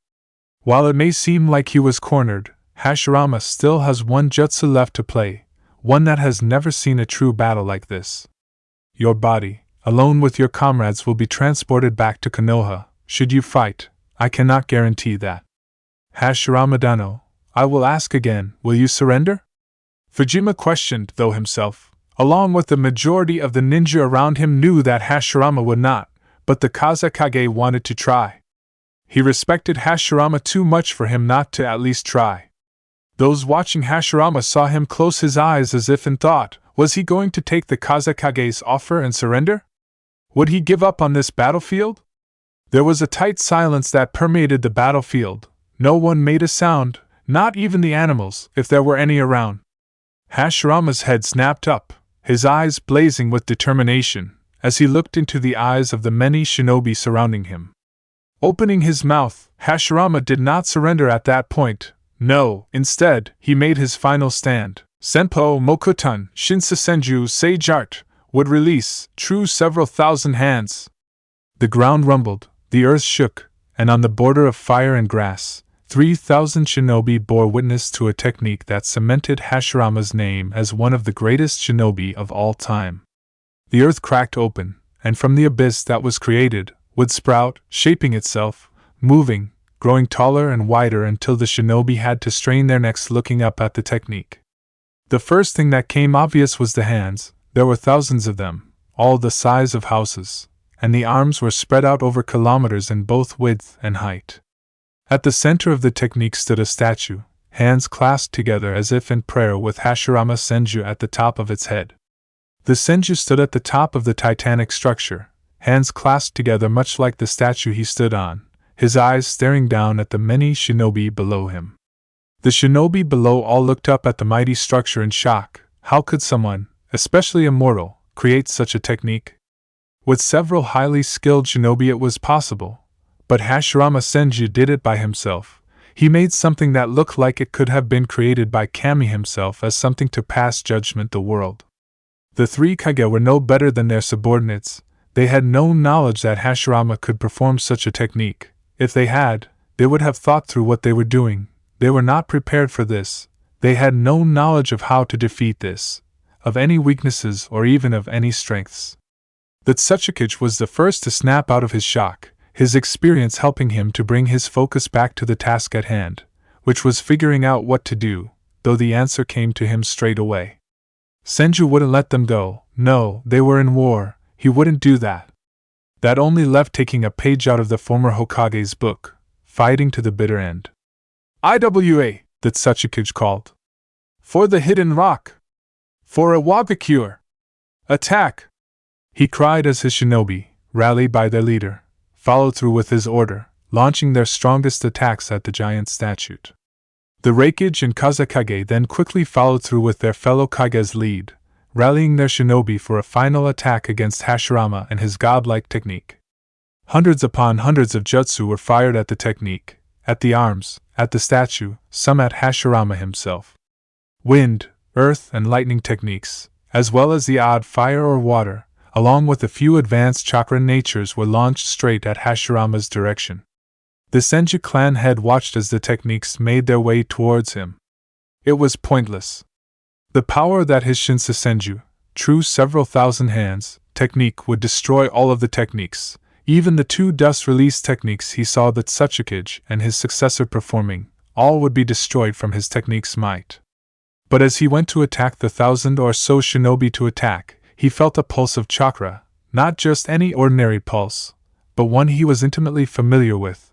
While it may seem like he was cornered, Hashirama still has one jutsu left to play, one that has never seen a true battle like this. Your body, alone with your comrades, will be transported back to Konoha. Should you fight, I cannot guarantee that. Hashirama Dano, I will ask again, will you surrender? Fujima questioned, though himself, along with the majority of the ninja around him, knew that Hashirama would not, but the Kazekage wanted to try. He respected Hashirama too much for him not to at least try. Those watching Hashirama saw him close his eyes as if in thought. Was he going to take the Kazekage's offer and surrender? Would he give up on this battlefield? There was a tight silence that permeated the battlefield. No one made a sound, not even the animals, if there were any around. Hashirama's head snapped up, his eyes blazing with determination, as he looked into the eyes of the many shinobi surrounding him. Opening his mouth, Hashirama did not surrender at that point. No, instead, he made his final stand. Senpo Mokutan Shinsa Senju Seijart would release, true several thousand hands. The ground rumbled, the earth shook, and on the border of fire and grass, 3,000 shinobi bore witness to a technique that cemented Hashirama's name as one of the greatest shinobi of all time. The earth cracked open, and from the abyss that was created, would sprout, shaping itself, moving, growing taller and wider until the shinobi had to strain their necks looking up at the technique. The first thing that came obvious was the hands. There were thousands of them, all the size of houses, and the arms were spread out over kilometers in both width and height. At the center of the technique stood a statue, hands clasped together as if in prayer with Hashirama Senju at the top of its head. The Senju stood at the top of the titanic structure, hands clasped together much like the statue he stood on, his eyes staring down at the many shinobi below him. The shinobi below all looked up at the mighty structure in shock. How could someone, especially a mortal, create such a technique? With several highly skilled shinobi it was possible, but Hashirama Senju did it by himself. He made something that looked like it could have been created by Kami himself as something to pass judgment the world. The three kage were no better than their subordinates. They had no knowledge that Hashirama could perform such a technique. If they had, they would have thought through what they were doing. They were not prepared for this. They had no knowledge of how to defeat this, of any weaknesses or even of any strengths. The Ōtsutsuki was the first to snap out of his shock, his experience helping him to bring his focus back to the task at hand, which was figuring out what to do, though the answer came to him straight away. Senju wouldn't let them go. No, they were in war. He wouldn't do that. That only left taking a page out of the former Hokage's book, fighting to the bitter end. IWA, the Ōtsutsuki called. For the hidden rock! For a Wagakure! Attack! He cried as his shinobi, rallied by their leader, followed through with his order, launching their strongest attacks at the giant statue. The Reikage and Kazekage then quickly followed through with their fellow Kage's lead, rallying their shinobi for a final attack against Hashirama and his godlike technique. Hundreds upon hundreds of jutsu were fired at the technique, at the arms, at the statue, some at Hashirama himself. Wind, earth, and lightning techniques, as well as the odd fire or water, along with a few advanced chakra natures were launched straight at Hashirama's direction. The Senju clan head watched as the techniques made their way towards him. It was pointless. The power that his Shinsa Senju, true several thousand hands, technique would destroy all of the techniques, even the two dust-release techniques he saw the Ōtsutsuki and his successor performing, all would be destroyed from his technique's might. But as he went to attack the 1,000 or so shinobi to attack, he felt a pulse of chakra, not just any ordinary pulse, but one he was intimately familiar with,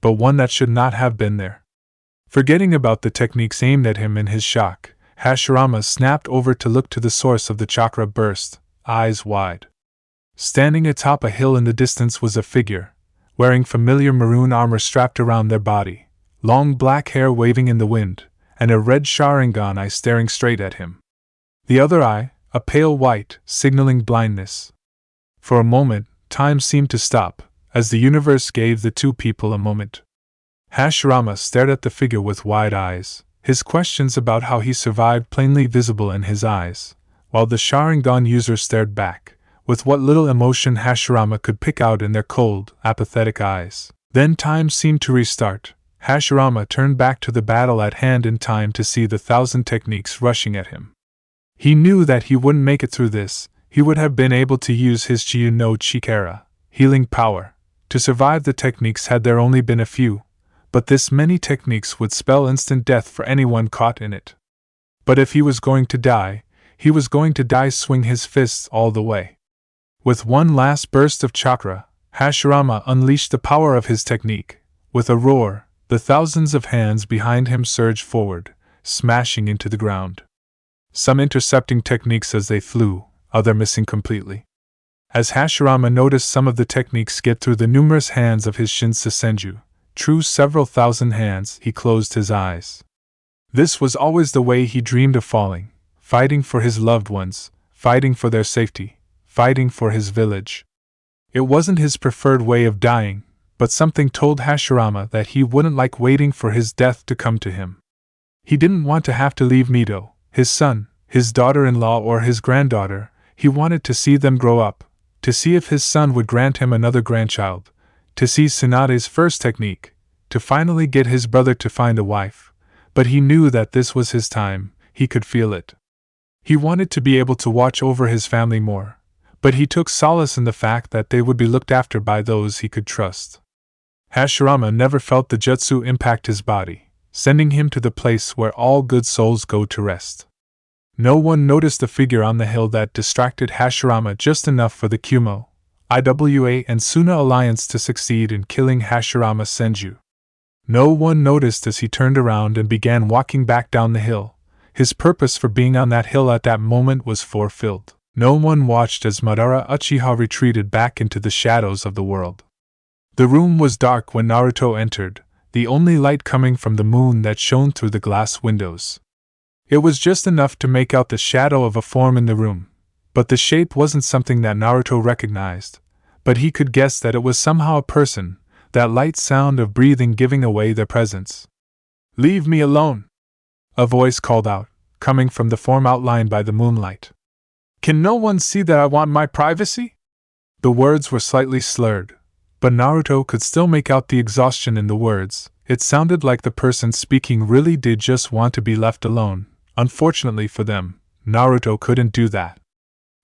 but one that should not have been there. Forgetting about the techniques aimed at him in his shock, Hashirama snapped over to look to the source of the chakra burst, eyes wide. Standing atop a hill in the distance was a figure, wearing familiar maroon armor strapped around their body, long black hair waving in the wind, and a red Sharingan eye staring straight at him. The other eye, a pale white, signaling blindness. For a moment, time seemed to stop, as the universe gave the two people a moment. Hashirama stared at the figure with wide eyes, his questions about how he survived plainly visible in his eyes, while the Sharingan user stared back, with what little emotion Hashirama could pick out in their cold, apathetic eyes. Then time seemed to restart. Hashirama turned back to the battle at hand in time to see the 1,000 techniques rushing at him. He knew that he wouldn't make it through this. He would have been able to use his Chiyu no Chikara, healing power, to survive the techniques had there only been a few, but this many techniques would spell instant death for anyone caught in it. But if he was going to die, he was going to die swing his fists all the way. With one last burst of chakra, Hashirama unleashed the power of his technique. With a roar, the thousands of hands behind him surged forward, smashing into the ground. Some intercepting techniques as they flew, other missing completely. As Hashirama noticed some of the techniques get through the numerous hands of his Shinsa Senju, true several thousand hands, he closed his eyes. This was always the way he dreamed of falling, fighting for his loved ones, fighting for their safety, fighting for his village. It wasn't his preferred way of dying, but something told Hashirama that he wouldn't like waiting for his death to come to him. He didn't want to have to leave Mito, his son, his daughter-in-law or his granddaughter. He wanted to see them grow up, to see if his son would grant him another grandchild, to see Tsunade's first technique, to finally get his brother to find a wife. But he knew that this was his time, he could feel it. He wanted to be able to watch over his family more, but he took solace in the fact that they would be looked after by those he could trust. Hashirama never felt the jutsu impact his body, sending him to the place where all good souls go to rest. No one noticed the figure on the hill that distracted Hashirama just enough for the Kumo, IWA and Suna alliance to succeed in killing Hashirama Senju. No one noticed as he turned around and began walking back down the hill. His purpose for being on that hill at that moment was fulfilled. No one watched as Madara Uchiha retreated back into the shadows of the world. The room was dark when Naruto entered, the only light coming from the moon that shone through the glass windows. It was just enough to make out the shadow of a form in the room, but the shape wasn't something that Naruto recognized, but he could guess that it was somehow a person, that light sound of breathing giving away their presence. "Leave me alone!" a voice called out, coming from the form outlined by the moonlight. "Can no one see that I want my privacy?" The words were slightly slurred, but Naruto could still make out the exhaustion in the words. It sounded like the person speaking really did just want to be left alone. Unfortunately for them, Naruto couldn't do that.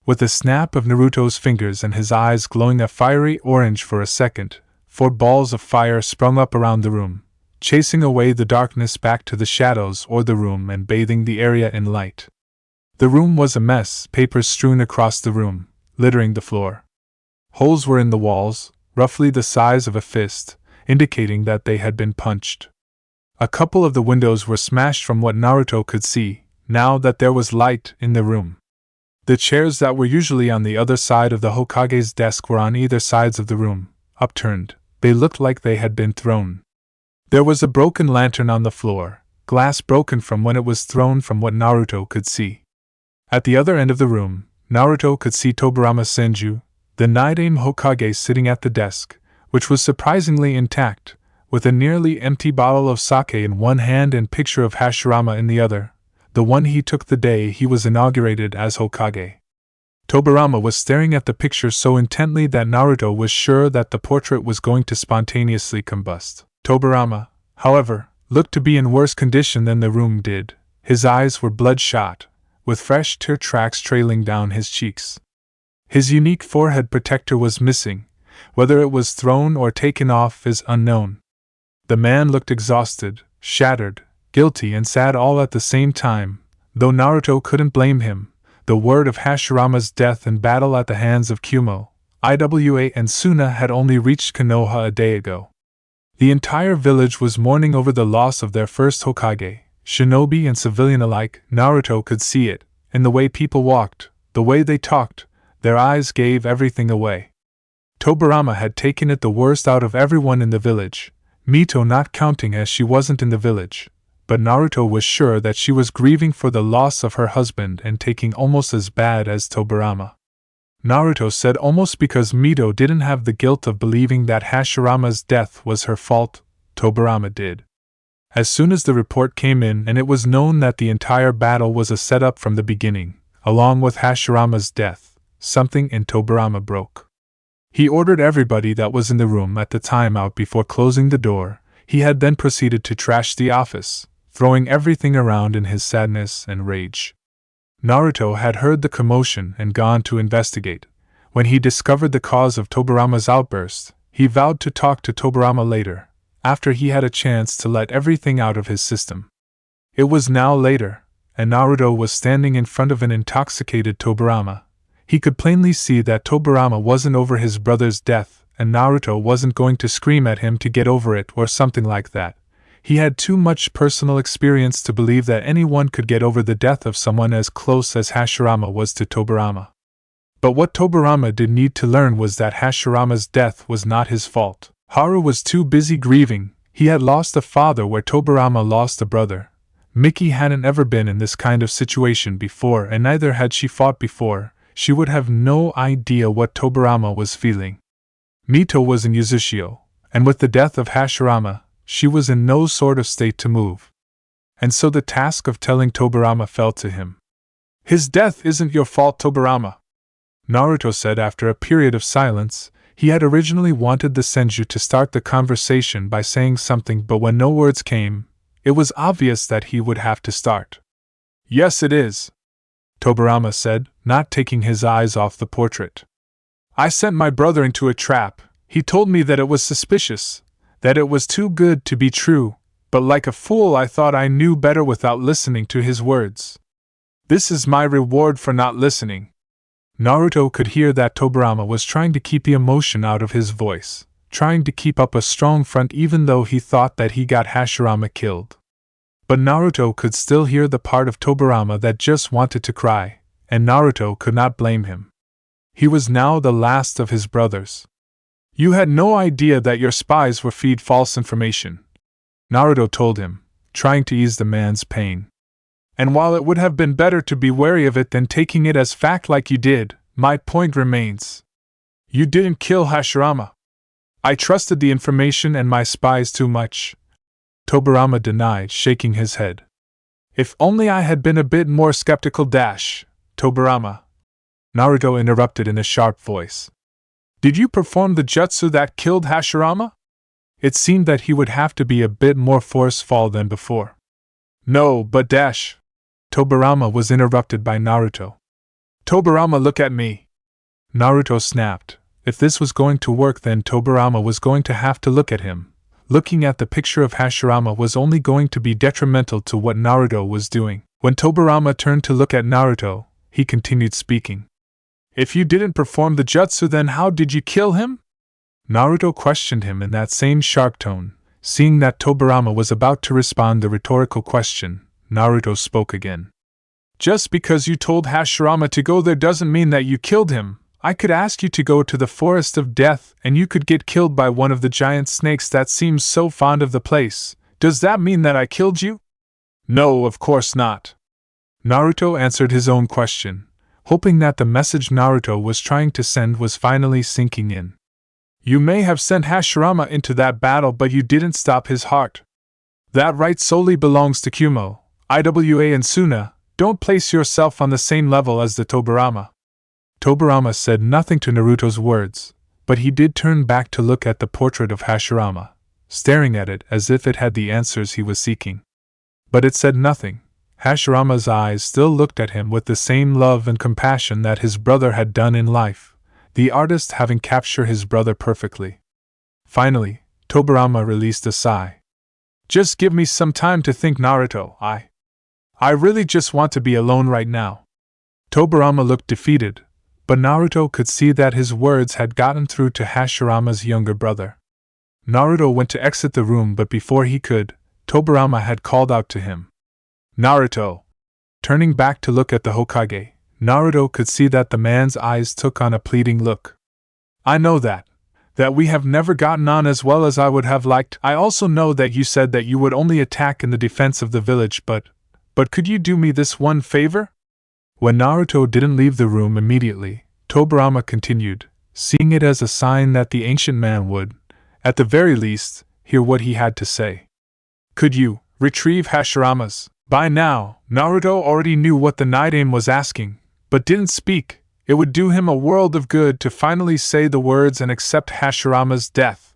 With a snap of Naruto's fingers and his eyes glowing a fiery orange for a second, 4 balls of fire sprung up around the room, chasing away the darkness back to the shadows or the room and bathing the area in light. The room was a mess, papers strewn across the room, littering the floor. Holes were in the walls, roughly the size of a fist, indicating that they had been punched. A couple of the windows were smashed from what Naruto could see, now that there was light in the room. The chairs that were usually on the other side of the Hokage's desk were on either sides of the room, upturned. They looked like they had been thrown. There was a broken lantern on the floor, glass broken from when it was thrown from what Naruto could see. At the other end of the room, Naruto could see Tobirama Senju, the Nidaime Hokage, sitting at the desk, which was surprisingly intact, with a nearly empty bottle of sake in one hand and picture of Hashirama in the other, the one he took the day he was inaugurated as Hokage. Tobirama was staring at the picture so intently that Naruto was sure that the portrait was going to spontaneously combust. Tobirama, however, looked to be in worse condition than the room did. His eyes were bloodshot, with fresh tear tracks trailing down his cheeks. His unique forehead protector was missing. Whether it was thrown or taken off is unknown. The man looked exhausted, shattered, guilty and sad all at the same time, though Naruto couldn't blame him. The word of Hashirama's death in battle at the hands of Kumo, Iwa and Suna had only reached Konoha a day ago. The entire village was mourning over the loss of their first Hokage, shinobi and civilian alike. Naruto could see it, in the way people walked, the way they talked, their eyes gave everything away. Tobirama had taken it the worst out of everyone in the village, Mito not counting as she wasn't in the village, but Naruto was sure that she was grieving for the loss of her husband and taking almost as bad as Tobirama. Naruto said almost because Mito didn't have the guilt of believing that Hashirama's death was her fault, Tobirama did. As soon as the report came in and it was known that the entire battle was a setup from the beginning, along with Hashirama's death, something in Tobirama broke. He ordered everybody that was in the room at the time out before closing the door. He had then proceeded to trash the office, throwing everything around in his sadness and rage. Naruto had heard the commotion and gone to investigate. When he discovered the cause of Tobirama's outburst, he vowed to talk to Tobirama later, after he had a chance to let everything out of his system. It was now later, and Naruto was standing in front of an intoxicated Tobirama. He could plainly see that Tobirama wasn't over his brother's death, and Naruto wasn't going to scream at him to get over it or something like that. He had too much personal experience to believe that anyone could get over the death of someone as close as Hashirama was to Tobirama. But what Tobirama did need to learn was that Hashirama's death was not his fault. Haru was too busy grieving. He had lost a father where Tobirama lost a brother. Miki hadn't ever been in this kind of situation before, and neither had she fought before. She would have no idea what Tobirama was feeling. Mito was in Uzushio, and with the death of Hashirama, she was in no sort of state to move. And so the task of telling Tobirama fell to him. "His death isn't your fault, Tobirama," Naruto said after a period of silence. He had originally wanted the Senju to start the conversation by saying something, but when no words came, it was obvious that he would have to start. "Yes, it is," Tobirama said, not taking his eyes off the portrait. "I sent my brother into a trap. He told me that it was suspicious, that it was too good to be true, but like a fool I thought I knew better without listening to his words. This is my reward for not listening." Naruto could hear that Tobirama was trying to keep the emotion out of his voice, trying to keep up a strong front even though he thought that he got Hashirama killed. But Naruto could still hear the part of Tobirama that just wanted to cry, and Naruto could not blame him. He was now the last of his brothers. "You had no idea that your spies were feed false information," Naruto told him, trying to ease the man's pain. "And while it would have been better to be wary of it than taking it as fact like you did, my point remains. You didn't kill Hashirama. I trusted the information and my spies too much," Tobirama denied, shaking his head. "If only I had been a bit more skeptical, Tobirama," Naruto interrupted in a sharp voice. Did you perform the jutsu that killed Hashirama? It seemed that he would have to be a bit more forceful than before. No, but dash. Tobirama was interrupted by Naruto. Tobirama, look at me. Naruto snapped. If this was going to work, then Tobirama was going to have to look at him. Looking at the picture of Hashirama was only going to be detrimental to what Naruto was doing. When Tobirama turned to look at Naruto, he continued speaking. If you didn't perform the jutsu, then how did you kill him? Naruto questioned him in that same sharp tone. Seeing that Tobirama was about to respond the rhetorical question, Naruto spoke again. Just because you told Hashirama to go there doesn't mean that you killed him. I could ask you to go to the Forest of Death and you could get killed by one of the giant snakes that seems so fond of the place. Does that mean that I killed you? No, of course not. Naruto answered his own question, hoping that the message Naruto was trying to send was finally sinking in. You may have sent Hashirama into that battle, but you didn't stop his heart. That right solely belongs to Kumo, Iwa and Suna. Don't place yourself on the same level as the Tobirama. Tobirama said nothing to Naruto's words, but he did turn back to look at the portrait of Hashirama, staring at it as if it had the answers he was seeking. But it said nothing. Hashirama's eyes still looked at him with the same love and compassion that his brother had done in life, the artist having captured his brother perfectly. Finally, Tobirama released a sigh. Just give me some time to think, Naruto. I really just want to be alone right now. Tobirama looked defeated, but Naruto could see that his words had gotten through to Hashirama's younger brother. Naruto went to exit the room, but before he could, Tobirama had called out to him. Naruto! Turning back to look at the Hokage, Naruto could see that the man's eyes took on a pleading look. I know that we have never gotten on as well as I would have liked. I also know that you said that you would only attack in the defense of the village, but could you do me this one favor? When Naruto didn't leave the room immediately, Tobirama continued, seeing it as a sign that the ancient man would, at the very least, hear what he had to say. Could you retrieve Hashirama's? By now, Naruto already knew what the Nidaime was asking, but didn't speak. It would do him a world of good to finally say the words and accept Hashirama's death.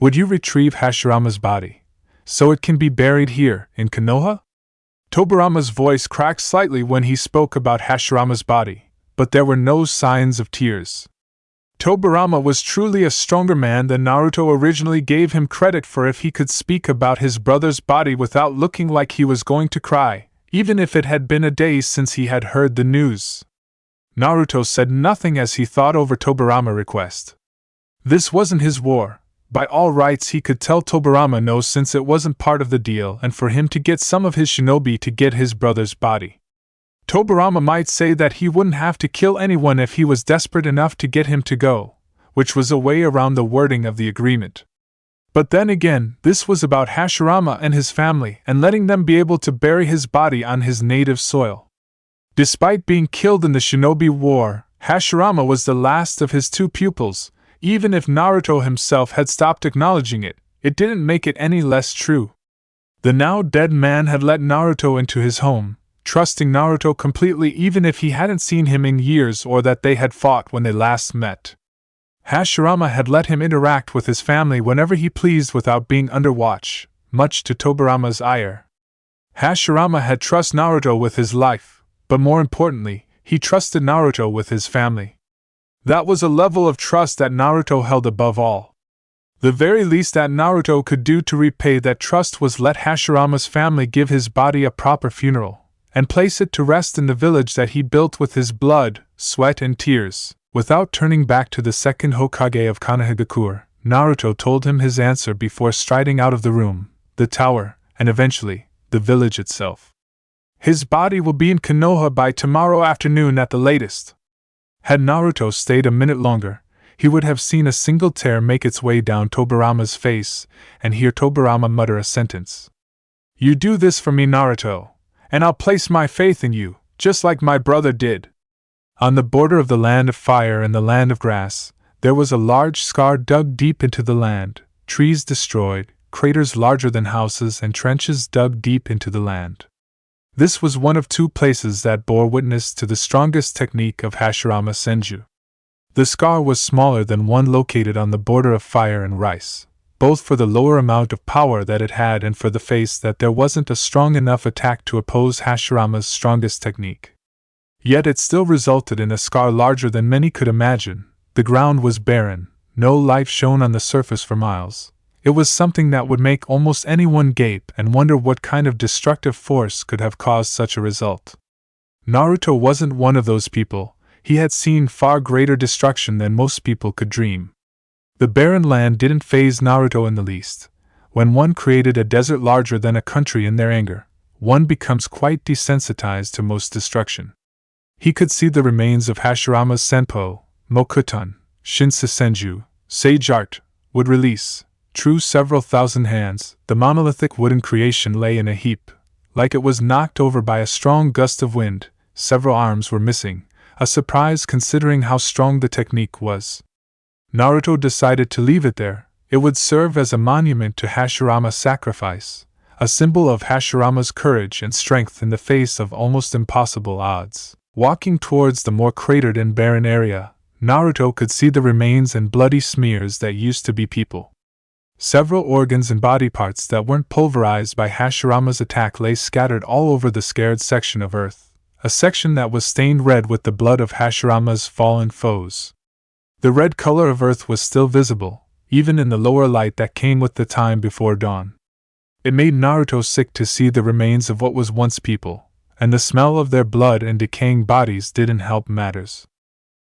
Would you retrieve Hashirama's body, so it can be buried here, in Konoha? Tobirama's voice cracked slightly when he spoke about Hashirama's body, but there were no signs of tears. Tobirama was truly a stronger man than Naruto originally gave him credit for if he could speak about his brother's body without looking like he was going to cry, even if it had been a day since he had heard the news. Naruto said nothing as he thought over Tobirama's request. This wasn't his war. By all rights he could tell Tobirama no, since it wasn't part of the deal, and for him to get some of his shinobi to get his brother's body. Tobirama might say that he wouldn't have to kill anyone if he was desperate enough to get him to go, which was a way around the wording of the agreement. But then again, this was about Hashirama and his family and letting them be able to bury his body on his native soil. Despite being killed in the Shinobi War, Hashirama was the last of his two pupils. Even if Naruto himself had stopped acknowledging it, it didn't make it any less true. The now dead man had let Naruto into his home, trusting Naruto completely even if he hadn't seen him in years or that they had fought when they last met. Hashirama had let him interact with his family whenever he pleased without being under watch, much to Tobirama's ire. Hashirama had trusted Naruto with his life, but more importantly, he trusted Naruto with his family. That was a level of trust that Naruto held above all. The very least that Naruto could do to repay that trust was let Hashirama's family give his body a proper funeral, and place it to rest in the village that he built with his blood, sweat and tears. Without turning back to the second Hokage of Konohagakure, Naruto told him his answer before striding out of the room, the tower, and eventually, the village itself. His body will be in Konoha by tomorrow afternoon at the latest. Had Naruto stayed a minute longer, he would have seen a single tear make its way down Tobirama's face and hear Tobirama mutter a sentence. You do this for me, Naruto, and I'll place my faith in you, just like my brother did. On the border of the land of fire and the land of grass, there was a large scar dug deep into the land, trees destroyed, craters larger than houses and trenches dug deep into the land. This was one of two places that bore witness to the strongest technique of Hashirama Senju. The scar was smaller than one located on the border of fire and rice, both for the lower amount of power that it had and for the face that there wasn't a strong enough attack to oppose Hashirama's strongest technique. Yet it still resulted in a scar larger than many could imagine. The ground was barren, no life shone on the surface for miles. It was something that would make almost anyone gape and wonder what kind of destructive force could have caused such a result. Naruto wasn't one of those people. He had seen far greater destruction than most people could dream. The barren land didn't faze Naruto in the least. When one created a desert larger than a country in their anger, one becomes quite desensitized to most destruction. He could see the remains of Hashirama's Senpo, Mokuton, Shinsesenju, Sage Art, would release. True, several thousand hands, the monolithic wooden creation lay in a heap, like it was knocked over by a strong gust of wind. Several arms were missing, a surprise considering how strong the technique was. Naruto decided to leave it there. It would serve as a monument to Hashirama's sacrifice, a symbol of Hashirama's courage and strength in the face of almost impossible odds. Walking towards the more cratered and barren area, Naruto could see the remains and bloody smears that used to be people. Several organs and body parts that weren't pulverized by Hashirama's attack lay scattered all over the scared section of earth, a section that was stained red with the blood of Hashirama's fallen foes. The red color of earth was still visible, even in the lower light that came with the time before dawn. It made Naruto sick to see the remains of what was once people, and the smell of their blood and decaying bodies didn't help matters.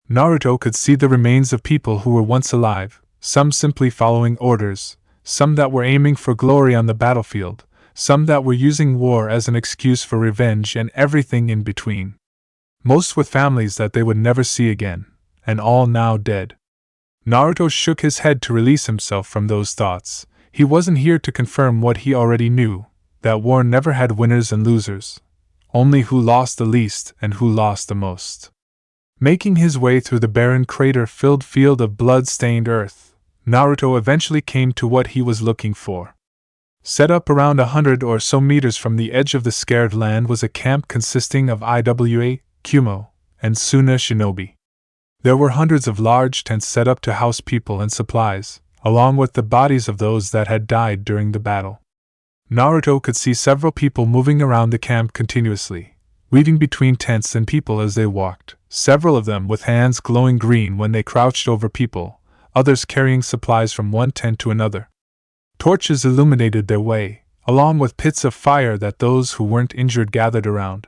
Naruto could see the remains of people who were once alive, some simply following orders, some that were aiming for glory on the battlefield, some that were using war as an excuse for revenge, and everything in between. Most with families that they would never see again, and all now dead. Naruto shook his head to release himself from those thoughts. He wasn't here to confirm what he already knew, that war never had winners and losers, only who lost the least and who lost the most. Making his way through the barren crater-filled field of blood-stained earth, Naruto eventually came to what he was looking for. Set up around 100 or so meters from the edge of the scared land was a camp consisting of Iwa, Kumo, and Suna shinobi. There were hundreds of large tents set up to house people and supplies, along with the bodies of those that had died during the battle. Naruto could see several people moving around the camp continuously, weaving between tents and people as they walked, several of them with hands glowing green when they crouched over people, others carrying supplies from one tent to another. Torches illuminated their way, along with pits of fire that those who weren't injured gathered around.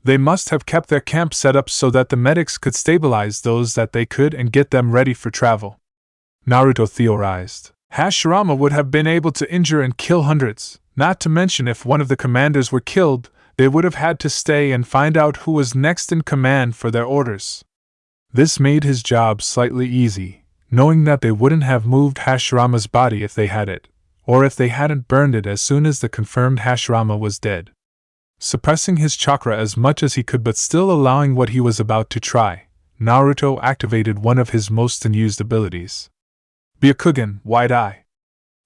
They must have kept their camp set up so that the medics could stabilize those that they could and get them ready for travel. Naruto theorized. Hashirama would have been able to injure and kill hundreds, not to mention if one of the commanders were killed, they would have had to stay and find out who was next in command for their orders. This made his job slightly easy, knowing that they wouldn't have moved Hashirama's body if they had it, or if they hadn't burned it as soon as the confirmed Hashirama was dead. Suppressing his chakra as much as he could but still allowing what he was about to try, Naruto activated one of his most unused abilities. Byakugan, Wide Eye,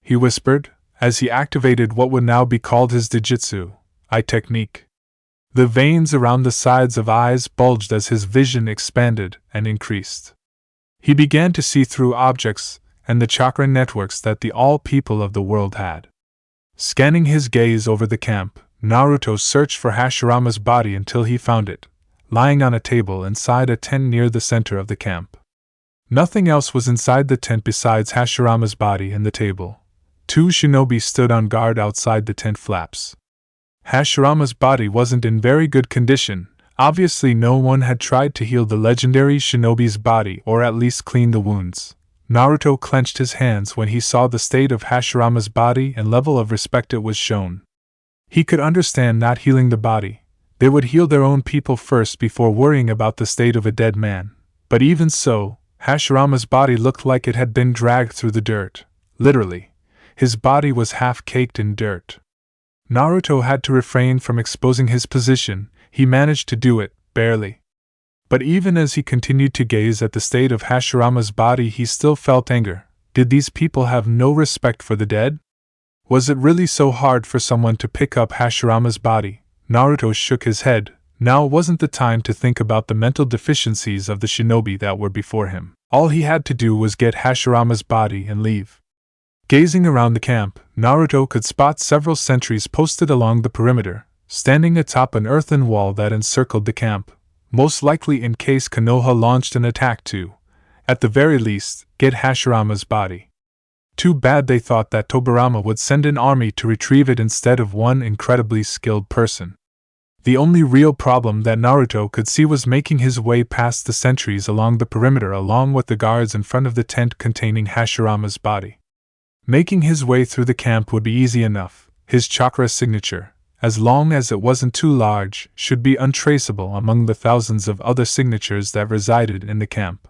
he whispered, as he activated what would now be called his Dijitsu, eye technique. The veins around the sides of eyes bulged as his vision expanded and increased. He began to see through objects and the chakra networks that the all people of the world had. Scanning his gaze over the camp, Naruto searched for Hashirama's body until he found it, lying on a table inside a tent near the center of the camp. Nothing else was inside the tent besides Hashirama's body and the table. Two shinobi stood on guard outside the tent flaps. Hashirama's body wasn't in very good condition. Obviously no one had tried to heal the legendary shinobi's body or at least clean the wounds. Naruto clenched his hands when he saw the state of Hashirama's body and level of respect it was shown. He could understand not healing the body. They would heal their own people first before worrying about the state of a dead man. But even so, Hashirama's body looked like it had been dragged through the dirt. Literally, his body was half caked in dirt. Naruto had to refrain from exposing his position. He managed to do it, barely. But even as he continued to gaze at the state of Hashirama's body, he still felt anger. Did these people have no respect for the dead? Was it really so hard for someone to pick up Hashirama's body? Naruto shook his head. Now wasn't the time to think about the mental deficiencies of the shinobi that were before him. All he had to do was get Hashirama's body and leave. Gazing around the camp, Naruto could spot several sentries posted along the perimeter, standing atop an earthen wall that encircled the camp, most likely in case Konoha launched an attack to, at the very least, get Hashirama's body. Too bad they thought that Tobirama would send an army to retrieve it instead of one incredibly skilled person. The only real problem that Naruto could see was making his way past the sentries along the perimeter along with the guards in front of the tent containing Hashirama's body. Making his way through the camp would be easy enough. His chakra signature, as long as it wasn't too large, should be untraceable among the thousands of other signatures that resided in the camp.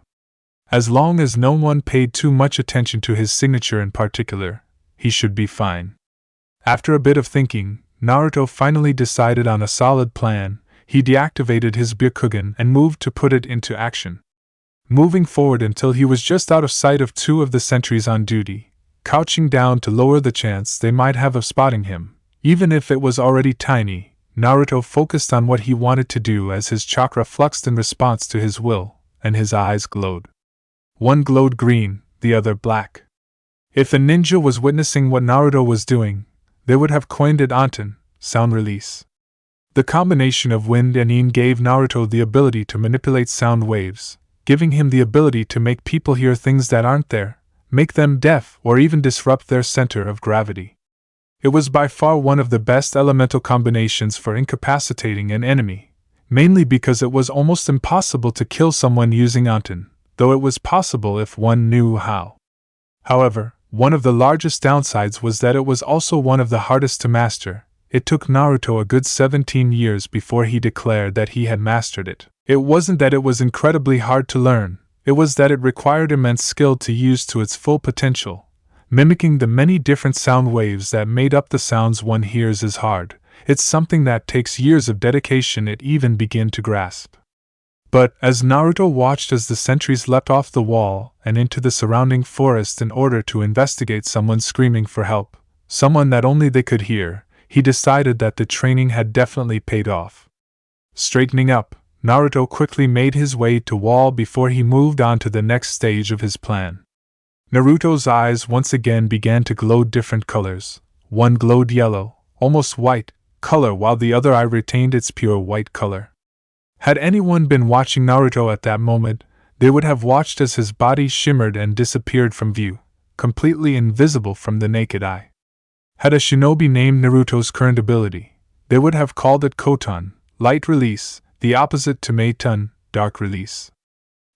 As long as no one paid too much attention to his signature in particular, he should be fine. After a bit of thinking, Naruto finally decided on a solid plan. He deactivated his Byakugan and moved to put it into action. Moving forward until he was just out of sight of two of the sentries on duty, crouching down to lower the chance they might have of spotting him. Even if it was already tiny, Naruto focused on what he wanted to do as his chakra fluxed in response to his will, and his eyes glowed. One glowed green, the other black. If a ninja was witnessing what Naruto was doing, they would have coined it Anten, sound release. The combination of wind and yin gave Naruto the ability to manipulate sound waves, giving him the ability to make people hear things that aren't there, make them deaf, or even disrupt their center of gravity. It was by far one of the best elemental combinations for incapacitating an enemy, mainly because it was almost impossible to kill someone using Anten, though it was possible if one knew how. However, one of the largest downsides was that it was also one of the hardest to master. It took Naruto a good 17 years before he declared that he had mastered it. It wasn't that it was incredibly hard to learn, it was that it required immense skill to use to its full potential. Mimicking the many different sound waves that made up the sounds one hears is hard. It's something that takes years of dedication to even begin to grasp. But, as Naruto watched as the sentries leapt off the wall and into the surrounding forest in order to investigate someone screaming for help, someone that only they could hear, he decided that the training had definitely paid off. Straightening up, Naruto quickly made his way to wall before he moved on to the next stage of his plan. Naruto's eyes once again began to glow different colors. One glowed yellow, almost white, color while the other eye retained its pure white color. Had anyone been watching Naruto at that moment, they would have watched as his body shimmered and disappeared from view, completely invisible from the naked eye. Had a shinobi named Naruto's current ability, they would have called it Koton, light release, the opposite to Meitun, dark release.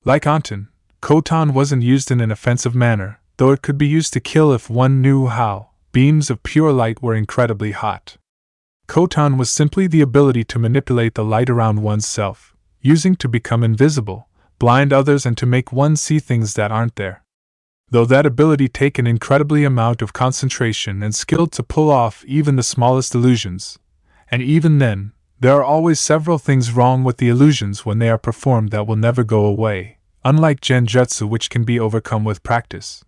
Like Anten, Koton wasn't used in an offensive manner, though it could be used to kill if one knew how. Beams of pure light were incredibly hot. Koton was simply the ability to manipulate the light around oneself, using to become invisible, blind others and to make one see things that aren't there. Though that ability takes an incredibly amount of concentration and skill to pull off even the smallest illusions, and even then, there are always several things wrong with the illusions when they are performed that will never go away, unlike genjutsu which can be overcome with practice.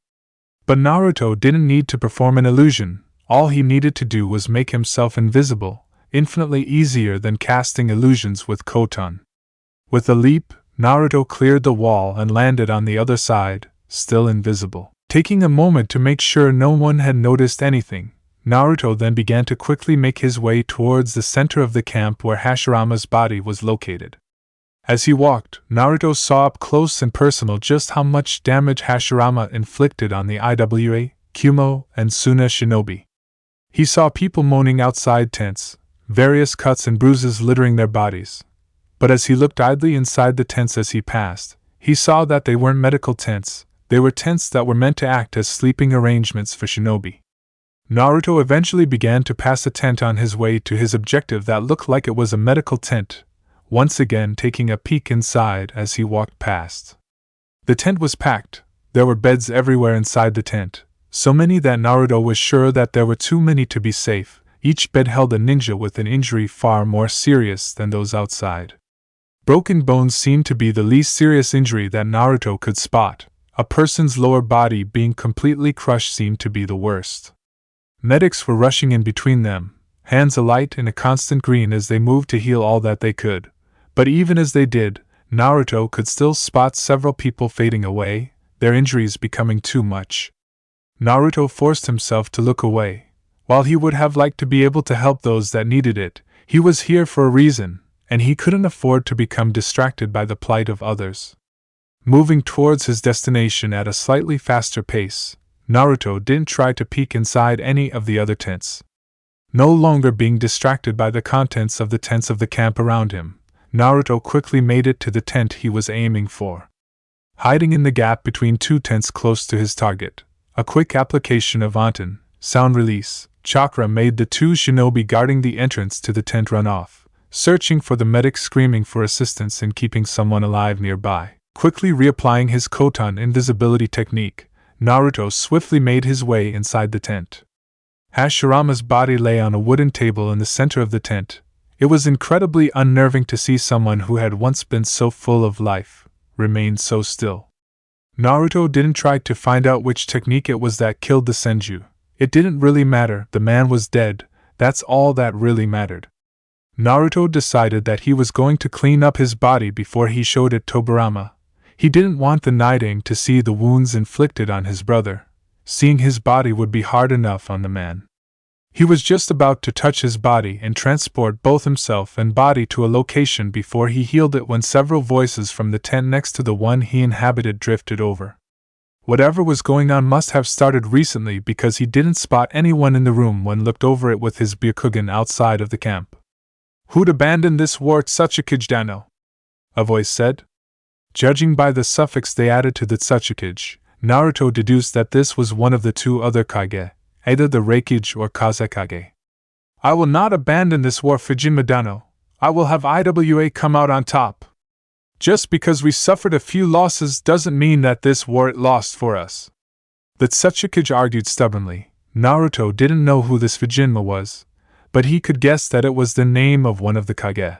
But Naruto didn't need to perform an illusion. All he needed to do was make himself invisible, infinitely easier than casting illusions with Koton. With a leap, Naruto cleared the wall and landed on the other side, still invisible. Taking a moment to make sure no one had noticed anything, Naruto then began to quickly make his way towards the center of the camp where Hashirama's body was located. As he walked, Naruto saw up close and personal just how much damage Hashirama inflicted on the Iwa, Kumo, and Suna shinobi. He saw people moaning outside tents, various cuts and bruises littering their bodies. But as he looked idly inside the tents as he passed, he saw that they weren't medical tents, they were tents that were meant to act as sleeping arrangements for shinobi. Naruto eventually began to pass a tent on his way to his objective that looked like it was a medical tent, once again taking a peek inside as he walked past. The tent was packed, there were beds everywhere inside the tent. So many that Naruto was sure that there were too many to be safe. Each bed held a ninja with an injury far more serious than those outside. Broken bones seemed to be the least serious injury that Naruto could spot. A person's lower body being completely crushed seemed to be the worst. Medics were rushing in between them, hands alight in a constant green as they moved to heal all that they could. But even as they did, Naruto could still spot several people fading away, their injuries becoming too much. Naruto forced himself to look away. While he would have liked to be able to help those that needed it, he was here for a reason, and he couldn't afford to become distracted by the plight of others. Moving towards his destination at a slightly faster pace, Naruto didn't try to peek inside any of the other tents. No longer being distracted by the contents of the tents of the camp around him, Naruto quickly made it to the tent he was aiming for. Hiding in the gap between two tents close to his target, a quick application of Anten, sound release, chakra made the two shinobi guarding the entrance to the tent run off, searching for the medic screaming for assistance and keeping someone alive nearby. Quickly reapplying his Kotan invisibility technique, Naruto swiftly made his way inside the tent. Hashirama's body lay on a wooden table in the center of the tent. It was incredibly unnerving to see someone who had once been so full of life remain so still. Naruto didn't try to find out which technique it was that killed the Senju. It didn't really matter, the man was dead, that's all that really mattered. Naruto decided that he was going to clean up his body before he showed it to Tobirama. He didn't want the Nighting to see the wounds inflicted on his brother. Seeing his body would be hard enough on the man. He was just about to touch his body and transport both himself and body to a location before he healed it when several voices from the tent next to the one he inhabited drifted over. Whatever was going on must have started recently because he didn't spot anyone in the room when looked over it with his Byakugan outside of the camp. "Who'd abandon this war Otsutsuki Dano?" a voice said. Judging by the suffix they added to the Otsutsuki, Naruto deduced that this was one of the two other Kage, either the Reikage or Kazekage. "I will not abandon this war Fujinma Dano. I will have IWA come out on top. Just because we suffered a few losses doesn't mean that this war it lost for us." The Otsutsuki argued stubbornly. Naruto didn't know who this Fujinma was, but he could guess that it was the name of one of the Kage.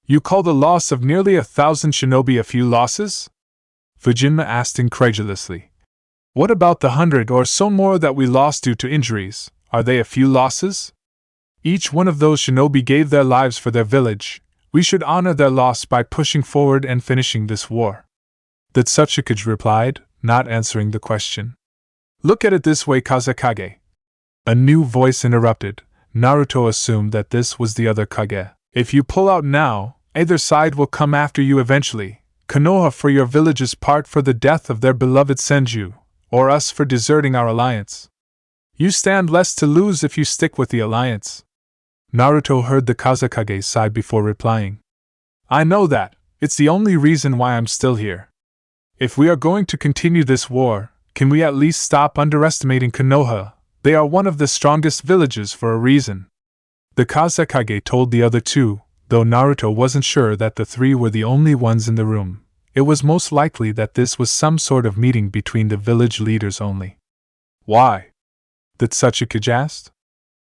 "You call the loss of nearly 1,000 shinobi a few losses?" Fujinma asked incredulously. "What about the 100 or so more that we lost due to injuries? Are they a few losses? Each one of those shinobi gave their lives for their village. We should honor their loss by pushing forward and finishing this war." The Otsutsuki replied, not answering the question. "Look at it this way, Kazekage." A new voice interrupted. Naruto assumed that this was the other Kage. "If you pull out now, either side will come after you eventually. Konoha for your village's part for the death of their beloved Senju, or us for deserting our alliance. You stand less to lose if you stick with the alliance." Naruto heard the Kazekage sigh before replying. "I know that. It's the only reason why I'm still here. If we are going to continue this war, can we at least stop underestimating Konoha? They are one of the strongest villages for a reason." The Kazekage told the other two, though Naruto wasn't sure that the three were the only ones in the room. It was most likely that this was some sort of meeting between the village leaders only. "Why?" the Otsutsuki asked.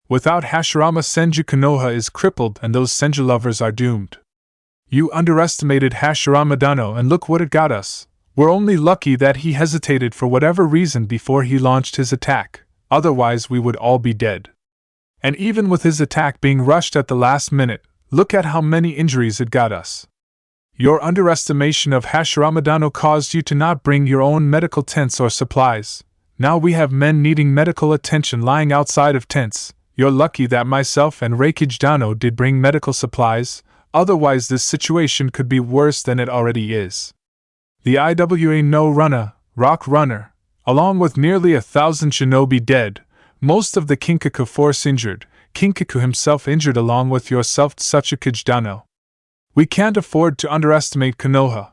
"Without Hashirama Senju Konoha is crippled and those Senju lovers are doomed. You underestimated Hashirama Dano and look what it got us. We're only lucky that he hesitated for whatever reason before he launched his attack, otherwise we would all be dead. And even with his attack being rushed at the last minute, look at how many injuries it got us. Your underestimation of Hashirama Dano caused you to not bring your own medical tents or supplies. Now we have men needing medical attention lying outside of tents. You're lucky that myself and Reikage Dano did bring medical supplies, otherwise this situation could be worse than it already is. The IWA no Runner, Rock Runner, along with nearly 1,000 shinobi dead, most of the Kinkaku force injured, Kinkaku himself injured along with yourself Otsutsuki Dano. We can't afford to underestimate Konoha."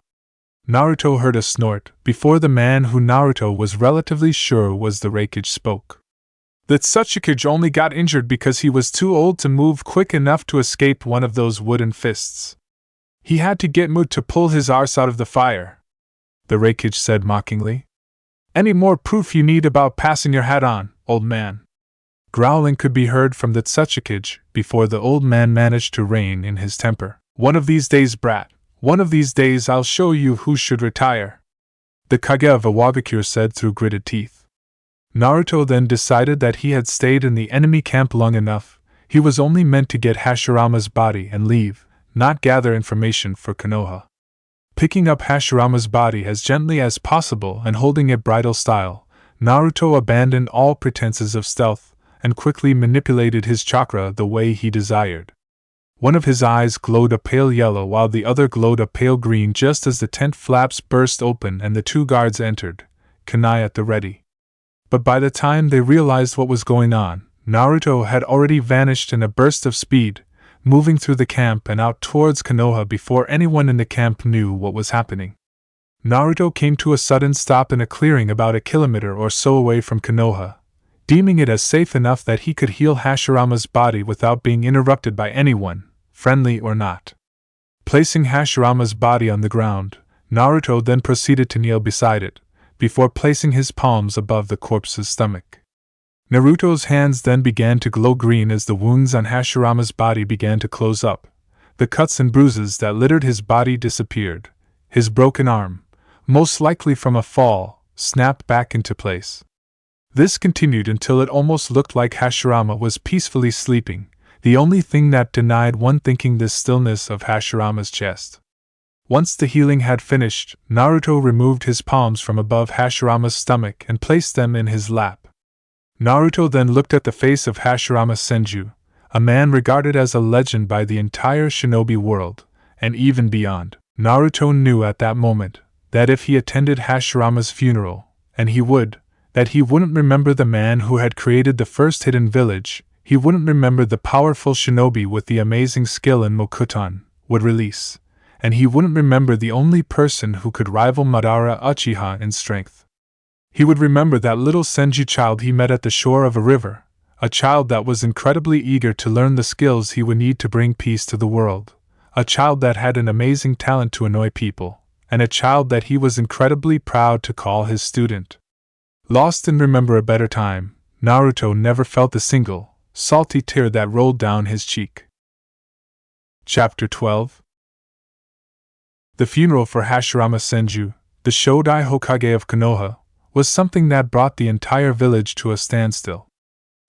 Naruto heard a snort before the man who Naruto was relatively sure was the Reikage spoke. The Otsutsuki only got injured because he was too old to move quick enough to escape one of those wooden fists. He had to get Moot to pull his arse out of the fire, the Reikage said mockingly. "Any more proof you need about passing your hat on, old man?" Growling could be heard from the Otsutsuki before the old man managed to rein in his temper. "One of these days, brat, one of these days I'll show you who should retire," the Kage of Iwagakure said through gritted teeth. Naruto then decided that he had stayed in the enemy camp long enough. He was only meant to get Hashirama's body and leave, not gather information for Konoha. Picking up Hashirama's body as gently as possible and holding it bridal style, Naruto abandoned all pretenses of stealth and quickly manipulated his chakra the way he desired. One of his eyes glowed a pale yellow while the other glowed a pale green just as the tent flaps burst open and the two guards entered, kunai at the ready. But by the time they realized what was going on, Naruto had already vanished in a burst of speed, moving through the camp and out towards Konoha before anyone in the camp knew what was happening. Naruto came to a sudden stop in a clearing about a kilometer or so away from Konoha, deeming it as safe enough that he could heal Hashirama's body without being interrupted by anyone, friendly or not. Placing Hashirama's body on the ground, Naruto then proceeded to kneel beside it, before placing his palms above the corpse's stomach. Naruto's hands then began to glow green as the wounds on Hashirama's body began to close up. The cuts and bruises that littered his body disappeared. His broken arm, most likely from a fall, snapped back into place. This continued until it almost looked like Hashirama was peacefully sleeping, the only thing that denied one thinking this stillness of Hashirama's chest. Once the healing had finished, Naruto removed his palms from above Hashirama's stomach and placed them in his lap. Naruto then looked at the face of Hashirama Senju, a man regarded as a legend by the entire shinobi world, and even beyond. Naruto knew at that moment that if he attended Hashirama's funeral, and he would, that he wouldn't remember the man who had created the first hidden village, he wouldn't remember the powerful shinobi with the amazing skill in Mokuton, would release, and he wouldn't remember the only person who could rival Madara Uchiha in strength. He would remember that little Senju child he met at the shore of a river, a child that was incredibly eager to learn the skills he would need to bring peace to the world, a child that had an amazing talent to annoy people, and a child that he was incredibly proud to call his student. Lost in Remember a Better Time, Naruto never felt a single, salty tear that rolled down his cheek. Chapter 12. The funeral for Hashirama Senju, the Shodai Hokage of Konoha, was something that brought the entire village to a standstill.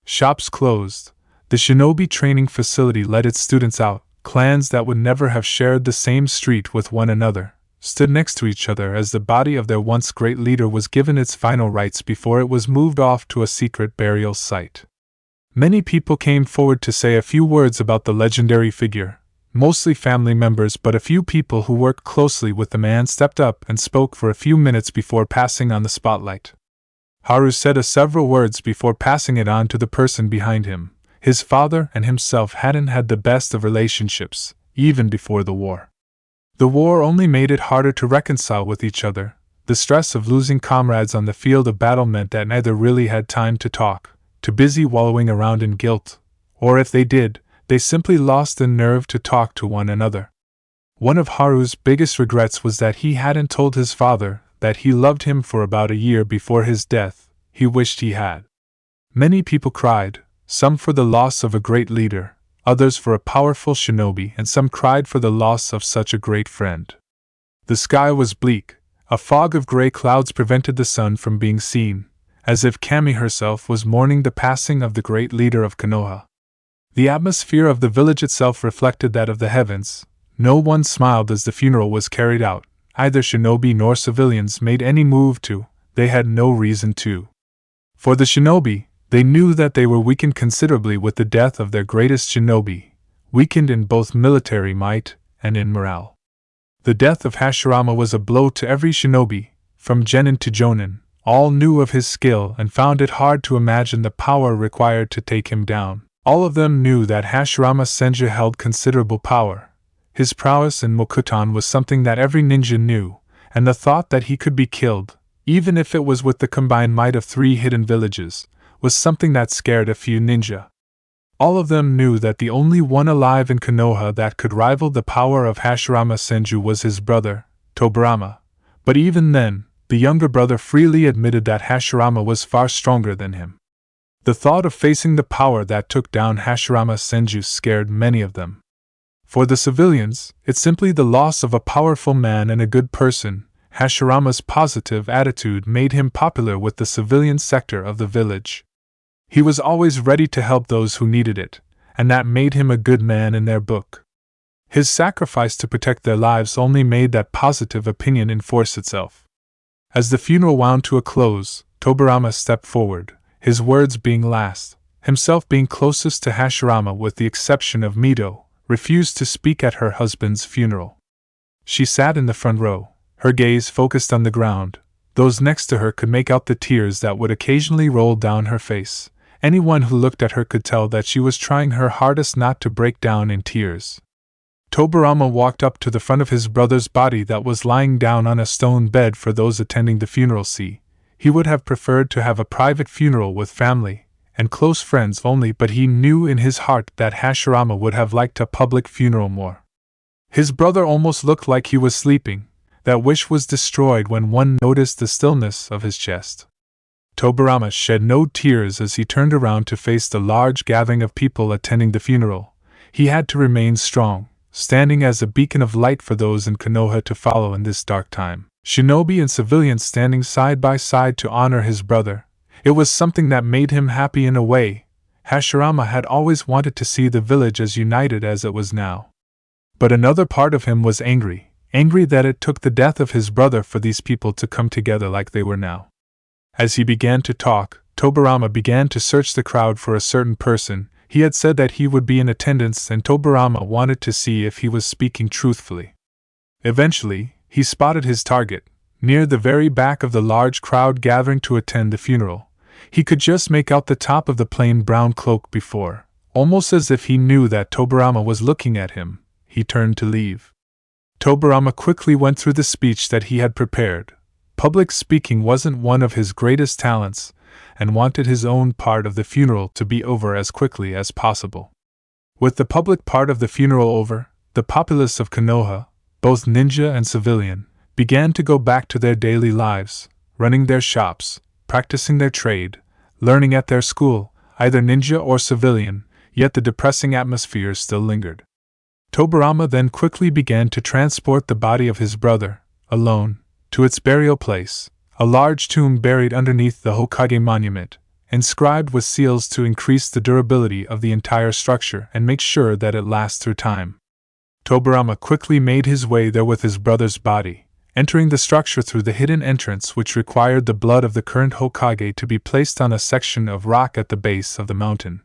Shops closed, the shinobi training facility let its students out, clans that would never have shared the same street with one another stood next to each other as the body of their once great leader was given its final rites before it was moved off to a secret burial site. Many people came forward to say a few words about the legendary figure, mostly family members, but a few people who worked closely with the man stepped up and spoke for a few minutes before passing on the spotlight. Haru said several words before passing it on to the person behind him. His father and himself hadn't had the best of relationships, even before the war. The war only made it harder to reconcile with each other. The stress of losing comrades on the field of battle meant that neither really had time to talk, too busy wallowing around in guilt, or if they did, they simply lost the nerve to talk to one another. One of Haru's biggest regrets was that he hadn't told his father that he loved him for about a year before his death. He wished he had. Many people cried, some for the loss of a great leader, others for a powerful shinobi, and some cried for the loss of such a great friend. The sky was bleak, a fog of gray clouds prevented the sun from being seen, as if Kami herself was mourning the passing of the great leader of Konoha. The atmosphere of the village itself reflected that of the heavens. No one smiled as the funeral was carried out, either shinobi nor civilians made any move to, they had no reason to. For the shinobi, they knew that they were weakened considerably with the death of their greatest shinobi, weakened in both military might and in morale. The death of Hashirama was a blow to every shinobi, from genin to jonin. All knew of his skill and found it hard to imagine the power required to take him down. All of them knew that Hashirama Senju held considerable power. His prowess in Mokuton was something that every ninja knew, and the thought that he could be killed, even if it was with the combined might of 3 hidden villages, was something that scared a few ninja. All of them knew that the only one alive in Konoha that could rival the power of Hashirama Senju was his brother, Tobirama, but even then, the younger brother freely admitted that Hashirama was far stronger than him. The thought of facing the power that took down Hashirama Senju scared many of them. For the civilians, it's simply the loss of a powerful man and a good person. Hashirama's positive attitude made him popular with the civilian sector of the village. He was always ready to help those who needed it, and that made him a good man in their book. His sacrifice to protect their lives only made that positive opinion enforce itself. As the funeral wound to a close, Tobirama stepped forward, his words being last. Himself being closest to Hashirama with the exception of Mito, refused to speak at her husband's funeral. She sat in the front row, her gaze focused on the ground. Those next to her could make out the tears that would occasionally roll down her face. Anyone who looked at her could tell that she was trying her hardest not to break down in tears. Tobirama walked up to the front of his brother's body that was lying down on a stone bed for those attending the funeral. He would have preferred to have a private funeral with family and close friends only, but he knew in his heart that Hashirama would have liked a public funeral more. His brother almost looked like he was sleeping. That wish was destroyed when one noticed the stillness of his chest. Tobirama shed no tears as he turned around to face the large gathering of people attending the funeral. He had to remain strong, standing as a beacon of light for those in Konoha to follow in this dark time. Shinobi and civilians standing side by side to honor his brother. It was something that made him happy in a way. Hashirama had always wanted to see the village as united as it was now. But another part of him was angry that it took the death of his brother for these people to come together like they were now. As he began to talk, Tobirama began to search the crowd for a certain person. He had said that he would be in attendance, and Tobirama wanted to see if he was speaking truthfully. Eventually, he spotted his target, near the very back of the large crowd gathering to attend the funeral. He could just make out the top of the plain brown cloak before. Almost as if he knew that Tobirama was looking at him, he turned to leave. Tobirama quickly went through the speech that he had prepared. Public speaking wasn't one of his greatest talents, and wanted his own part of the funeral to be over as quickly as possible. With the public part of the funeral over, the populace of Konoha, both ninja and civilian, began to go back to their daily lives, running their shops, practicing their trade, learning at their school, either ninja or civilian, yet the depressing atmosphere still lingered. Tobirama then quickly began to transport the body of his brother, alone, to its burial place, a large tomb buried underneath the Hokage monument, inscribed with seals to increase the durability of the entire structure and make sure that it lasts through time. Tobirama quickly made his way there with his brother's body, entering the structure through the hidden entrance which required the blood of the current Hokage to be placed on a section of rock at the base of the mountain.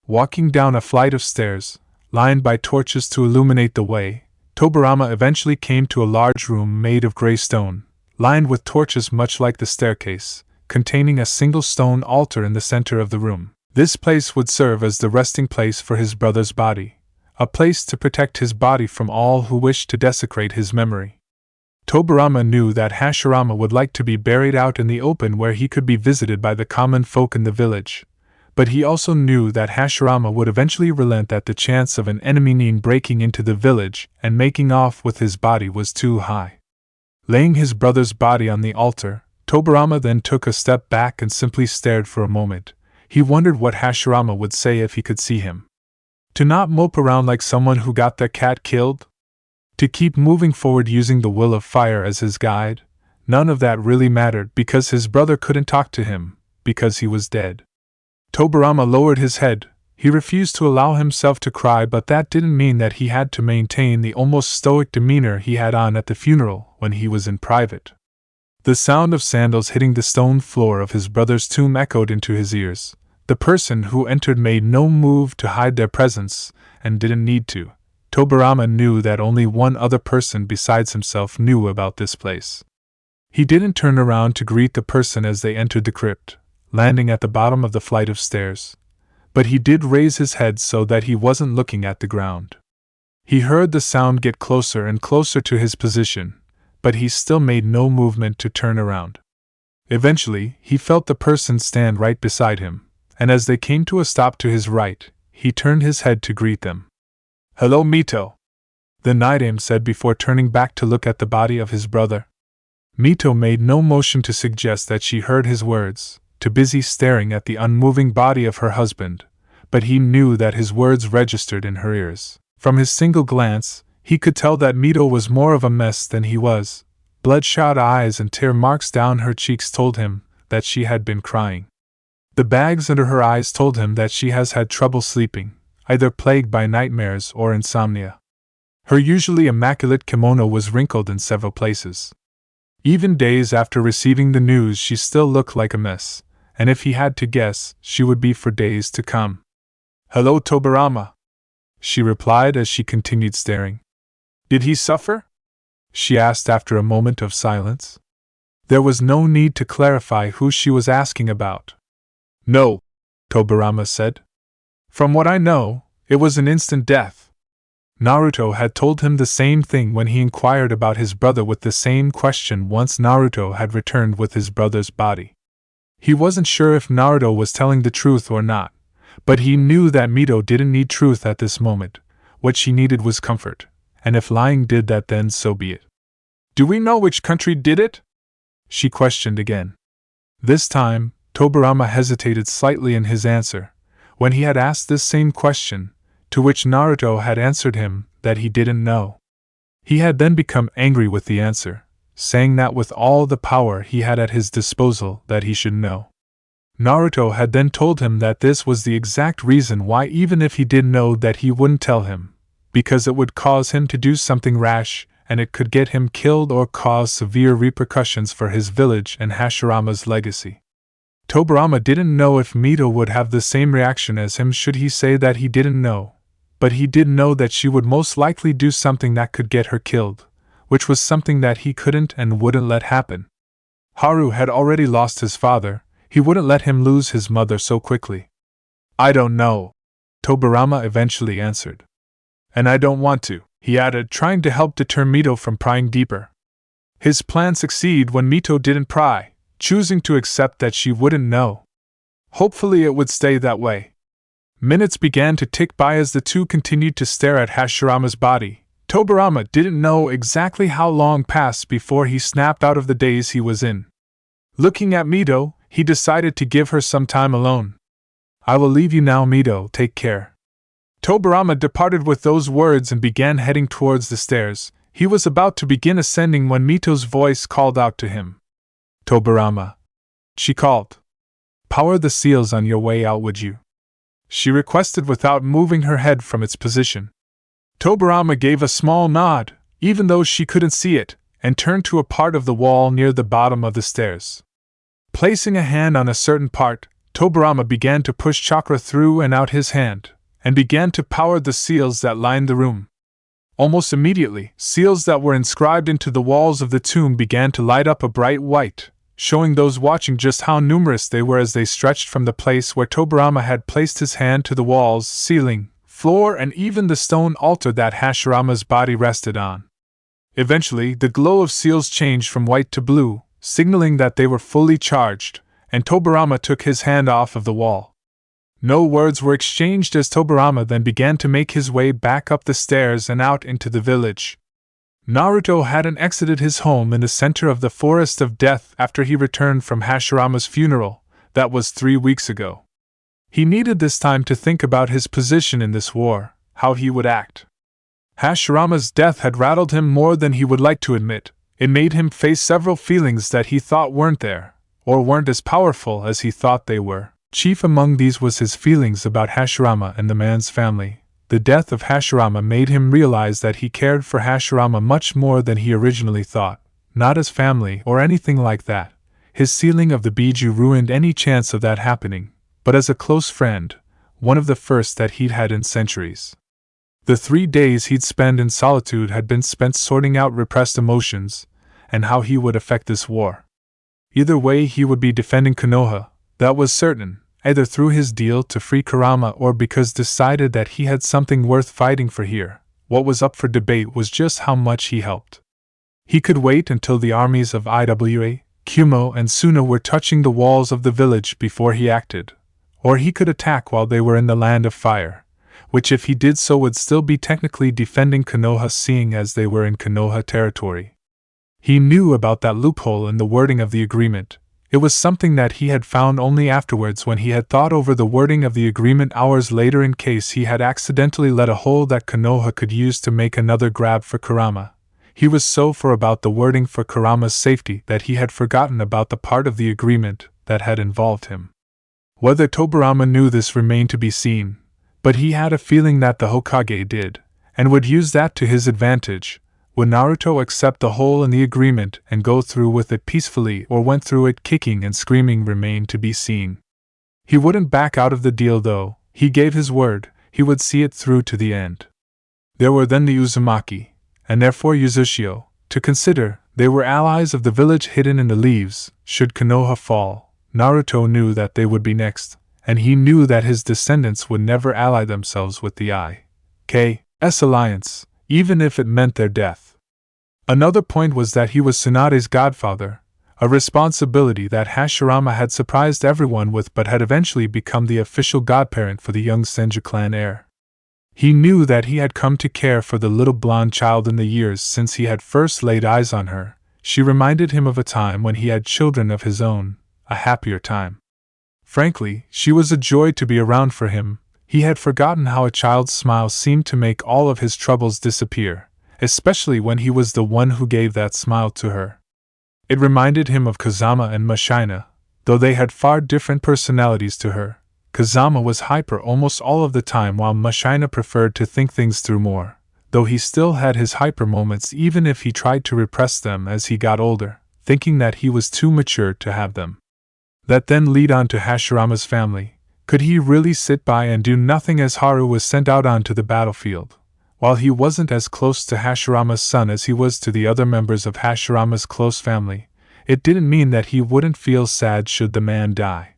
Walking down a flight of stairs, lined by torches to illuminate the way, Tobirama eventually came to a large room made of gray stone, lined with torches much like the staircase, containing a single stone altar in the center of the room. This place would serve as the resting place for his brother's body, a place to protect his body from all who wished to desecrate his memory. Tobirama knew that Hashirama would like to be buried out in the open where he could be visited by the common folk in the village, but he also knew that Hashirama would eventually relent that the chance of an enemy nin breaking into the village and making off with his body was too high. Laying his brother's body on the altar, Tobirama then took a step back and simply stared for a moment. He wondered what Hashirama would say if he could see him. To not mope around like someone who got their cat killed? To keep moving forward using the will of fire as his guide? None of that really mattered because his brother couldn't talk to him, because he was dead. Tobirama lowered his head. He refused to allow himself to cry, but that didn't mean that he had to maintain the almost stoic demeanor he had on at the funeral when he was in private. The sound of sandals hitting the stone floor of his brother's tomb echoed into his ears. The person who entered made no move to hide their presence, and didn't need to. Tobirama knew that only one other person besides himself knew about this place. He didn't turn around to greet the person as they entered the crypt, landing at the bottom of the flight of stairs. But he did raise his head so that he wasn't looking at the ground. He heard the sound get closer and closer to his position, but he still made no movement to turn around. Eventually, he felt the person stand right beside him, and as they came to a stop to his right, he turned his head to greet them. "Hello, Mito," the Nidaime said before turning back to look at the body of his brother. Mito made no motion to suggest that she heard his words, too busy staring at the unmoving body of her husband, but he knew that his words registered in her ears. From his single glance, he could tell that Mito was more of a mess than he was. Bloodshot eyes and tear marks down her cheeks told him that she had been crying. The bags under her eyes told him that she has had trouble sleeping, either plagued by nightmares or insomnia. Her usually immaculate kimono was wrinkled in several places. Even days after receiving the news, she still looked like a mess, and if he had to guess, she would be for days to come. "Hello, Tobarama," she replied as she continued staring. "Did he suffer?" she asked after a moment of silence. There was no need to clarify who she was asking about. "No," Tobarama said. "From what I know, it was an instant death." Naruto had told him the same thing when he inquired about his brother with the same question once Naruto had returned with his brother's body. He wasn't sure if Naruto was telling the truth or not, but he knew that Mito didn't need truth at this moment. What she needed was comfort, and if lying did that, then so be it. "Do we know which country did it?" she questioned again. This time, Tobarama hesitated slightly in his answer, when he had asked this same question, to which Naruto had answered him that he didn't know. He had then become angry with the answer, saying that with all the power he had at his disposal that he should know. Naruto had then told him that this was the exact reason why even if he did know that he wouldn't tell him, because it would cause him to do something rash, and it could get him killed or cause severe repercussions for his village and Hashirama's legacy. Tobarama didn't know if Mito would have the same reaction as him should he say that he didn't know, but he did know that she would most likely do something that could get her killed, which was something that he couldn't and wouldn't let happen. Haru had already lost his father, he wouldn't let him lose his mother so quickly. "I don't know," Tobarama eventually answered. "And I don't want to," he added, trying to help deter Mito from prying deeper. His plan succeeded when Mito didn't pry, choosing to accept that she wouldn't know. Hopefully it would stay that way. Minutes began to tick by as the two continued to stare at Hashirama's body. Tobarama didn't know exactly how long passed before he snapped out of the daze he was in. Looking at Mito, he decided to give her some time alone. "I will leave you now, Mito, take care." Tobarama departed with those words and began heading towards the stairs. He was about to begin ascending when Mito's voice called out to him. "Tobarama," she called. "Power the seals on your way out, would you?" she requested without moving her head from its position. Tobarama gave a small nod, even though she couldn't see it, and turned to a part of the wall near the bottom of the stairs. Placing a hand on a certain part, Tobarama began to push chakra through and out his hand, and began to power the seals that lined the room. Almost immediately, seals that were inscribed into the walls of the tomb began to light up a bright white, showing those watching just how numerous they were as they stretched from the place where Tobarama had placed his hand to the walls, ceiling, floor, and even the stone altar that Hashirama's body rested on. Eventually, the glow of seals changed from white to blue, signaling that they were fully charged, and Tobarama took his hand off of the wall. No words were exchanged as Tobarama then began to make his way back up the stairs and out into the village. Naruto hadn't exited his home in the center of the Forest of Death after he returned from Hashirama's funeral. That was 3 weeks ago. He needed this time to think about his position in this war, how he would act. Hashirama's death had rattled him more than he would like to admit. It made him face several feelings that he thought weren't there, or weren't as powerful as he thought they were. Chief among these was his feelings about Hashirama and the man's family. The death of Hashirama made him realize that he cared for Hashirama much more than he originally thought, not as family or anything like that. His sealing of the Biju ruined any chance of that happening, but as a close friend, one of the first that he'd had in centuries. The 3 days he'd spent in solitude had been spent sorting out repressed emotions, and how he would affect this war. Either way he would be defending Konoha, that was certain, either through his deal to free Kurama or because decided that he had something worth fighting for here. What was up for debate was just how much he helped. He could wait until the armies of Iwa, Kumo, and Suna were touching the walls of the village before he acted, or he could attack while they were in the Land of Fire, which if he did so would still be technically defending Konoha seeing as they were in Konoha territory. He knew about that loophole in the wording of the agreement. It was something that he had found only afterwards when he had thought over the wording of the agreement hours later in case he had accidentally let a hole that Konoha could use to make another grab for Kurama. He was so for about the wording for Kurama's safety that he had forgotten about the part of the agreement that had involved him. Whether Tobarama knew this remained to be seen, but he had a feeling that the Hokage did, and would use that to his advantage. Would Naruto accept the hole in the agreement and go through with it peacefully, or went through it kicking and screaming remained to be seen. He wouldn't back out of the deal though, he gave his word, he would see it through to the end. There were then the Uzumaki, and therefore Uzushio, to consider. They were allies of the village hidden in the leaves. Should Konoha fall, Naruto knew that they would be next, and he knew that his descendants would never ally themselves with the IK's alliance, even if it meant their death. Another point was that he was Tsunade's godfather, a responsibility that Hashirama had surprised everyone with but had eventually become the official godparent for the young Senju clan heir. He knew that he had come to care for the little blonde child in the years since he had first laid eyes on her. She reminded him of a time when he had children of his own, a happier time. Frankly, she was a joy to be around for him. He had forgotten how a child's smile seemed to make all of his troubles disappear, especially when he was the one who gave that smile to her. It reminded him of Kazama and Mashina, though they had far different personalities to her. Kazama was hyper almost all of the time while Mashina preferred to think things through more, though he still had his hyper moments even if he tried to repress them as he got older, thinking that he was too mature to have them. That then lead on to Hashirama's family. Could he really sit by and do nothing as Haru was sent out onto the battlefield? While he wasn't as close to Hashirama's son as he was to the other members of Hashirama's close family, it didn't mean that he wouldn't feel sad should the man die.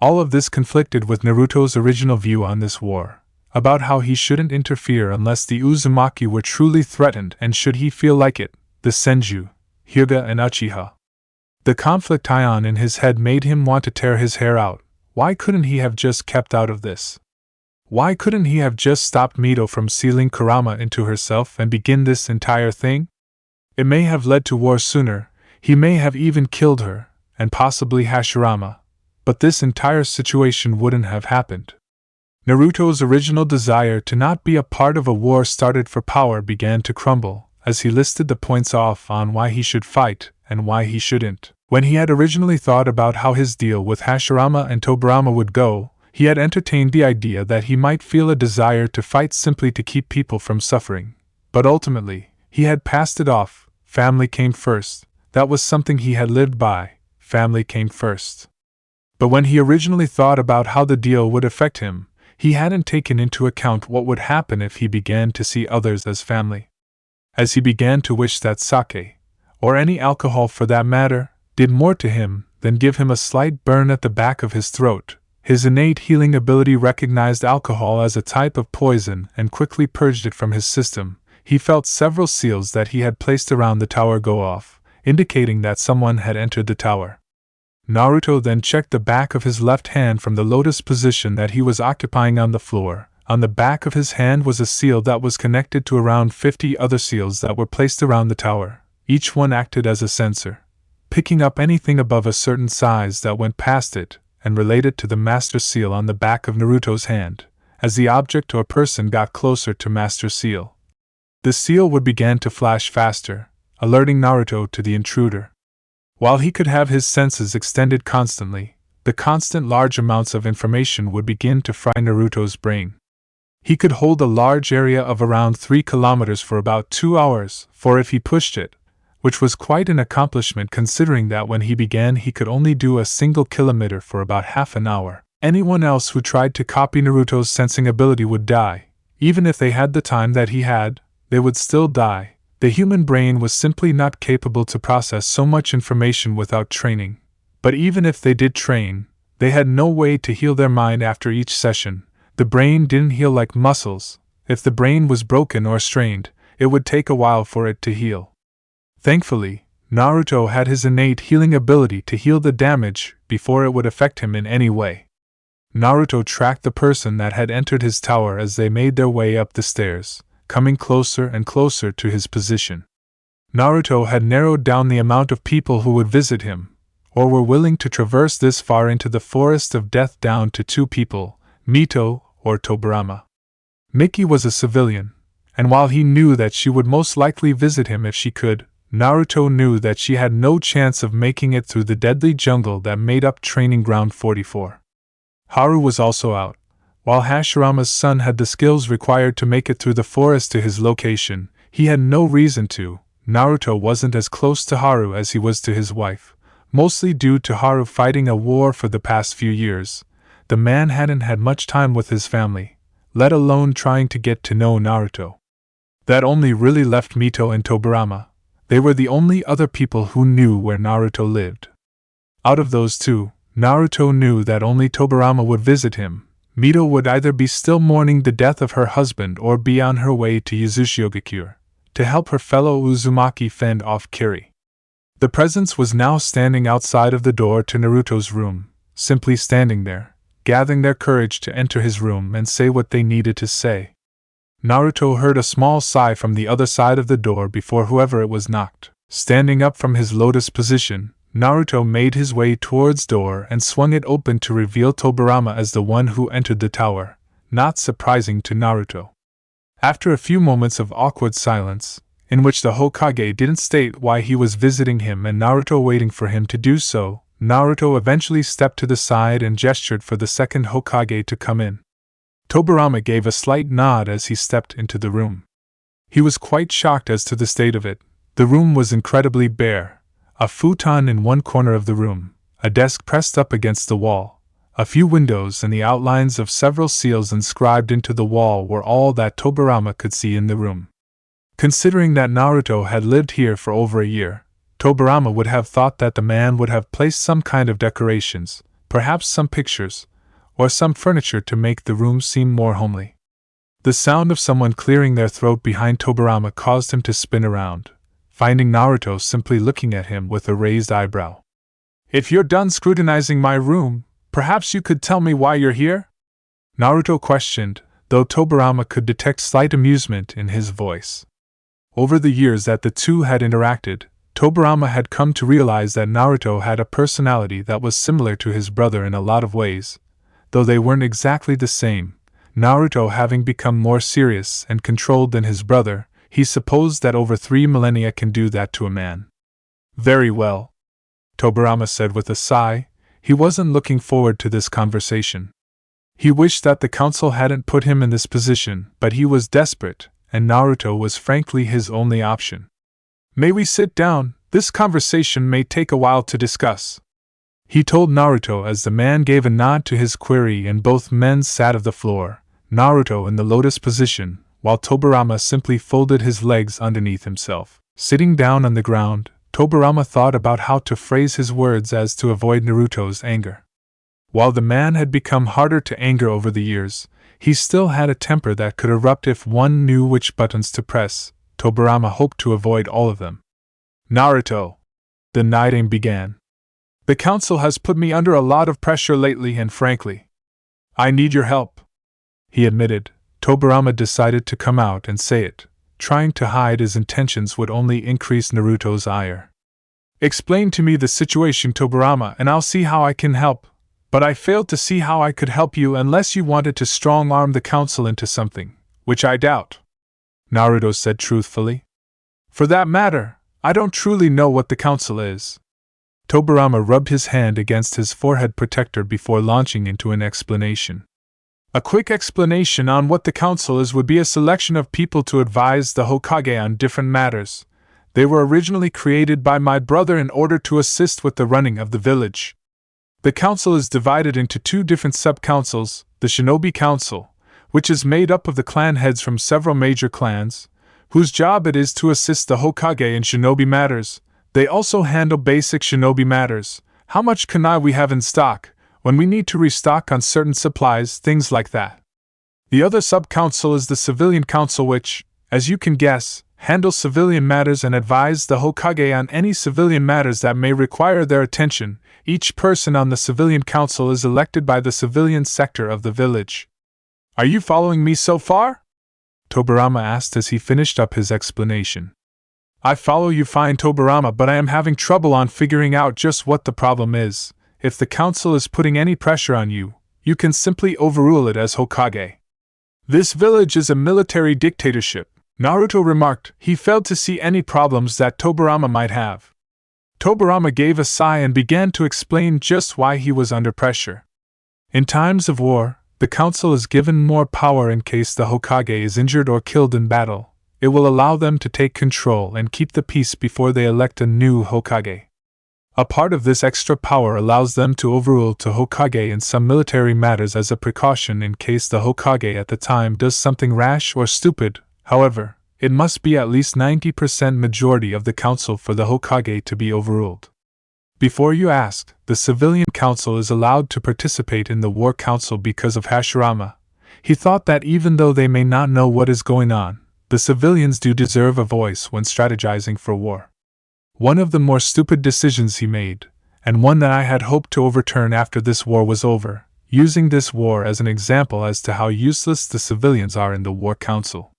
All of this conflicted with Naruto's original view on this war, about how he shouldn't interfere unless the Uzumaki were truly threatened and should he feel like it, the Senju, Hyuga and Uchiha. The conflict ion in his head made him want to tear his hair out. Why couldn't he have just kept out of this? Why couldn't he have just stopped Mito from sealing Kurama into herself and begin this entire thing? It may have led to war sooner, he may have even killed her, and possibly Hashirama. But this entire situation wouldn't have happened. Naruto's original desire to not be a part of a war started for power began to crumble, as he listed the points off on why he should fight and why he shouldn't. When he had originally thought about how his deal with Hashirama and Tobirama would go, he had entertained the idea that he might feel a desire to fight simply to keep people from suffering. But ultimately, he had passed it off. Family came first. That was something he had lived by. Family came first. But when he originally thought about how the deal would affect him, he hadn't taken into account what would happen if he began to see others as family. As he began to wish that sake, or any alcohol for that matter, did more to him than give him a slight burn at the back of his throat, his innate healing ability recognized alcohol as a type of poison and quickly purged it from his system. He felt several seals that he had placed around the tower go off, indicating that someone had entered the tower. Naruto then checked the back of his left hand from the lotus position that he was occupying on the floor. On the back of his hand was a seal that was connected to around 50 other seals that were placed around the tower. Each one acted as a sensor, picking up anything above a certain size that went past it, and related to the master seal on the back of Naruto's hand. As the object or person got closer to master seal, the seal would begin to flash faster, alerting Naruto to the intruder. While he could have his senses extended constantly, the constant large amounts of information would begin to fry Naruto's brain. He could hold a large area of around 3 kilometers for about 2 hours, for if he pushed it, which was quite an accomplishment considering that when he began he could only do a single kilometer for about half an hour. Anyone else who tried to copy Naruto's sensing ability would die. Even if they had the time that he had, they would still die. The human brain was simply not capable to process so much information without training. But even if they did train, they had no way to heal their mind after each session. The brain didn't heal like muscles. If the brain was broken or strained, it would take a while for it to heal. Thankfully, Naruto had his innate healing ability to heal the damage before it would affect him in any way. Naruto tracked the person that had entered his tower as they made their way up the stairs, coming closer and closer to his position. Naruto had narrowed down the amount of people who would visit him, or were willing to traverse this far into the forest of death down to 2 people, Mito or Tobirama. Miki was a civilian, and while he knew that she would most likely visit him if she could, Naruto knew that she had no chance of making it through the deadly jungle that made up Training Ground 44. Haru was also out, While Hashirama's son had the skills required to make it through the forest to his location, he had no reason to. Naruto wasn't as close to Haru as he was to his wife, mostly due to Haru fighting a war for the past few years. The man hadn't had much time with his family, let alone trying to get to know Naruto. That only really left Mito and Tobirama. They were the only other people who knew where Naruto lived. Out of those two, Naruto knew that only Tobirama would visit him. Mito would either be still mourning the death of her husband or be on her way to Yuzushiogakure to help her fellow Uzumaki fend off Kiri. The presence was now standing outside of the door to Naruto's room, simply standing there, gathering their courage to enter his room and say what they needed to say. Naruto heard a small sigh from the other side of the door before whoever it was knocked. Standing up from his lotus position, Naruto made his way towards door and swung it open to reveal Tobirama as the one who entered the tower, not surprising to Naruto. After a few moments of awkward silence, in which the Hokage didn't state why he was visiting him and Naruto waiting for him to do so, Naruto eventually stepped to the side and gestured for the second Hokage to come in. Tobirama gave a slight nod as he stepped into the room. He was quite shocked as to the state of it. The room was incredibly bare. A futon in one corner of the room, a desk pressed up against the wall, a few windows and the outlines of several seals inscribed into the wall were all that Tobirama could see in the room. Considering that Naruto had lived here for over a year, Tobirama would have thought that the man would have placed some kind of decorations, perhaps some pictures, or some furniture to make the room seem more homely. The sound of someone clearing their throat behind Tobirama caused him to spin around, finding Naruto simply looking at him with a raised eyebrow. "If you're done scrutinizing my room, perhaps you could tell me why you're here?" Naruto questioned, though Tobirama could detect slight amusement in his voice. Over the years that the two had interacted, Tobirama had come to realize that Naruto had a personality that was similar to his brother in a lot of ways, though they weren't exactly the same. Naruto having become more serious and controlled than his brother, he supposed that over 3 millennia can do that to a man. "Very well," Tobirama said with a sigh. He wasn't looking forward to this conversation. He wished that the council hadn't put him in this position, but he was desperate, and Naruto was frankly his only option. "May we sit down? This conversation may take a while to discuss," he told Naruto as the man gave a nod to his query and both men sat on the floor, Naruto in the lotus position, while Tobirama simply folded his legs underneath himself. Sitting down on the ground, Tobirama thought about how to phrase his words as to avoid Naruto's anger. While the man had become harder to anger over the years, he still had a temper that could erupt if one knew which buttons to press. Tobirama hoped to avoid all of them. "Naruto," the Nidaime began. "The council has put me under a lot of pressure lately and frankly, I need your help," he admitted. Tobirama decided to come out and say it. Trying to hide his intentions would only increase Naruto's ire. "Explain to me the situation, Tobirama, and I'll see how I can help. But I failed to see how I could help you unless you wanted to strong-arm the council into something, which I doubt," Naruto said truthfully. "For that matter, I don't truly know what the council is." Tobirama rubbed his hand against his forehead protector before launching into an explanation. "A quick explanation on what the council is would be a selection of people to advise the Hokage on different matters. They were originally created by my brother in order to assist with the running of the village. The council is divided into 2 different sub-councils, the Shinobi Council, which is made up of the clan heads from several major clans, whose job it is to assist the Hokage in shinobi matters. They also handle basic shinobi matters, how much kunai we have in stock, when we need to restock on certain supplies, things like that. The other sub-council is the Civilian Council which, as you can guess, handles civilian matters and advise the Hokage on any civilian matters that may require their attention. Each person on the Civilian Council is elected by the civilian sector of the village. Are you following me so far?" Tobirama asked as he finished up his explanation. "I follow you fine, Tobirama, but I am having trouble on figuring out just what the problem is. If the council is putting any pressure on you, you can simply overrule it as Hokage." "This village is a military dictatorship," Naruto remarked. He failed to see any problems that Tobirama might have. Tobirama gave a sigh and began to explain just why he was under pressure. In times of war, The council is given more power in case the Hokage is injured or killed in battle. It will allow them to take control and keep the peace before they elect a new Hokage. A part of this extra power allows them to overrule the Hokage in some military matters as a precaution in case the Hokage at the time does something rash or stupid. However, it must be at least 90% majority of the council for the Hokage to be overruled. Before you asked, the civilian council is allowed to participate in the war council because of Hashirama. He thought that even though they may not know what is going on, the civilians do deserve a voice when strategizing for war. One of the more stupid decisions he made, and one that I had hoped to overturn after this war was over, using this war as an example as to how useless the civilians are in the war council.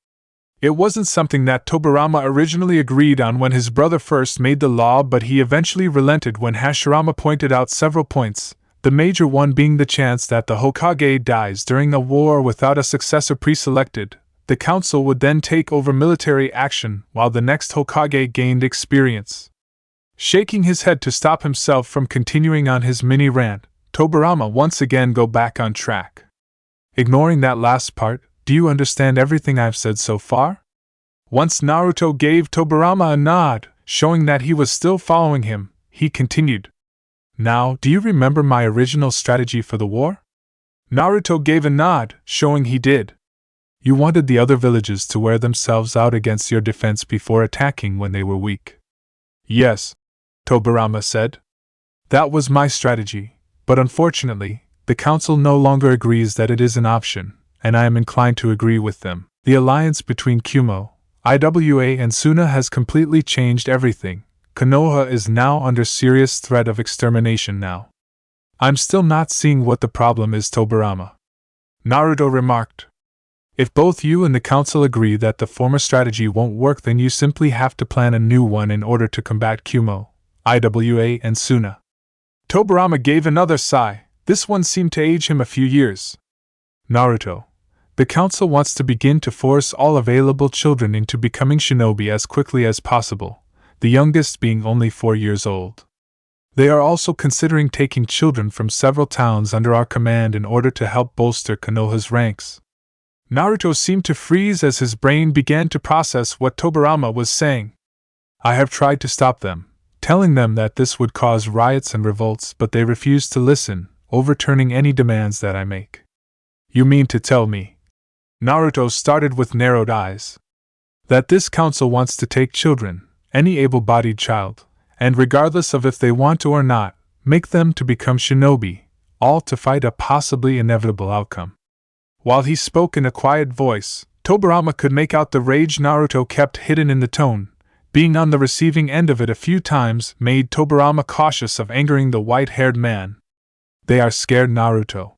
It wasn't something that Tobirama originally agreed on when his brother first made the law, but he eventually relented when Hashirama pointed out several points, the major one being the chance that the Hokage dies during a war without a successor pre-selected. The council would then take over military action while the next Hokage gained experience. Shaking his head to stop himself from continuing on his mini rant, Tobirama once again go back on track. Ignoring that last part, do you understand everything I've said so far? Once Naruto gave Tobirama a nod, showing that he was still following him, he continued. Now, do you remember my original strategy for the war? Naruto gave a nod, showing he did. You wanted the other villages to wear themselves out against your defense before attacking when they were weak. Yes, Tobirama said. That was my strategy, but unfortunately, the council no longer agrees that it is an option, and I am inclined to agree with them. The alliance between Kumo, Iwa, and Suna has completely changed everything. Konoha is now under serious threat of extermination now. I'm still not seeing what the problem is, Tobirama. Naruto remarked. If both you and the council agree that the former strategy won't work, then you simply have to plan a new one in order to combat Kumo, Iwa, and Suna. Tobirama gave another sigh. This one seemed to age him a few years. Naruto. The council wants to begin to force all available children into becoming shinobi as quickly as possible, the youngest being only 4 years old. They are also considering taking children from several towns under our command in order to help bolster Konoha's ranks. Naruto seemed to freeze as his brain began to process what Tobirama was saying. I have tried to stop them, telling them that this would cause riots and revolts, but they refuse to listen, overturning any demands that I make. You mean to tell me? Naruto started with narrowed eyes. That this council wants to take children, any able-bodied child, and regardless of if they want to or not, make them to become shinobi, all to fight a possibly inevitable outcome. While he spoke in a quiet voice, Tobirama could make out the rage Naruto kept hidden in the tone. Being on the receiving end of it a few times made Tobirama cautious of angering the white-haired man. They are scared, Naruto.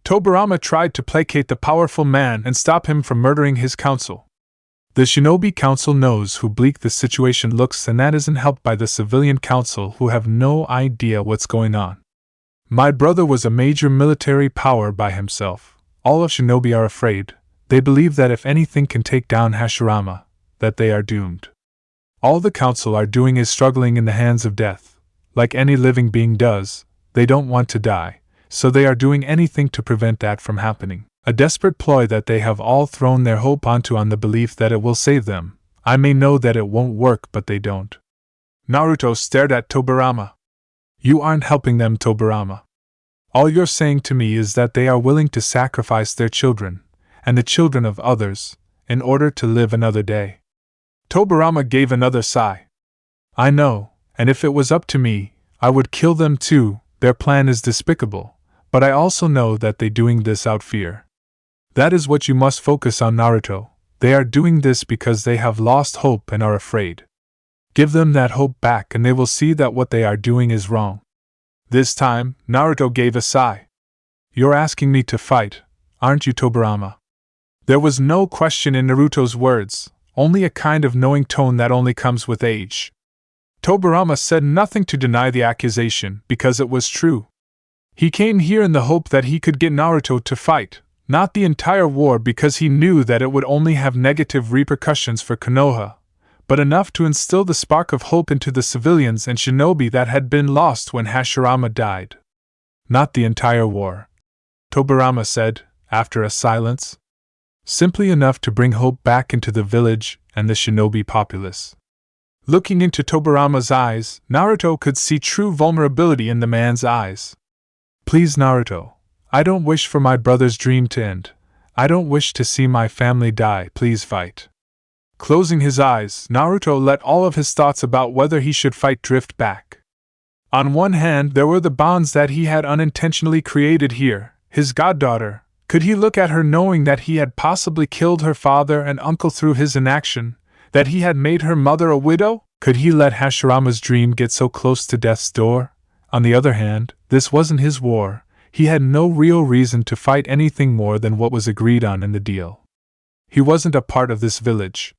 Tobirama tried to placate the powerful man and stop him from murdering his council. The Shinobi Council knows how bleak the situation looks, and that isn't helped by the civilian council who have no idea what's going on. My brother was a major military power by himself. All of Shinobi are afraid. They believe that if anything can take down Hashirama, that they are doomed. All the council are doing is struggling in the hands of death. Like any living being does, they don't want to die, so they are doing anything to prevent that from happening. A desperate ploy that they have all thrown their hope onto on the belief that it will save them. I may know that it won't work, but they don't. Naruto stared at Tobirama. You aren't helping them, Tobirama. All you're saying to me is that they are willing to sacrifice their children, and the children of others, in order to live another day. Tobirama gave another sigh. I know, and if it was up to me, I would kill them too. Their plan is despicable, but I also know that they doing this out fear. That is what you must focus on, Naruto. They are doing this because they have lost hope and are afraid. Give them that hope back and they will see that what they are doing is wrong. This time, Naruto gave a sigh. You're asking me to fight, aren't you, Tobirama? There was no question in Naruto's words, only a kind of knowing tone that only comes with age. Tobirama said nothing to deny the accusation because it was true. He came here in the hope that he could get Naruto to fight, not the entire war, because he knew that it would only have negative repercussions for Konoha, but enough to instill the spark of hope into the civilians and shinobi that had been lost when Hashirama died. Not the entire war, Tobirama said, after a silence. Simply enough to bring hope back into the village and the shinobi populace. Looking into Tobirama's eyes, Naruto could see true vulnerability in the man's eyes. Please, Naruto, I don't wish for my brother's dream to end. I don't wish to see my family die. Please fight. Closing his eyes, Naruto let all of his thoughts about whether he should fight drift back. On one hand, there were the bonds that he had unintentionally created here, his goddaughter. Could he look at her knowing that he had possibly killed her father and uncle through his inaction, that he had made her mother a widow? Could he let Hashirama's dream get so close to death's door? On the other hand, this wasn't his war. He had no real reason to fight anything more than what was agreed on in the deal. He wasn't a part of this village.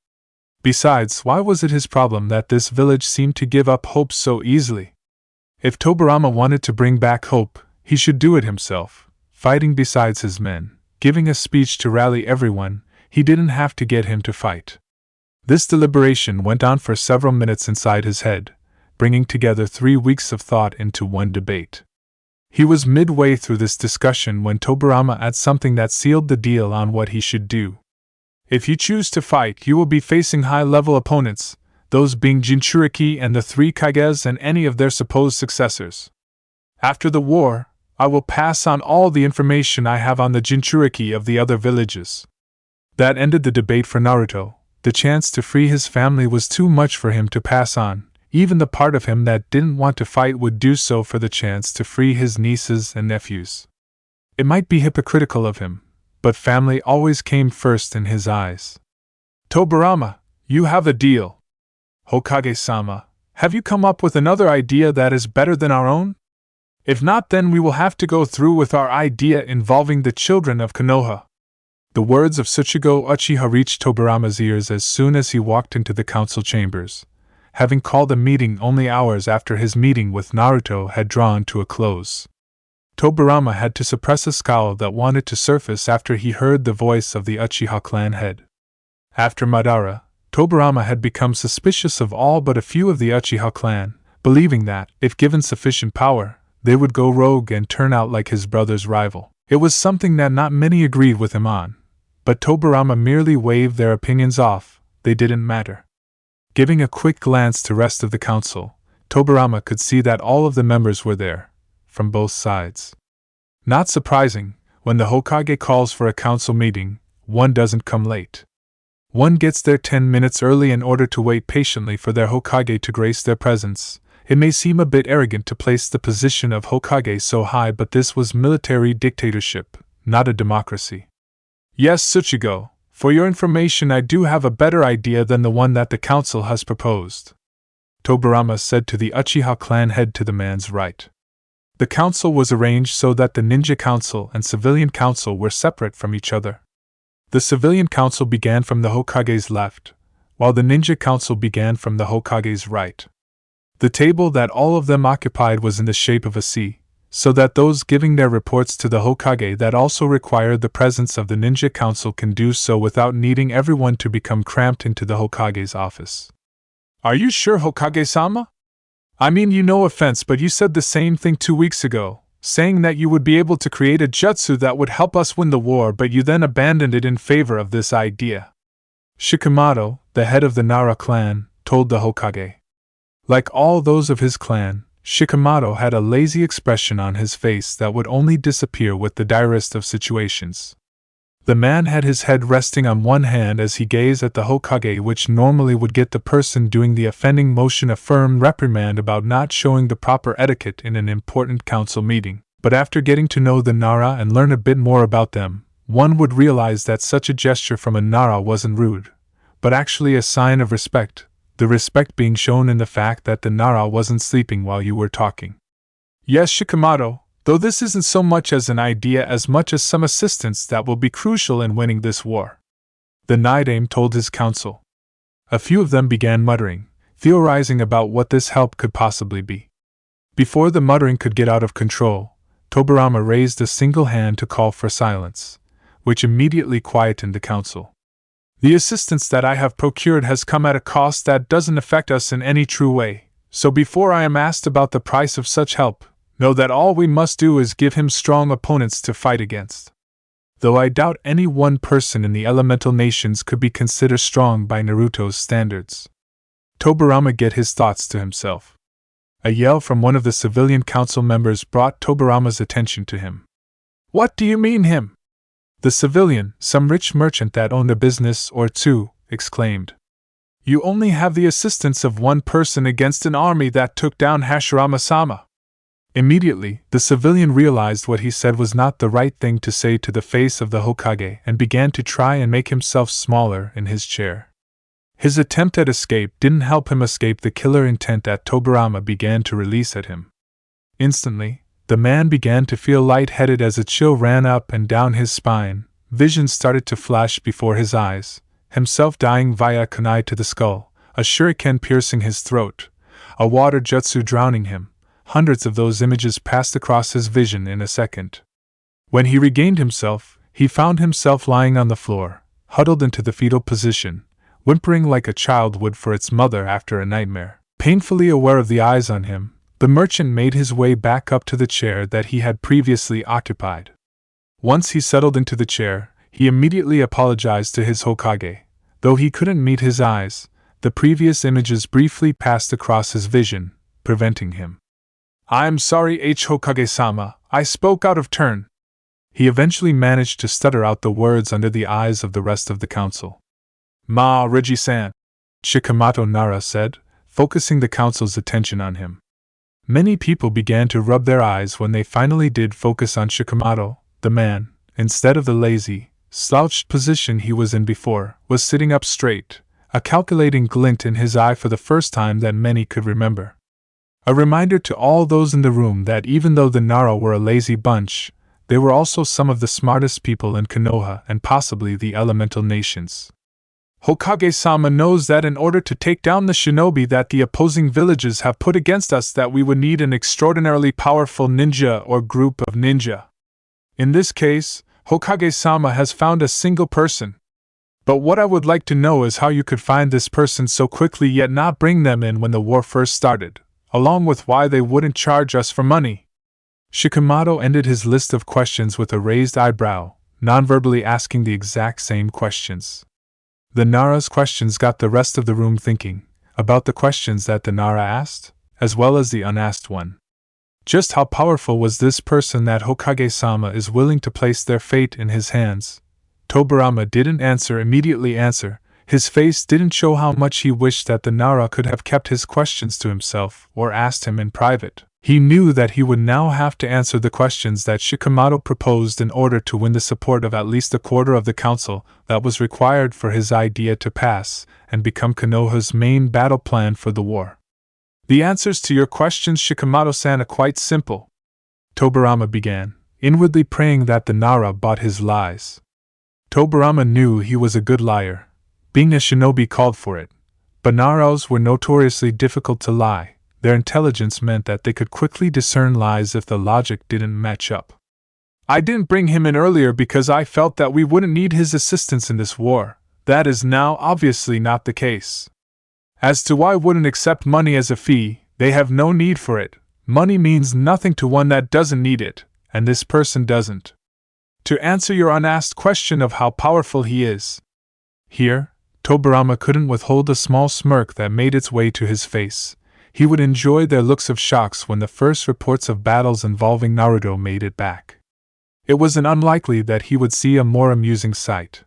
Besides, why was it his problem that this village seemed to give up hope so easily? If Tobirama wanted to bring back hope, he should do it himself, fighting besides his men, giving a speech to rally everyone. He didn't have to get him to fight. This deliberation went on for several minutes inside his head, bringing together 3 weeks of thought into one debate. He was midway through this discussion when Tobirama had something that sealed the deal on what he should do. If you choose to fight, you will be facing high-level opponents, those being Jinchūriki and the 3 Kages and any of their supposed successors. After the war, I will pass on all the information I have on the Jinchūriki of the other villages. That ended the debate for Naruto. The chance to free his family was too much for him to pass on. Even the part of him that didn't want to fight would do so for the chance to free his nieces and nephews. It might be hypocritical of him, but family always came first in his eyes. Tobirama, you have a deal. Hokage-sama, have you come up with another idea that is better than our own? If not, then we will have to go through with our idea involving the children of Konoha. The words of Tsuchigo Uchiha reached Tobirama's ears as soon as he walked into the council chambers, having called a meeting only hours after his meeting with Naruto had drawn to a close. Tobirama had to suppress a scowl that wanted to surface after he heard the voice of the Uchiha clan head. After Madara, Tobirama had become suspicious of all but a few of the Uchiha clan, believing that, if given sufficient power, they would go rogue and turn out like his brother's rival. It was something that not many agreed with him on, but Tobirama merely waved their opinions off. They didn't matter. Giving a quick glance to the rest of the council, Tobirama could see that all of the members were there, from both sides. Not surprising, when the Hokage calls for a council meeting, one doesn't come late. One gets there 10 minutes early in order to wait patiently for their Hokage to grace their presence. It may seem a bit arrogant to place the position of Hokage so high, but this was military dictatorship, not a democracy. Yes, Tsuchigo, for your information, I do have a better idea than the one that the council has proposed, Tobirama said to the Uchiha clan head to the man's right. The council was arranged so that the ninja council and civilian council were separate from each other. The civilian council began from the Hokage's left, while the ninja council began from the Hokage's right. The table that all of them occupied was in the shape of a C, so that those giving their reports to the Hokage that also required the presence of the ninja council can do so without needing everyone to become cramped into the Hokage's office. Are you sure, Hokage-sama? I mean, no offense, but you said the same thing 2 weeks ago, saying that you would be able to create a jutsu that would help us win the war, but you then abandoned it in favor of this idea. Shikamato, the head of the Nara clan, told the Hokage. Like all those of his clan, Shikamato had a lazy expression on his face that would only disappear with the direst of situations. The man had his head resting on one hand as he gazed at the Hokage, which normally would get the person doing the offending motion a firm reprimand about not showing the proper etiquette in an important council meeting. But after getting to know the Nara and learn a bit more about them, one would realize that such a gesture from a Nara wasn't rude, but actually a sign of respect, the respect being shown in the fact that the Nara wasn't sleeping while you were talking. Yes, Shikamato, though this isn't so much as an idea as much as some assistance that will be crucial in winning this war, the Naidame told his council. A few of them began muttering, theorizing about what this help could possibly be. Before the muttering could get out of control, Tobirama raised a single hand to call for silence, which immediately quietened the council. The assistance that I have procured has come at a cost that doesn't affect us in any true way, so before I am asked about the price of such help, know that all we must do is give him strong opponents to fight against. though I doubt any one person in the elemental nations could be considered strong by Naruto's standards. Tobirama get his thoughts to himself. A yell from one of the civilian council members brought Tobirama's attention to him. What do you mean him? The civilian, some rich merchant that owned a business or two, exclaimed. You only have the assistance of one person against an army that took down Hashirama-sama. Immediately, the civilian realized what he said was not the right thing to say to the face of the Hokage and began to try and make himself smaller in his chair. His attempt at escape didn't help him escape the killer intent that Tobirama began to release at him. Instantly, the man began to feel lightheaded as a chill ran up and down his spine, visions started to flash before his eyes, himself dying via kunai to the skull, a shuriken piercing his throat, a water jutsu drowning him. Hundreds of those images passed across his vision in a second. When he regained himself, he found himself lying on the floor, huddled into the fetal position, whimpering like a child would for its mother after a nightmare. Painfully aware of the eyes on him, the merchant made his way back up to the chair that he had previously occupied. Once he settled into the chair, he immediately apologized to his Hokage. Though he couldn't meet his eyes, the previous images briefly passed across his vision, preventing him. I'm sorry, Hokage-sama, I spoke out of turn. He eventually managed to stutter out the words under the eyes of the rest of the council. Ma, Reggie-san, Shikamato Nara said, focusing the council's attention on him. Many people began to rub their eyes when they finally did focus on Shikamato. The man, instead of the lazy, slouched position he was in before, was sitting up straight, a calculating glint in his eye for the first time that many could remember. A reminder to all those in the room that even though the Nara were a lazy bunch, they were also some of the smartest people in Konoha and possibly the elemental nations. Hokage-sama knows that in order to take down the shinobi that the opposing villages have put against us that we would need an extraordinarily powerful ninja or group of ninja. In this case, Hokage-sama has found a single person. But what I would like to know is how you could find this person so quickly yet not bring them in when the war first started, along with why they wouldn't charge us for money. Shikamato ended his list of questions with a raised eyebrow, non-verbally asking the exact same questions. The Nara's questions got the rest of the room thinking about the questions that the Nara asked, as well as the unasked one. Just how powerful was this person that Hokage-sama is willing to place their fate in his hands? Tobirama didn't immediately answer. His face didn't show how much he wished that the Nara could have kept his questions to himself or asked him in private. He knew that he would now have to answer the questions that Shikamato proposed in order to win the support of at least a quarter of the council that was required for his idea to pass and become Konoha's main battle plan for the war. The answers to your questions, Shikamato-san, are quite simple, Tobirama began, inwardly praying that the Nara bought his lies. Tobirama knew he was a good liar. Being a shinobi called for it, but Naras were notoriously difficult to lie. Their intelligence meant that they could quickly discern lies if the logic didn't match up. I didn't bring him in earlier because I felt that we wouldn't need his assistance in this war. That is now obviously not the case. As to why wouldn't accept money as a fee, they have no need for it. Money means nothing to one that doesn't need it, and this person doesn't. To answer your unasked question of how powerful he is. Here, Tobirama couldn't withhold a small smirk that made its way to his face. He would enjoy their looks of shocks when the first reports of battles involving Naruto made it back. It wasn't unlikely that he would see a more amusing sight.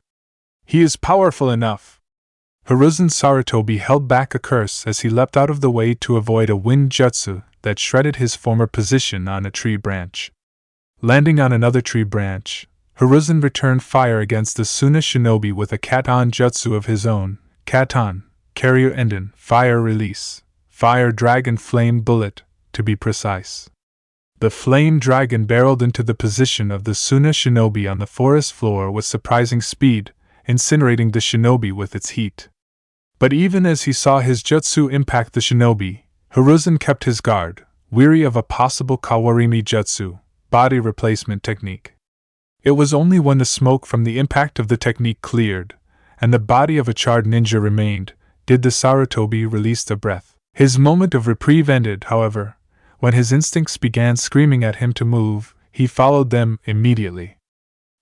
He is powerful enough. Hiruzen Sarutobi held back a curse as he leapt out of the way to avoid a wind jutsu that shredded his former position on a tree branch. Landing on another tree branch, Hiruzen returned fire against the Suna shinobi with a Katon jutsu of his own. Katon, carrier enden, fire release. Fire Dragon Flame Bullet, to be precise. The Flame Dragon barreled into the position of the Suna shinobi on the forest floor with surprising speed, incinerating the shinobi with its heat. But even as he saw his jutsu impact the shinobi, Hiruzen kept his guard, weary of a possible Kawarimi jutsu, body replacement technique. It was only when the smoke from the impact of the technique cleared, and the body of a charred ninja remained, did the Sarutobi release a breath. His moment of reprieve ended, however, when his instincts began screaming at him to move. He followed them immediately.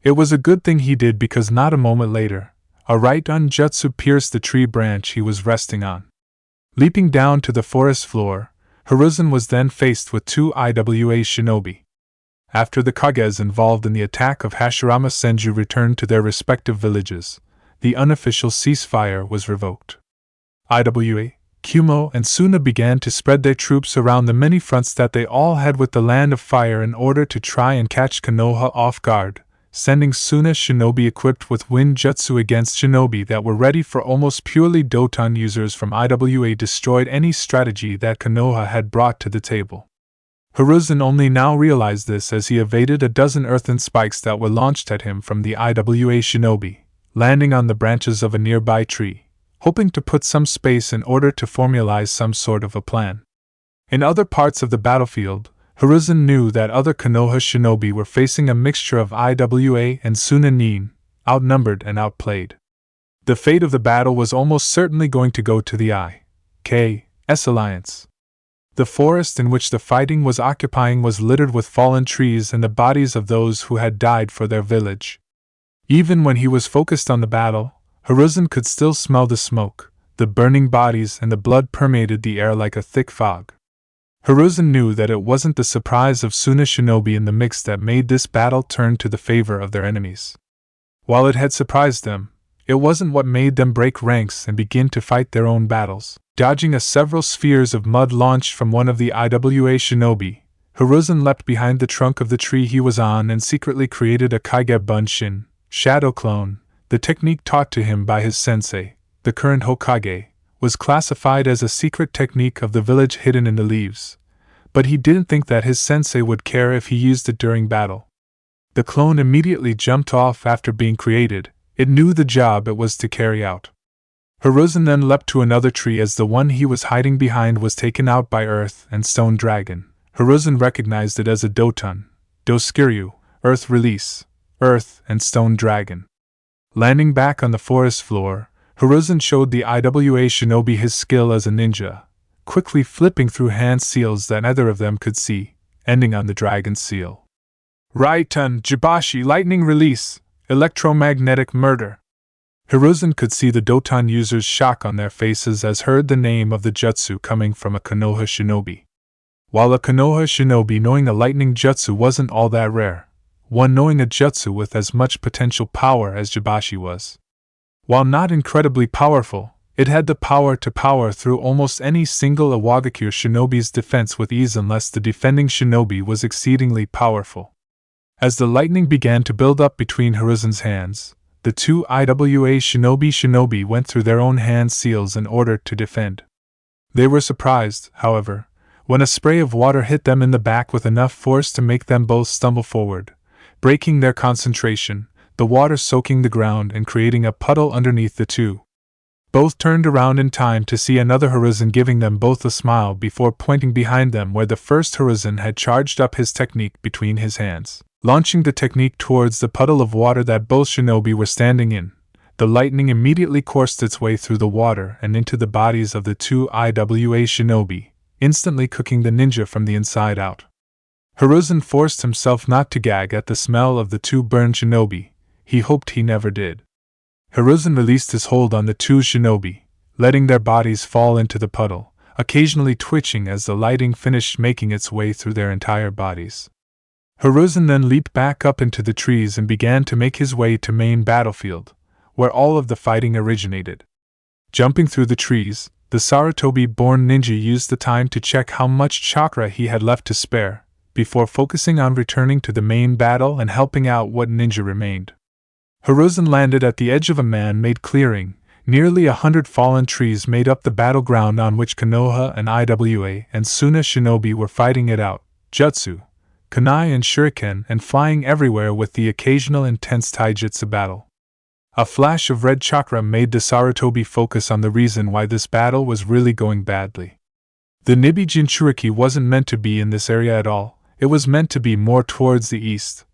It was a good thing he did, because not a moment later, a right-on jutsu pierced the tree branch he was resting on. Leaping down to the forest floor, Hiruzen was then faced with two IWA shinobi. After the Kages involved in the attack of Hashirama Senju returned to their respective villages, the unofficial ceasefire was revoked. IWA, Kumo, and Suna began to spread their troops around the many fronts that they all had with the Land of Fire in order to try and catch Konoha off guard, sending Suna shinobi equipped with wind jutsu against shinobi that were ready for almost purely Doton users from IWA destroyed any strategy that Konoha had brought to the table. Hiruzen only now realized this as he evaded a dozen earthen spikes that were launched at him from the IWA shinobi, landing on the branches of a nearby tree, hoping to put some space in order to formalize some sort of a plan. In other parts of the battlefield, Hiruzen knew that other Konoha shinobi were facing a mixture of IWA and Suna nin, outnumbered and outplayed. The fate of the battle was almost certainly going to go to the I.K.S. alliance. The forest in which the fighting was occupying was littered with fallen trees and the bodies of those who had died for their village. Even when he was focused on the battle, Hiruzen could still smell the smoke, the burning bodies, and the blood permeated the air like a thick fog. Hiruzen knew that it wasn't the surprise of Suna shinobi in the mix that made this battle turn to the favor of their enemies. While it had surprised them, it wasn't what made them break ranks and begin to fight their own battles. Dodging several spheres of mud launched from one of the IWA shinobi, Hiruzen leapt behind the trunk of the tree he was on and secretly created a Kaige Bunshin, shadow clone. The technique taught to him by his sensei, the current Hokage, was classified as a secret technique of the village hidden in the leaves, but he didn't think that his sensei would care if he used it during battle. The clone immediately jumped off after being created. It knew the job it was to carry out. Hiruzen then leapt to another tree as the one he was hiding behind was taken out by Earth and Stone Dragon. Hiruzen recognized it as a Doton, Doskiryu, Earth Release, Earth and Stone Dragon. Landing back on the forest floor, Hiruzen showed the IWA shinobi his skill as a ninja, quickly flipping through hand seals that neither of them could see, ending on the dragon seal. Raiton Jibashi Lightning Release, Electromagnetic Murder. Hiruzen could see the Doton users' shock on their faces as heard the name of the jutsu coming from a Konoha shinobi. While a Konoha shinobi knowing a lightning jutsu wasn't all that rare, one knowing a jutsu with as much potential power as Jibashi was. While not incredibly powerful, it had the power to power through almost any single Iwagakure shinobi's defense with ease unless the defending shinobi was exceedingly powerful. As the lightning began to build up between Hiruzen's hands, the two IWA shinobi went through their own hand seals in order to defend. They were surprised, however, when a spray of water hit them in the back with enough force to make them both stumble forward, breaking their concentration, the water soaking the ground and creating a puddle underneath the two. Both turned around in time to see another Hiruzen giving them both a smile before pointing behind them where the first Hiruzen had charged up his technique between his hands. Launching the technique towards the puddle of water that both shinobi were standing in, the lightning immediately coursed its way through the water and into the bodies of the two IWA shinobi, instantly cooking the ninja from the inside out. Hiruzen forced himself not to gag at the smell of the two burned shinobi. He hoped he never did. Hiruzen released his hold on the two shinobi, letting their bodies fall into the puddle, occasionally twitching as the lighting finished making its way through their entire bodies. Hiruzen then leaped back up into the trees and began to make his way to main battlefield, where all of the fighting originated. Jumping through the trees, the Sarutobi-born ninja used the time to check how much chakra he had left to spare, before focusing on returning to the main battle and helping out what ninja remained. Hiruzen landed at the edge of a man-made clearing. Nearly 100 fallen trees made up the battleground on which Konoha and IWA and Suna shinobi were fighting it out, jutsu, kunai and shuriken and flying everywhere with the occasional intense taijutsu battle. A flash of red chakra made the Sarutobi focus on the reason why this battle was really going badly. The Nibi Jinchuriki wasn't meant to be in this area at all, it was meant to be more towards the east,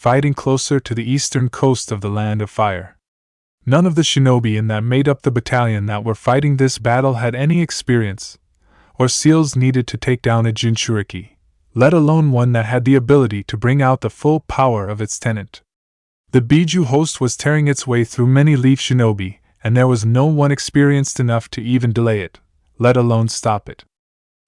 fighting closer to the eastern coast of the Land of Fire. None of the shinobi in that made up the battalion that were fighting this battle had any experience, or skills needed to take down a jinchūriki, let alone one that had the ability to bring out the full power of its tenant. The Biju host was tearing its way through many leaf shinobi, and there was no one experienced enough to even delay it, let alone stop it.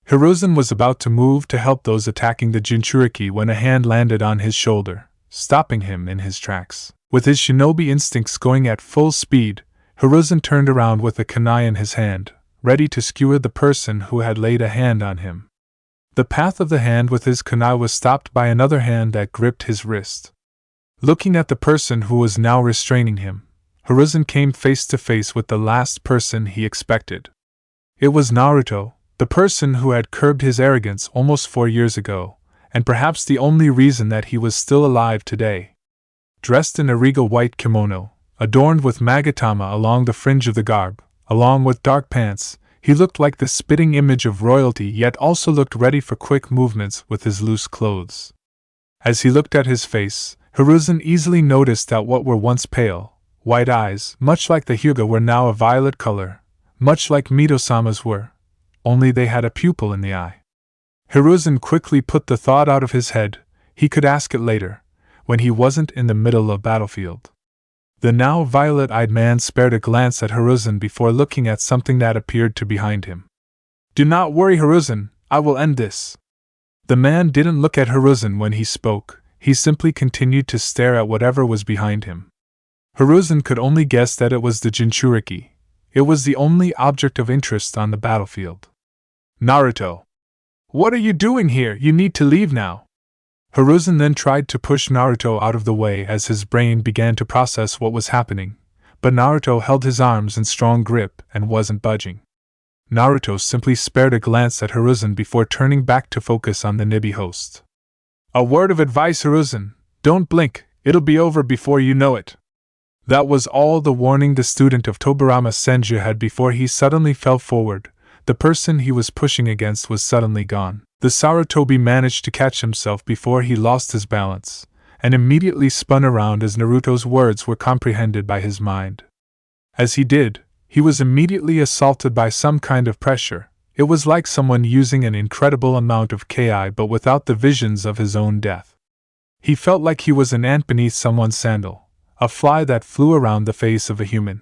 Hiruzen was about to move to help those attacking the jinchūriki when a hand landed on his shoulder, stopping him in his tracks. With his shinobi instincts going at full speed, Hiruzen turned around with a kunai in his hand, ready to skewer the person who had laid a hand on him. The path of the hand with his kunai was stopped by another hand that gripped his wrist. Looking at the person who was now restraining him, Hiruzen came face to face with the last person he expected. It was Naruto, the person who had curbed his arrogance almost 4 years ago, and perhaps the only reason that he was still alive today. Dressed in a regal white kimono, adorned with magatama along the fringe of the garb, along with dark pants, he looked like the spitting image of royalty, yet also looked ready for quick movements with his loose clothes. As he looked at his face, Hiruzen easily noticed that what were once pale, white eyes, much like the Hyuga, were now a violet color, much like Midosama's were, only they had a pupil in the eye. Hiruzen quickly put the thought out of his head, he could ask it later, when he wasn't in the middle of battlefield. The now violet-eyed man spared a glance at Hiruzen before looking at something that appeared to behind him. "Do not worry, Hiruzen, I will end this." The man didn't look at Hiruzen when he spoke, he simply continued to stare at whatever was behind him. Hiruzen could only guess that it was the jinchūriki. It was the only object of interest on the battlefield. "Naruto! What are you doing here? You need to leave now." Hiruzen then tried to push Naruto out of the way as his brain began to process what was happening, but Naruto held his arms in strong grip and wasn't budging. Naruto simply spared a glance at Hiruzen before turning back to focus on the Nibi host. "A word of advice, Hiruzen, don't blink, it'll be over before you know it." That was all the warning the student of Tobarama Senju had before he suddenly fell forward. The person he was pushing against was suddenly gone. The Sarutobi managed to catch himself before he lost his balance, and immediately spun around as Naruto's words were comprehended by his mind. As he did, he was immediately assaulted by some kind of pressure. It was like someone using an incredible amount of ki but without the visions of his own death. He felt like he was an ant beneath someone's sandal, a fly that flew around the face of a human.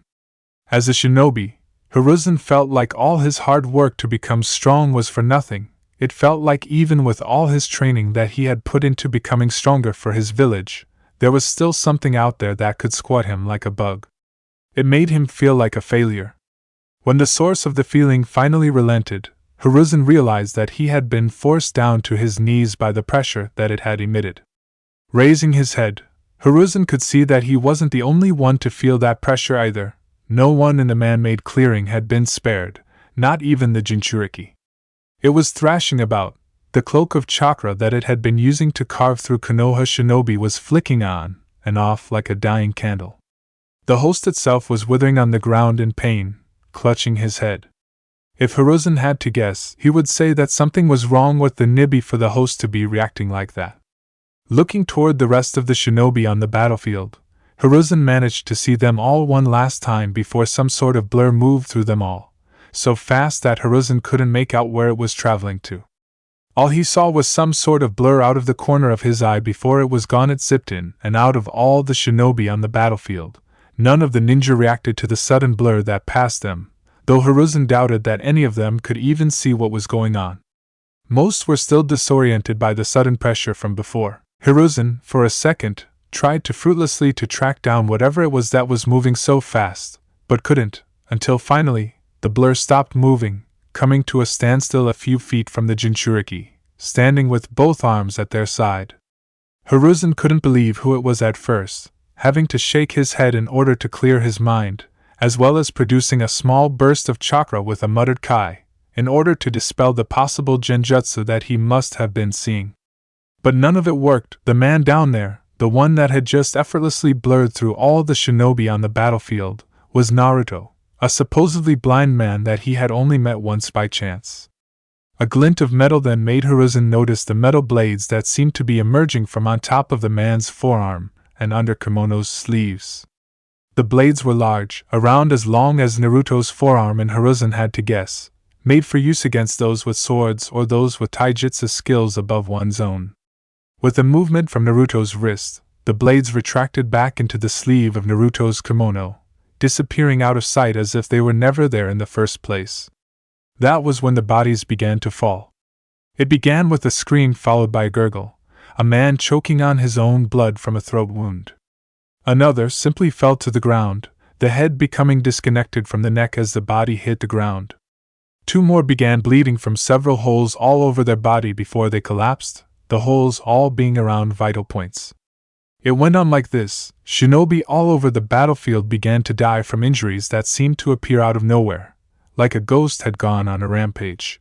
As a shinobi, Hiruzen felt like all his hard work to become strong was for nothing. It felt like even with all his training that he had put into becoming stronger for his village, there was still something out there that could squat him like a bug. It made him feel like a failure. When the source of the feeling finally relented, Hiruzen realized that he had been forced down to his knees by the pressure that it had emitted. Raising his head, Hiruzen could see that he wasn't the only one to feel that pressure either. No one in the man-made clearing had been spared, not even the jinchūriki. It was thrashing about. The cloak of chakra that it had been using to carve through Konoha shinobi was flicking on and off like a dying candle. The host itself was withering on the ground in pain, clutching his head. If Hiruzen had to guess, he would say that something was wrong with the Nibi for the host to be reacting like that. Looking toward the rest of the shinobi on the battlefield, Hiruzen managed to see them all one last time before some sort of blur moved through them all, so fast that Hiruzen couldn't make out where it was traveling to. All he saw was some sort of blur out of the corner of his eye before it was gone. It zipped in and out of all the shinobi on the battlefield. None of the ninja reacted to the sudden blur that passed them, though Hiruzen doubted that any of them could even see what was going on. Most were still disoriented by the sudden pressure from before. Hiruzen, for a second, tried to fruitlessly to track down whatever it was that was moving so fast, but couldn't, until finally, the blur stopped moving, coming to a standstill a few feet from the jinchūriki, standing with both arms at their side. Hiruzen couldn't believe who it was at first, having to shake his head in order to clear his mind, as well as producing a small burst of chakra with a muttered kai, in order to dispel the possible genjutsu that he must have been seeing. But none of it worked. The man down there, the one that had just effortlessly blurred through all the shinobi on the battlefield, was Naruto, a supposedly blind man that he had only met once by chance. A glint of metal then made Hiruzen notice the metal blades that seemed to be emerging from on top of the man's forearm and under kimono's sleeves. The blades were large, around as long as Naruto's forearm, and Hiruzen had to guess, made for use against those with swords or those with taijutsu skills above one's own. With a movement from Naruto's wrist, the blades retracted back into the sleeve of Naruto's kimono, disappearing out of sight as if they were never there in the first place. That was when the bodies began to fall. It began with a scream followed by a gurgle, a man choking on his own blood from a throat wound. Another simply fell to the ground, the head becoming disconnected from the neck as the body hit the ground. Two more began bleeding from several holes all over their body before they collapsed, the holes all being around vital points. It went on like this. Shinobi all over the battlefield began to die from injuries that seemed to appear out of nowhere, like a ghost had gone on a rampage.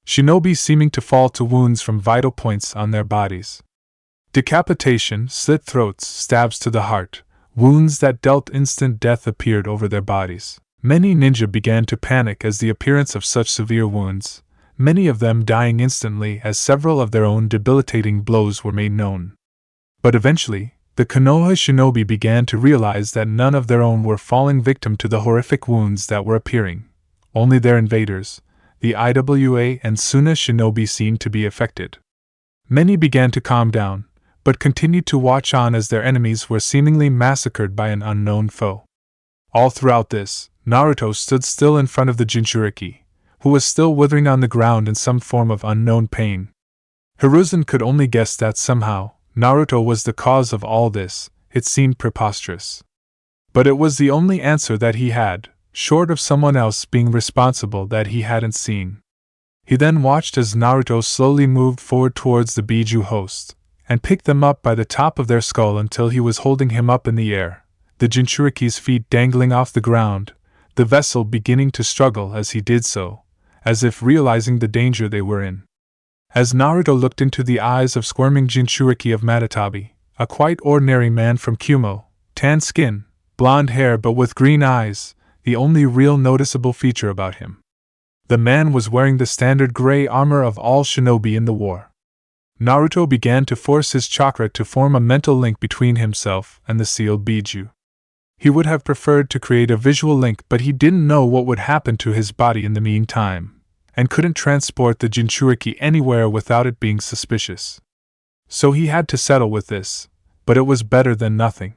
Shinobi seeming to fall to wounds from vital points on their bodies. Decapitation, slit throats, stabs to the heart, wounds that dealt instant death appeared over their bodies. Many ninja began to panic as the appearance of such severe wounds, many of them dying instantly as several of their own debilitating blows were made known. But eventually, the Konoha shinobi began to realize that none of their own were falling victim to the horrific wounds that were appearing. Only their invaders, the IWA and Suna shinobi, seemed to be affected. Many began to calm down, but continued to watch on as their enemies were seemingly massacred by an unknown foe. All throughout this, Naruto stood still in front of the jinchūriki, who was still withering on the ground in some form of unknown pain. Hiruzen could only guess that somehow, Naruto was the cause of all this. It seemed preposterous. But it was the only answer that he had, short of someone else being responsible that he hadn't seen. He then watched as Naruto slowly moved forward towards the Biju host, and picked them up by the top of their skull until he was holding him up in the air, the jinchūriki's feet dangling off the ground, the vessel beginning to struggle as he did so, as if realizing the danger they were in. As Naruto looked into the eyes of squirming jinchūriki of Matatabi, a quite ordinary man from Kumo, tan skin, blonde hair but with green eyes, the only real noticeable feature about him. The man was wearing the standard gray armor of all shinobi in the war. Naruto began to force his chakra to form a mental link between himself and the sealed Biju. He would have preferred to create a visual link, but he didn't know what would happen to his body in the meantime, and couldn't transport the jinchūriki anywhere without it being suspicious. So he had to settle with this, but it was better than nothing.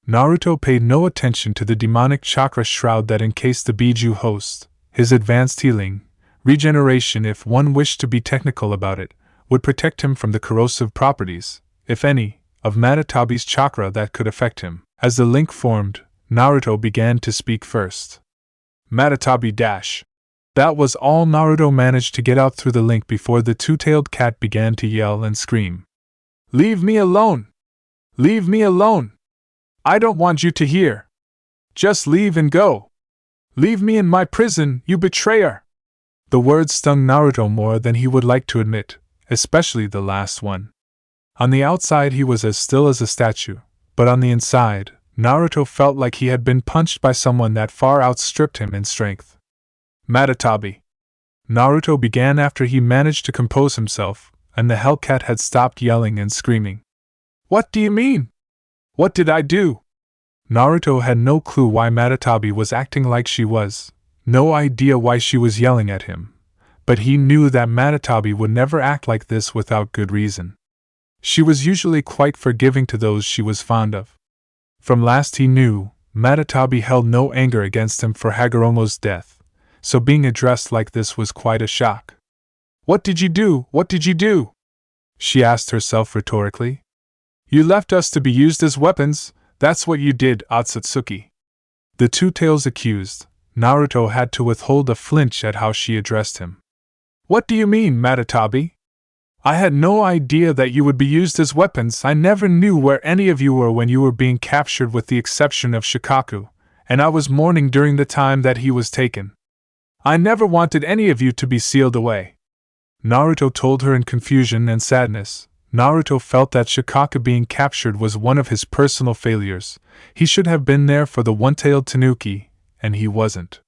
Naruto paid no attention to the demonic chakra shroud that encased the Biju host. His advanced healing, regeneration if one wished to be technical about it, would protect him from the corrosive properties, if any, of Matatabi's chakra that could affect him. As the link formed, Naruto began to speak first. Matatabi dash. That was all Naruto managed to get out through the link before the two-tailed cat began to yell and scream. Leave me alone! Leave me alone! I don't want you to hear! Just leave and go! Leave me in my prison, you betrayer! The words stung Naruto more than he would like to admit, especially the last one. On the outside he was as still as a statue, but on the inside, Naruto felt like he had been punched by someone that far outstripped him in strength. Matatabi. Naruto began after he managed to compose himself, and the Hellcat had stopped yelling and screaming. What do you mean? What did I do? Naruto had no clue why Matatabi was acting like she was, no idea why she was yelling at him, but he knew that Matatabi would never act like this without good reason. She was usually quite forgiving to those she was fond of. From last he knew, Matatabi held no anger against him for Hagoromo's death, so being addressed like this was quite a shock. What did you do? What did you do? She asked herself rhetorically. You left us to be used as weapons, that's what you did, Otsutsuki. The two tails accused, Naruto had to withhold a flinch at how she addressed him. What do you mean, Matatabi? I had no idea that you would be used as weapons. I never knew where any of you were when you were being captured with the exception of Shikaku, and I was mourning during the time that he was taken. I never wanted any of you to be sealed away. Naruto told her in confusion and sadness. Naruto felt that Shikaku being captured was one of his personal failures. He should have been there for the one-tailed tanuki, and he wasn't.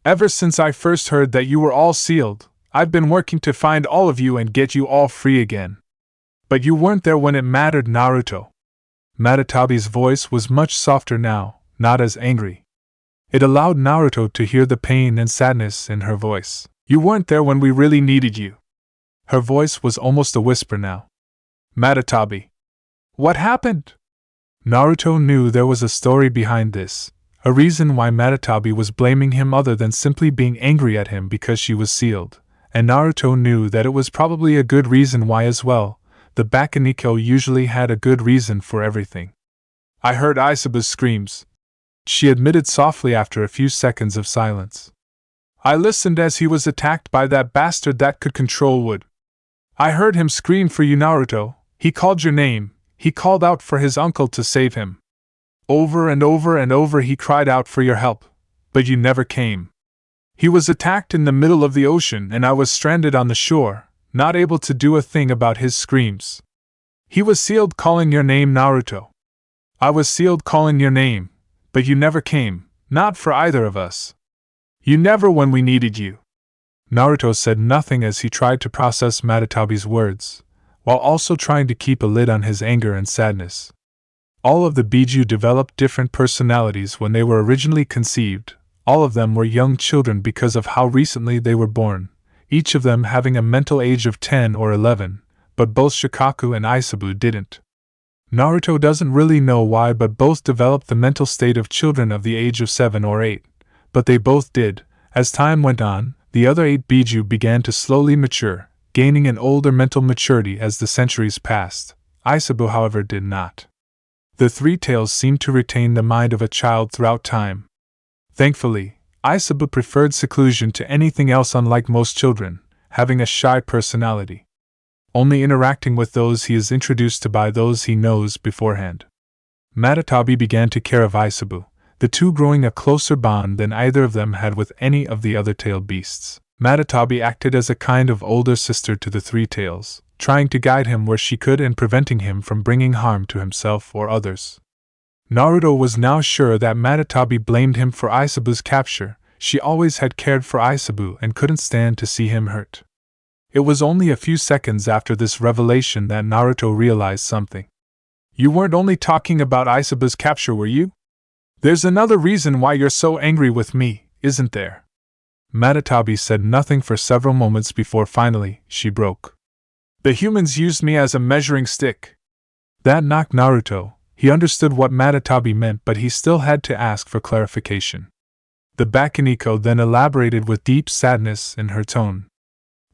Ever since I first heard that you were all sealed, I've been working to find all of you and get you all free again. But you weren't there when it mattered, Naruto. Matatabi's voice was much softer now, not as angry. It allowed Naruto to hear the pain and sadness in her voice. You weren't there when we really needed you. Her voice was almost a whisper now. Matatabi. What happened? Naruto knew there was a story behind this, a reason why Matatabi was blaming him other than simply being angry at him because she was sealed, and Naruto knew that it was probably a good reason why as well. The Bakuniko usually had a good reason for everything. I heard Isaba's screams, she admitted softly after a few seconds of silence. I listened as he was attacked by that bastard that could control wood. I heard him scream for you, Naruto. He called your name. He called out for his uncle to save him. Over and over and over he cried out for your help, but you never came. He was attacked in the middle of the ocean and I was stranded on the shore, not able to do a thing about his screams. He was sealed calling your name, Naruto. I was sealed calling your name, but you never came, not for either of us. You never when we needed you. Naruto said nothing as he tried to process Matatabi's words, while also trying to keep a lid on his anger and sadness. All of the Biju developed different personalities when they were originally conceived. All of them were young children because of how recently they were born, each of them having a mental age of 10 or 11, but both Shikaku and Isabu didn't. Naruto doesn't really know why, but both developed the mental state of children of the age of 7 or 8, but they both did. As time went on, the other 8 Biju began to slowly mature, gaining an older mental maturity as the centuries passed. Isabu, however, did not. The three tails seemed to retain the mind of a child throughout time. Thankfully, Isabu preferred seclusion to anything else, unlike most children, having a shy personality. Only interacting with those he is introduced to by those he knows beforehand. Matatabi began to care of Isabu, the two growing a closer bond than either of them had with any of the other tailed beasts. Matatabi acted as a kind of older sister to the three tails, trying to guide him where she could and preventing him from bringing harm to himself or others. Naruto was now sure that Matatabi blamed him for Isabu's capture. She always had cared for Isabu and couldn't stand to see him hurt. It was only a few seconds after this revelation that Naruto realized something. You weren't only talking about Isabu's capture, were you? There's another reason why you're so angry with me, isn't there? Matatabi said nothing for several moments before finally, she broke. The humans used me as a measuring stick. That knocked Naruto. He understood what Matatabi meant, but he still had to ask for clarification. The Bakuniko then elaborated with deep sadness in her tone.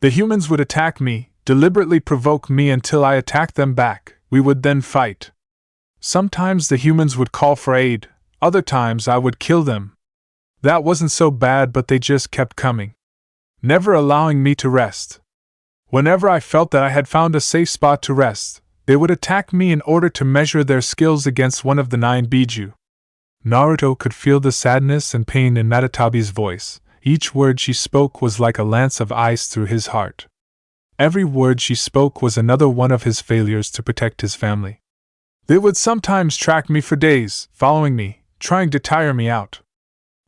The humans would attack me, deliberately provoke me until I attacked them back. We would then fight. Sometimes the humans would call for aid, other times I would kill them. That wasn't so bad, but they just kept coming, never allowing me to rest. Whenever I felt that I had found a safe spot to rest, they would attack me in order to measure their skills against one of the 9 Biju. Naruto could feel the sadness and pain in Matatabi's voice. Each word she spoke was like a lance of ice through his heart. Every word she spoke was another one of his failures to protect his family. They would sometimes track me for days, following me, trying to tire me out.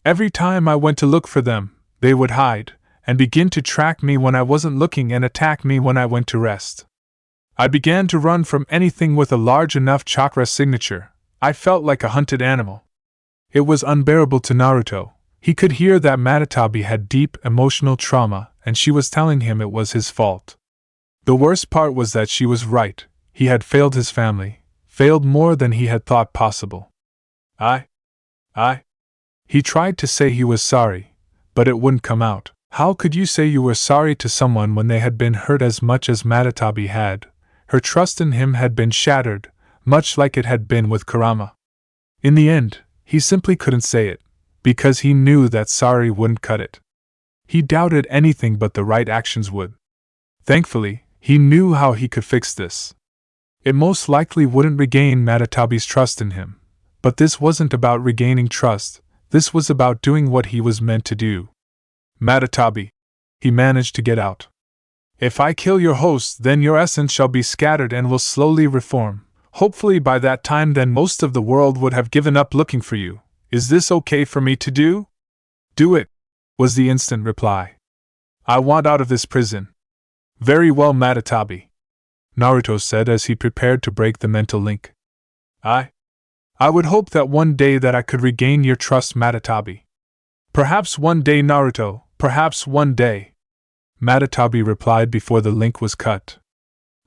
Every time I went to look for them, they would hide, and begin to track me when I wasn't looking and attack me when I went to rest. I began to run from anything with a large enough chakra signature. I felt like a hunted animal. It was unbearable to Naruto. He could hear that Matatabi had deep emotional trauma, and she was telling him it was his fault. The worst part was that she was right. He had failed his family, failed more than he had thought possible. He tried to say he was sorry, but it wouldn't come out. How could you say you were sorry to someone when they had been hurt as much as Matatabi had? Her trust in him had been shattered, much like it had been with Kurama. In the end, he simply couldn't say it, because he knew that sorry wouldn't cut it. He doubted anything but the right actions would. Thankfully, he knew how he could fix this. It most likely wouldn't regain Matatabi's trust in him, but this wasn't about regaining trust, this was about doing what he was meant to do. Matatabi, he managed to get out. If I kill your host, then your essence shall be scattered and will slowly reform. Hopefully by that time then most of the world would have given up looking for you. Is this okay for me to do? Do it, was the instant reply. I want out of this prison. Very well, Matatabi, Naruto said as he prepared to break the mental link. I would hope that one day that I could regain your trust, Matatabi. Perhaps one day, Naruto, perhaps one day, Matatabi replied before the link was cut.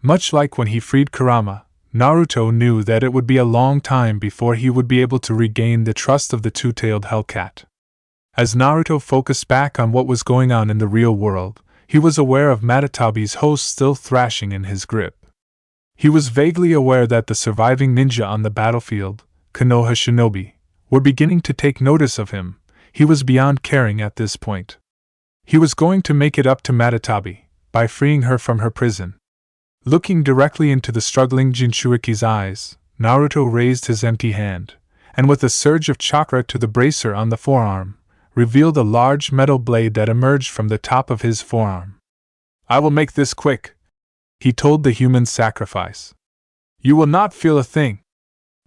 Much like when he freed Kurama, Naruto knew that it would be a long time before he would be able to regain the trust of the two-tailed Hellcat. As Naruto focused back on what was going on in the real world, he was aware of Matatabi's host still thrashing in his grip. He was vaguely aware that the surviving ninja on the battlefield, Konoha shinobi, were beginning to take notice of him. He was beyond caring at this point. He was going to make it up to Matatabi by freeing her from her prison. Looking directly into the struggling Jinchūriki's eyes, Naruto raised his empty hand, and with a surge of chakra to the bracer on the forearm, revealed a large metal blade that emerged from the top of his forearm. "I will make this quick," he told the human sacrifice. "You will not feel a thing."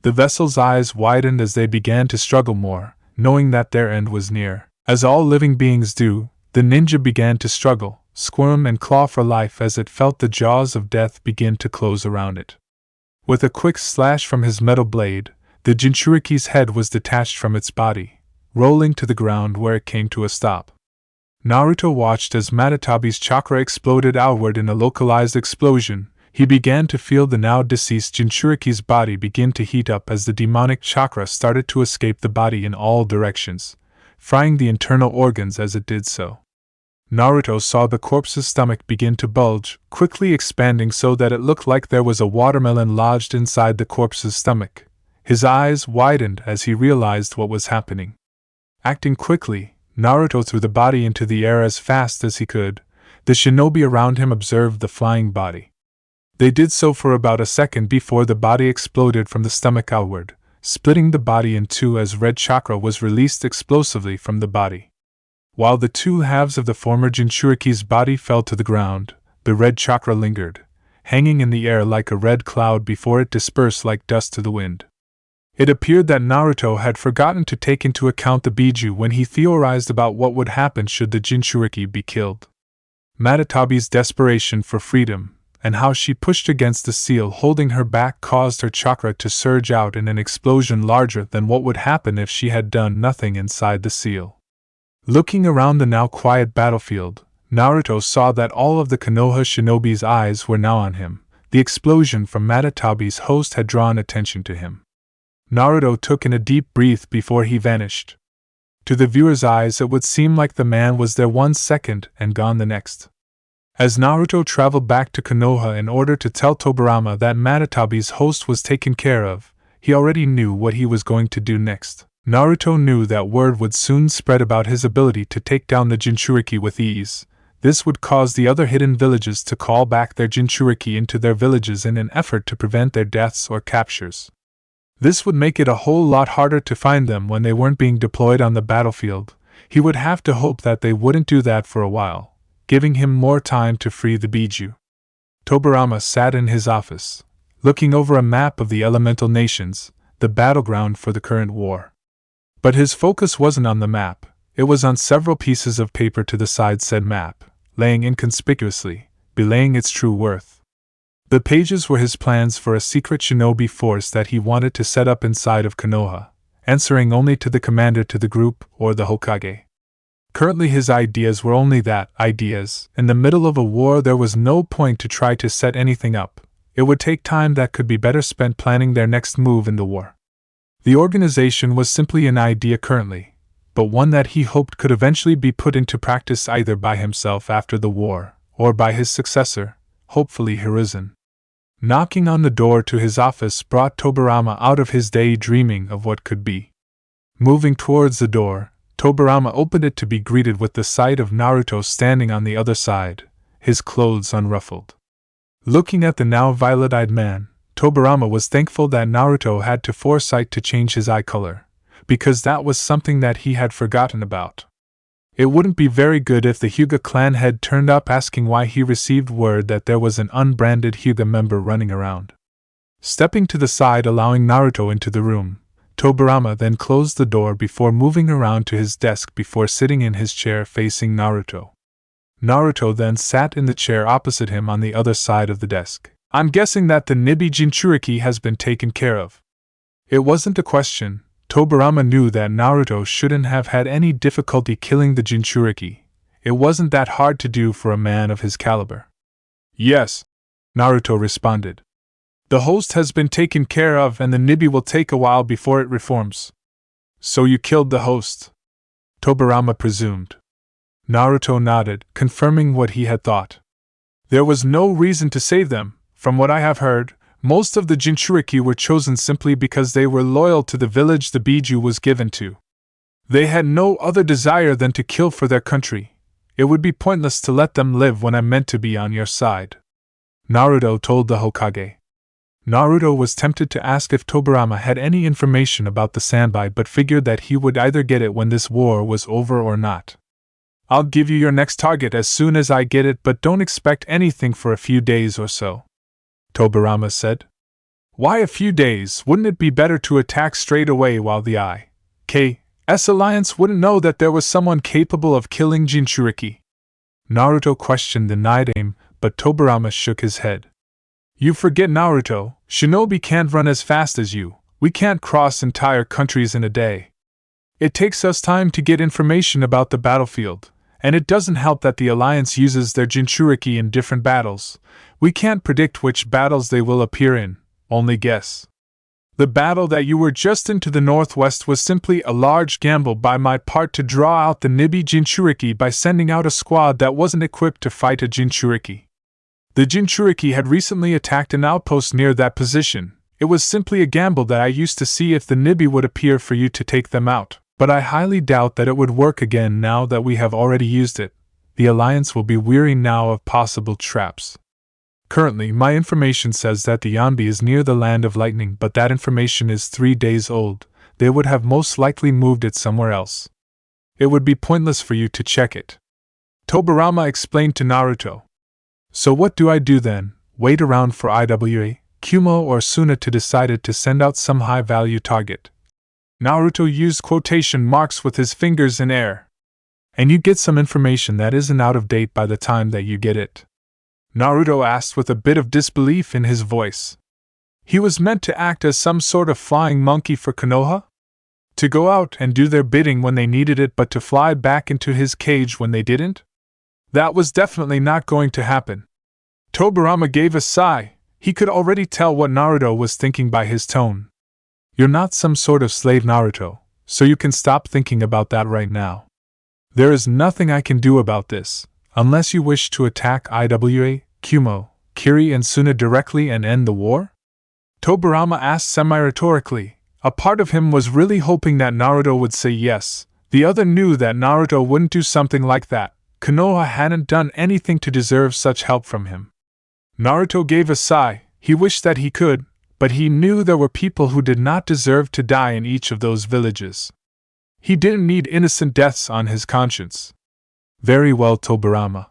The vessel's eyes widened as they began to struggle more, knowing that their end was near. As all living beings do, the ninja began to struggle, squirm and claw for life as it felt the jaws of death begin to close around it. With a quick slash from his metal blade, the Jinchūriki's head was detached from its body, rolling to the ground where it came to a stop. Naruto watched as Matatabi's chakra exploded outward in a localized explosion. He began to feel the now deceased Jinchūriki's body begin to heat up as the demonic chakra started to escape the body in all directions, frying the internal organs as it did so. Naruto saw the corpse's stomach begin to bulge, quickly expanding so that it looked like there was a watermelon lodged inside the corpse's stomach. His eyes widened as he realized what was happening. Acting quickly, Naruto threw the body into the air as fast as he could. The shinobi around him observed the flying body. They did so for about a second before the body exploded from the stomach outward, splitting the body in two as red chakra was released explosively from the body. While the two halves of the former Jinchūriki's body fell to the ground, the red chakra lingered, hanging in the air like a red cloud before it dispersed like dust to the wind. It appeared that Naruto had forgotten to take into account the Biju when he theorized about what would happen should the Jinchūriki be killed. Matatabi's desperation for freedom, and how she pushed against the seal holding her back caused her chakra to surge out in an explosion larger than what would happen if she had done nothing inside the seal. Looking around the now quiet battlefield, Naruto saw that all of the Konoha shinobi's eyes were now on him. The explosion from Matatabi's host had drawn attention to him. Naruto took in a deep breath before he vanished. To the viewer's eyes it would seem like the man was there 1 second and gone the next. As Naruto traveled back to Konoha in order to tell Tobirama that Matatabi's host was taken care of, he already knew what he was going to do next. Naruto knew that word would soon spread about his ability to take down the Jinchūriki with ease. This would cause the other hidden villages to call back their Jinchūriki into their villages in an effort to prevent their deaths or captures. This would make it a whole lot harder to find them when they weren't being deployed on the battlefield. He would have to hope that they wouldn't do that for a while, giving him more time to free the Biju. Tobirama sat in his office, looking over a map of the elemental nations, the battleground for the current war. But his focus wasn't on the map, it was on several pieces of paper to the side said map, laying inconspicuously, belaying its true worth. The pages were his plans for a secret shinobi force that he wanted to set up inside of Konoha, answering only to the commander to the group or the Hokage. Currently his ideas were only that, ideas. In the middle of a war there was no point to try to set anything up. It would take time that could be better spent planning their next move in the war. The organization was simply an idea currently, but one that he hoped could eventually be put into practice either by himself after the war, or by his successor, hopefully Hiruzen. Knocking on the door to his office brought Tobirama out of his daydreaming of what could be. Moving towards the door, Tobirama opened it to be greeted with the sight of Naruto standing on the other side, his clothes unruffled. Looking at the now violet-eyed man, Tobirama was thankful that Naruto had the foresight to change his eye color, because that was something that he had forgotten about. It wouldn't be very good if the Hyuga clan had turned up asking why he received word that there was an unbranded Hyuga member running around. Stepping to the side allowing Naruto into the room, Tobirama then closed the door before moving around to his desk before sitting in his chair facing Naruto. Naruto then sat in the chair opposite him on the other side of the desk. "I'm guessing that the Nibi Jinchūriki has been taken care of." It wasn't a question. Tobirama knew that Naruto shouldn't have had any difficulty killing the Jinchūriki. It wasn't that hard to do for a man of his caliber. "Yes," Naruto responded. The host has been taken care of and the Nibi will take a while before it reforms. So you killed the host? Tobirama presumed. Naruto nodded, confirming what he had thought. There was no reason to save them. From what I have heard, most of the jinchūriki were chosen simply because they were loyal to the village the Biju was given to. They had no other desire than to kill for their country. It would be pointless to let them live when I'm meant to be on your side. Naruto told the Hokage. Naruto was tempted to ask if Tobirama had any information about the Sanbai but figured that he would either get it when this war was over or not. I'll give you your next target as soon as I get it, but don't expect anything for a few days or so, Tobirama said. Why a few days? Wouldn't it be better to attack straight away while the IK's alliance wouldn't know that there was someone capable of killing jinchūriki? Naruto questioned the night aim, but Tobirama shook his head. You forget, Naruto, shinobi can't run as fast as you. We can't cross entire countries in a day. It takes us time to get information about the battlefield, and it doesn't help that the alliance uses their jinchūriki in different battles. We can't predict which battles they will appear in, only guess. The battle that you were just in to the northwest was simply a large gamble by my part to draw out the Nibi jinchūriki by sending out a squad that wasn't equipped to fight a jinchūriki. The jinchūriki had recently attacked an outpost near that position. It was simply a gamble that I used to see if the Nibi would appear for you to take them out, but I highly doubt that it would work again now that we have already used it. The alliance will be weary now of possible traps. Currently, my information says that the Yanbi is near the Land of Lightning, but that information is 3 days old. They would have most likely moved it somewhere else. It would be pointless for you to check it. Tobirama explained to Naruto. So what do I do then? Wait around for IWA, Kumo or Suna to decide to send out some high-value target? Naruto used quotation marks with his fingers in air. And you get some information that isn't out of date by the time that you get it? Naruto asked with a bit of disbelief in his voice. He was meant to act as some sort of flying monkey for Konoha? To go out and do their bidding when they needed it but to fly back into his cage when they didn't? That was definitely not going to happen. Tobirama gave a sigh. He could already tell what Naruto was thinking by his tone. You're not some sort of slave, Naruto, so you can stop thinking about that right now. There is nothing I can do about this, unless you wish to attack IWA, Kumo, Kiri and Suna directly and end the war? Tobirama asked semi-rhetorically. A part of him was really hoping that Naruto would say yes. The other knew that Naruto wouldn't do something like that. Konoha hadn't done anything to deserve such help from him. Naruto gave a sigh. He wished that he could, but he knew there were people who did not deserve to die in each of those villages. He didn't need innocent deaths on his conscience. Very well, Tobirama.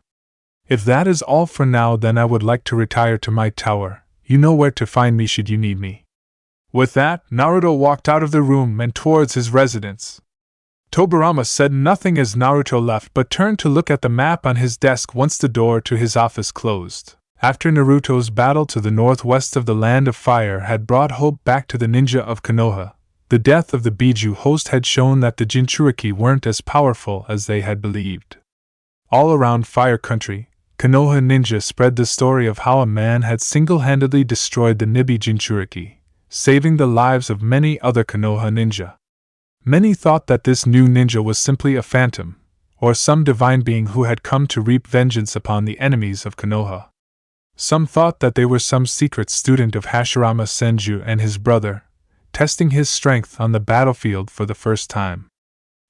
If that is all for now, then I would like to retire to my tower. You know where to find me should you need me. With that, Naruto walked out of the room and towards his residence. Tobirama said nothing as Naruto left but turned to look at the map on his desk once the door to his office closed. After Naruto's battle to the northwest of the Land of Fire had brought hope back to the ninja of Konoha, the death of the Biju host had shown that the jinchūriki weren't as powerful as they had believed. All around Fire Country, Konoha ninja spread the story of how a man had single-handedly destroyed the Nibi jinchūriki, saving the lives of many other Konoha ninja. Many thought that this new ninja was simply a phantom, or some divine being who had come to reap vengeance upon the enemies of Konoha. Some thought that they were some secret student of Hashirama Senju and his brother, testing his strength on the battlefield for the first time.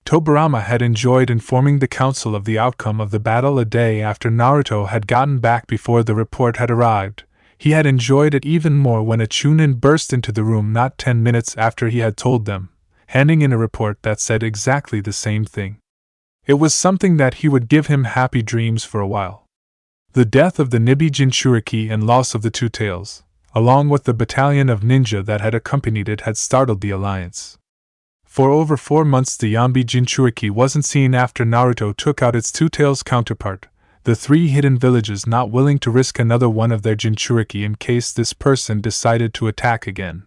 Tobirama had enjoyed informing the council of the outcome of the battle a day after Naruto had gotten back before the report had arrived. He had enjoyed it even more when a Chunin burst into the room not 10 minutes after he had told them, handing in a report that said exactly the same thing. It was something that he would give him happy dreams for a while. The death of the Nibi jinchūriki and loss of the Two Tails, along with the battalion of ninja that had accompanied it, had startled the alliance. For over 4 months the Yanbi jinchūriki wasn't seen after Naruto took out its Two Tails counterpart, the 3 hidden villages not willing to risk another one of their jinchūriki in case this person decided to attack again.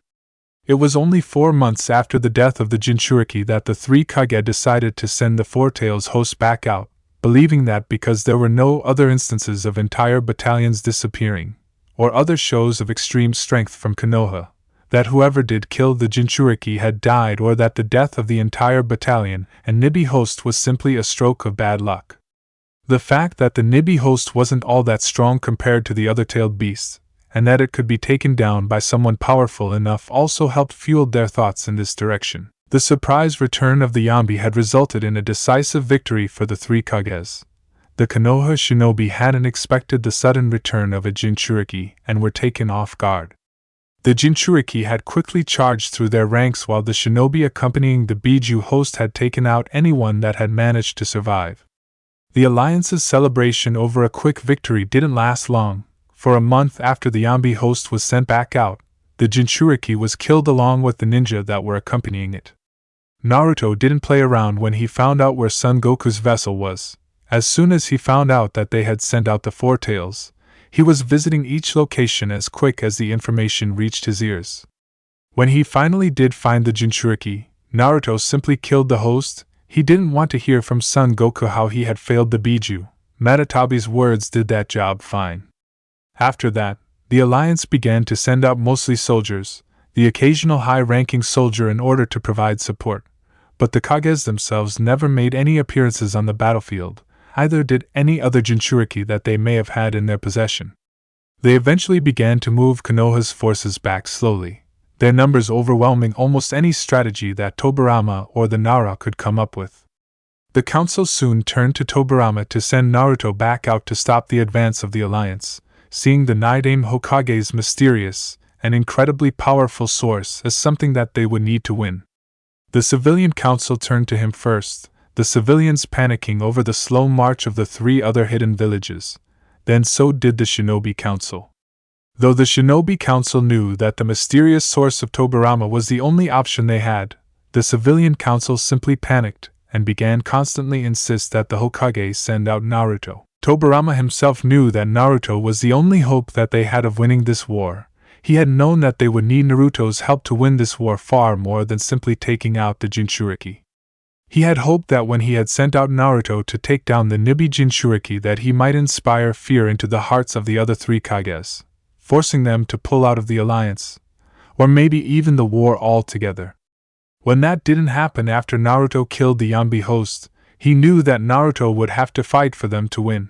It was only 4 months after the death of the jinchūriki that the 3 Kage decided to send the Four Tails host back out, believing that because there were no other instances of entire battalions disappearing, or other shows of extreme strength from Konoha, that whoever did kill the jinchūriki had died, or that the death of the entire battalion and Nibi host was simply a stroke of bad luck. The fact that the Nibi host wasn't all that strong compared to the other tailed beasts, and that it could be taken down by someone powerful enough also helped fuel their thoughts in this direction. The surprise return of the Yambi had resulted in a decisive victory for the three Kages. The Konoha shinobi hadn't expected the sudden return of a jinchūriki and were taken off guard. The jinchūriki had quickly charged through their ranks while the shinobi accompanying the Biju host had taken out anyone that had managed to survive. The alliance's celebration over a quick victory didn't last long. For a month after the Yambi host was sent back out, the jinchūriki was killed along with the ninja that were accompanying it. Naruto didn't play around when he found out where Son Goku's vessel was. As soon as he found out that they had sent out the Four Tails, he was visiting each location as quick as the information reached his ears. When he finally did find the jinchūriki, Naruto simply killed the host. He didn't want to hear from Son Goku how he had failed the Biju. Matatabi's words did that job fine. After that, the alliance began to send out mostly soldiers, the occasional high-ranking soldier in order to provide support, but the Kages themselves never made any appearances on the battlefield. Either did any other jinchūriki that they may have had in their possession. They eventually began to move Konoha's forces back slowly, their numbers overwhelming almost any strategy that Tobirama or the Nara could come up with. The council soon turned to Tobirama to send Naruto back out to stop the advance of the alliance, seeing the Nidaime Hokage's mysterious and incredibly powerful source as something that they would need to win. The civilian council turned to him first, the civilians panicking over the slow march of the three other hidden villages. Then so did the Shinobi Council. Though the Shinobi Council knew that the mysterious source of Tobirama was the only option they had, the Civilian Council simply panicked and began constantly insist that the Hokage send out Naruto. Tobirama himself knew that Naruto was the only hope that they had of winning this war. He had known that they would need Naruto's help to win this war far more than simply taking out the jinchūriki. He had hoped that when he had sent out Naruto to take down the Nibi jinchūriki that he might inspire fear into the hearts of the other three Kages, forcing them to pull out of the alliance, or maybe even the war altogether. When that didn't happen after Naruto killed the Yambi host, he knew that Naruto would have to fight for them to win.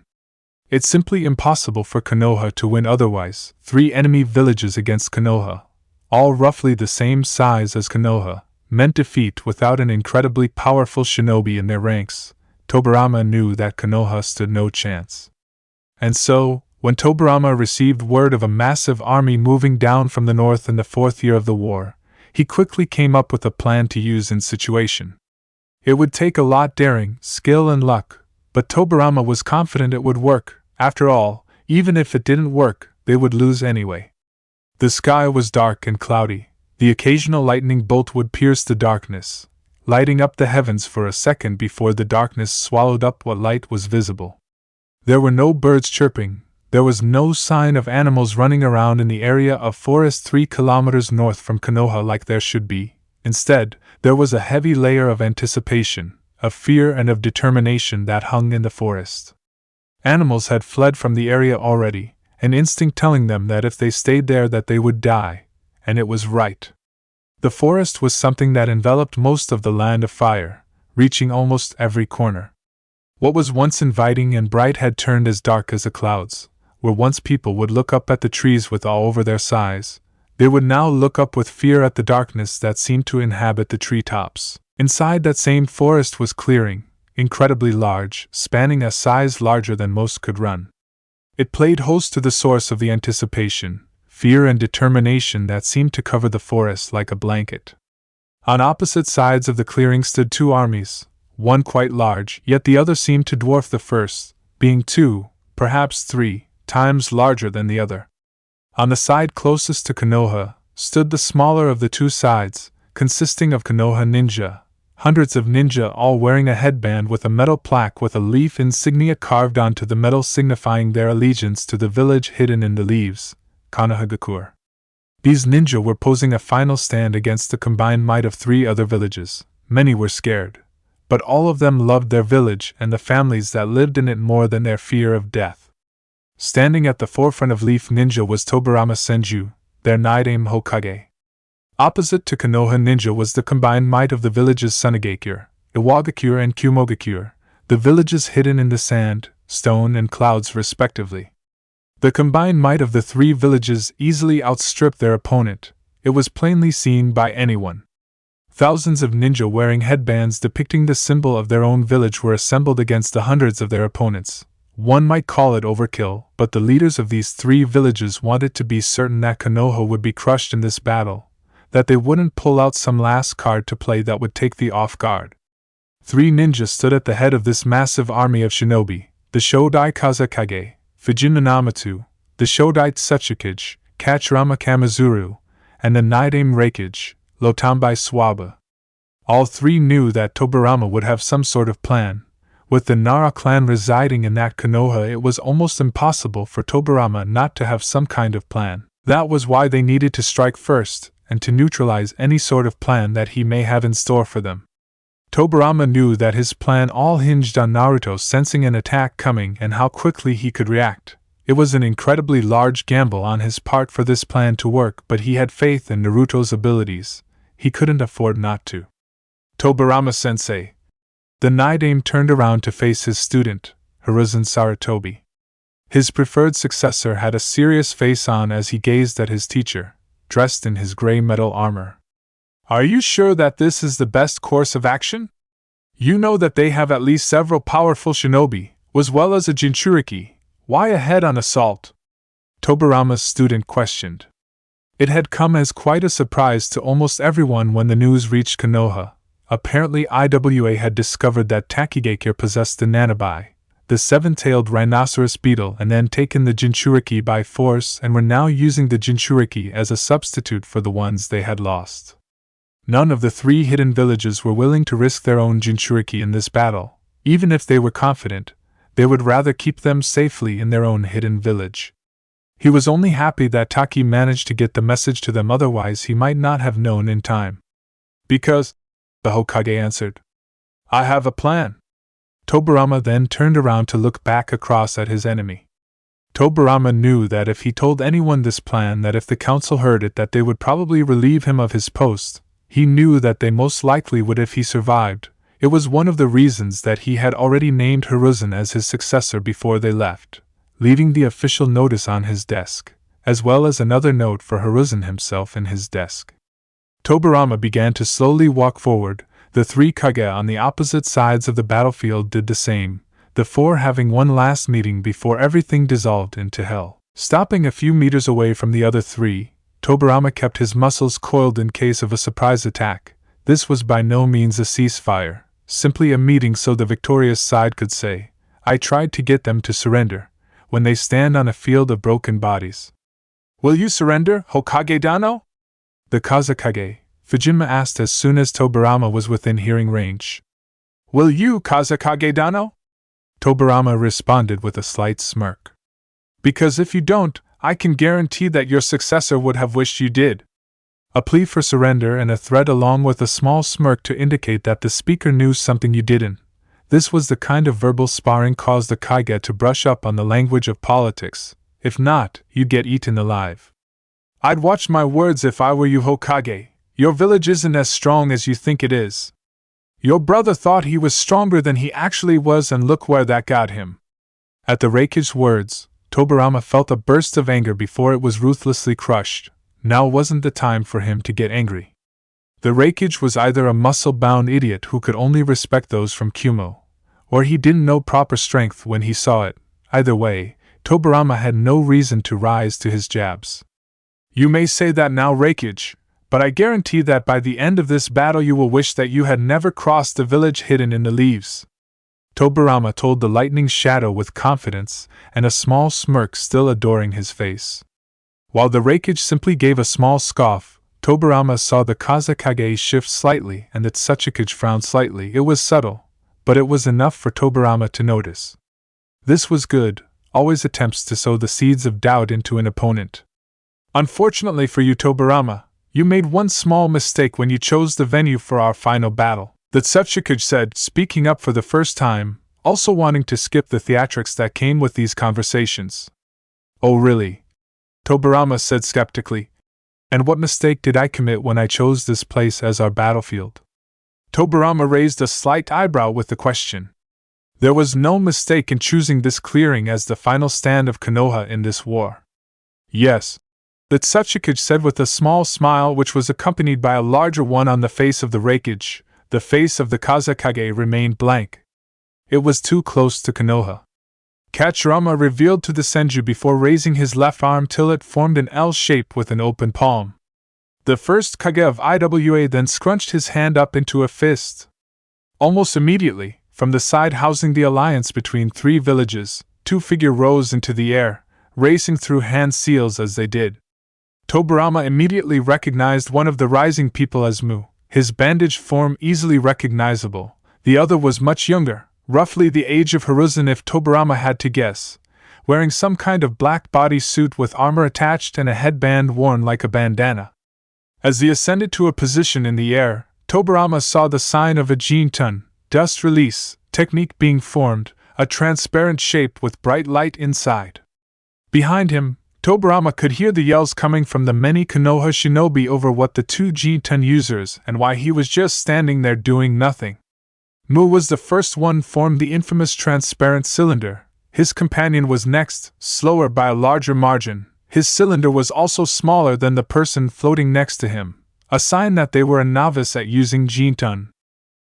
It's simply impossible for Konoha to win otherwise. 3 enemy villages against Konoha, all roughly the same size as Konoha, meant defeat without an incredibly powerful shinobi in their ranks. Tobirama knew that Konoha stood no chance. And so, when Tobirama received word of a massive army moving down from the north in the 4th year of the war, he quickly came up with a plan to use in situation. It would take a lot daring, skill and luck, but Tobirama was confident it would work. After all, even if it didn't work, they would lose anyway. The sky was dark and cloudy. The occasional lightning bolt would pierce the darkness, lighting up the heavens for a second before the darkness swallowed up what light was visible. There were no birds chirping, there was no sign of animals running around in the area of forest 3 kilometers north from Konoha like there should be. Instead, there was a heavy layer of anticipation, of fear and of determination that hung in the forest. Animals had fled from the area already, an instinct telling them that if they stayed there that they would die. And it was right. The forest was something that enveloped most of the land of fire, reaching almost every corner. What was once inviting and bright had turned as dark as the clouds. Where once people would look up at the trees with awe over their size, they would now look up with fear at the darkness that seemed to inhabit the treetops. Inside that same forest was clearing, incredibly large, spanning a size larger than most could run. It played host to the source of the anticipation, fear and determination that seemed to cover the forest like a blanket. On opposite sides of the clearing stood 2 armies, one quite large, yet the other seemed to dwarf the first, being 2, perhaps 3, times larger than the other. On the side closest to Konoha stood the smaller of the 2 sides, consisting of Konoha ninja, hundreds of ninja all wearing a headband with a metal plaque with a leaf insignia carved onto the metal signifying their allegiance to the village hidden in the leaves. Konohagakure. These ninja were posing a final stand against the combined might of 3 other villages. Many were scared, but all of them loved their village and the families that lived in it more than their fear of death. Standing at the forefront of Leaf Ninja was Tobarama Senju, their Nidaime Hokage. Opposite to Konoha Ninja was the combined might of the villages Sunagakure, Iwagakure and Kumogakure, the villages hidden in the sand, stone and clouds respectively. The combined might of the three villages easily outstripped their opponent. It was plainly seen by anyone. Thousands of ninja wearing headbands depicting the symbol of their own village were assembled against the hundreds of their opponents. One might call it overkill, but the leaders of these three villages wanted to be certain that Konoha would be crushed in this battle, that they wouldn't pull out some last card to play that would take the off guard. Three ninjas stood at the head of this massive army of shinobi: the Shodai Kazekage, Fujin Nanamatu, the Shodai Tsuchikage, Kachirama Kamizuru, and the Nidaime Reikage, Lotambai Swaba. All three knew that Tobarama would have some sort of plan. With the Nara clan residing in that Konoha, it was almost impossible for Tobarama not to have some kind of plan. That was why they needed to strike first, and to neutralize any sort of plan that he may have in store for them. Tobarama knew that his plan all hinged on Naruto sensing an attack coming and how quickly he could react. It was an incredibly large gamble on his part for this plan to work, but he had faith in Naruto's abilities. He couldn't afford not to. Tobarama-sensei. The Nidaime turned around to face his student, Hiruzen Sarutobi. His preferred successor had a serious face on as he gazed at his teacher, dressed in his gray metal armor. Are you sure that this is the best course of action? You know that they have at least several powerful shinobi, as well as a jinchūriki. Why a head-on assault? Tobarama's student questioned. It had come as quite a surprise to almost everyone when the news reached Konoha. Apparently IWA had discovered that Takigakure possessed the Nanabi, the seven-tailed rhinoceros beetle, and then taken the jinchūriki by force and were now using the jinchūriki as a substitute for the ones they had lost. None of the three hidden villages were willing to risk their own jinchūriki in this battle. Even if they were confident, they would rather keep them safely in their own hidden village. He was only happy that Taki managed to get the message to them, otherwise he might not have known in time. Because, the Hokage answered, I have a plan. Tobarama then turned around to look back across at his enemy. Tobarama knew that if he told anyone this plan, that if the council heard it, that they would probably relieve him of his post. He knew that they most likely would if he survived. It was one of the reasons that he had already named Hiruzen as his successor before they left, leaving the official notice on his desk, as well as another note for Hiruzen himself in his desk. Tobarama began to slowly walk forward. The three Kage on the opposite sides of the battlefield did the same, the four having one last meeting before everything dissolved into hell. Stopping a few meters away from the other three, Tobarama kept his muscles coiled in case of a surprise attack. This was by no means a ceasefire, simply a meeting so the victorious side could say, I tried to get them to surrender, when they stand on a field of broken bodies. Will you surrender, Hokage Dano? The Kazekage, Fujinma asked as soon as Tobarama was within hearing range. Will you, Kazekage Dano? Tobarama responded with a slight smirk. Because if you don't, I can guarantee that your successor would have wished you did. A plea for surrender and a threat along with a small smirk to indicate that the speaker knew something you didn't. This was the kind of verbal sparring caused the Kage to brush up on the language of politics. If not, you'd get eaten alive. I'd watch my words if I were you, Hokage. Your village isn't as strong as you think it is. Your brother thought he was stronger than he actually was, and look where that got him. At the Reikage's words, Tobarama felt a burst of anger before it was ruthlessly crushed. Now wasn't the time for him to get angry. The Reikage was either a muscle-bound idiot who could only respect those from Kumo, or he didn't know proper strength when he saw it. Either way, Tobarama had no reason to rise to his jabs. You may say that now, Reikage, but I guarantee that by the end of this battle you will wish that you had never crossed the village hidden in the leaves. Tobarama told the lightning shadow with confidence and a small smirk still adoring his face. While the Reikage simply gave a small scoff, Tobarama saw the Kazekage shift slightly and the Tsuchikage frown slightly. It was subtle, but it was enough for Tobarama to notice. This was good, always attempts to sow the seeds of doubt into an opponent. Unfortunately for you, Tobarama, you made one small mistake when you chose the venue for our final battle, the Tsuchikage said, speaking up for the first time, also wanting to skip the theatrics that came with these conversations. Oh really? Tobarama said skeptically. And what mistake did I commit when I chose this place as our battlefield? Tobarama raised a slight eyebrow with the question. There was no mistake in choosing this clearing as the final stand of Konoha in this war. Yes, the Otsutsuki said with a small smile which was accompanied by a larger one on the face of the Reikage. The face of the Kazekage remained blank. It was too close to Konoha. Kachirama revealed to the Senju before raising his left arm till it formed an L shape with an open palm. The first Kage of Iwa then scrunched his hand up into a fist. Almost immediately, from the side housing the alliance between three villages, two figures rose into the air, racing through hand seals as they did. Tobarama immediately recognized one of the rising people as Mu, his bandaged form easily recognizable. The other was much younger, roughly the age of Hiruzen if Tobarama had to guess, wearing some kind of black body suit with armor attached and a headband worn like a bandana. As he ascended to a position in the air, Tobarama saw the sign of a jinchūriki, dust release, technique being formed, a transparent shape with bright light inside. Behind him, Tobarama could hear the yells coming from the many Konoha shinobi over what the two jinchūriki users and why he was just standing there doing nothing. Mu was the first one formed the infamous transparent cylinder. His companion was next, slower by a larger margin. His cylinder was also smaller than the person floating next to him, a sign that they were a novice at using jinchūriki.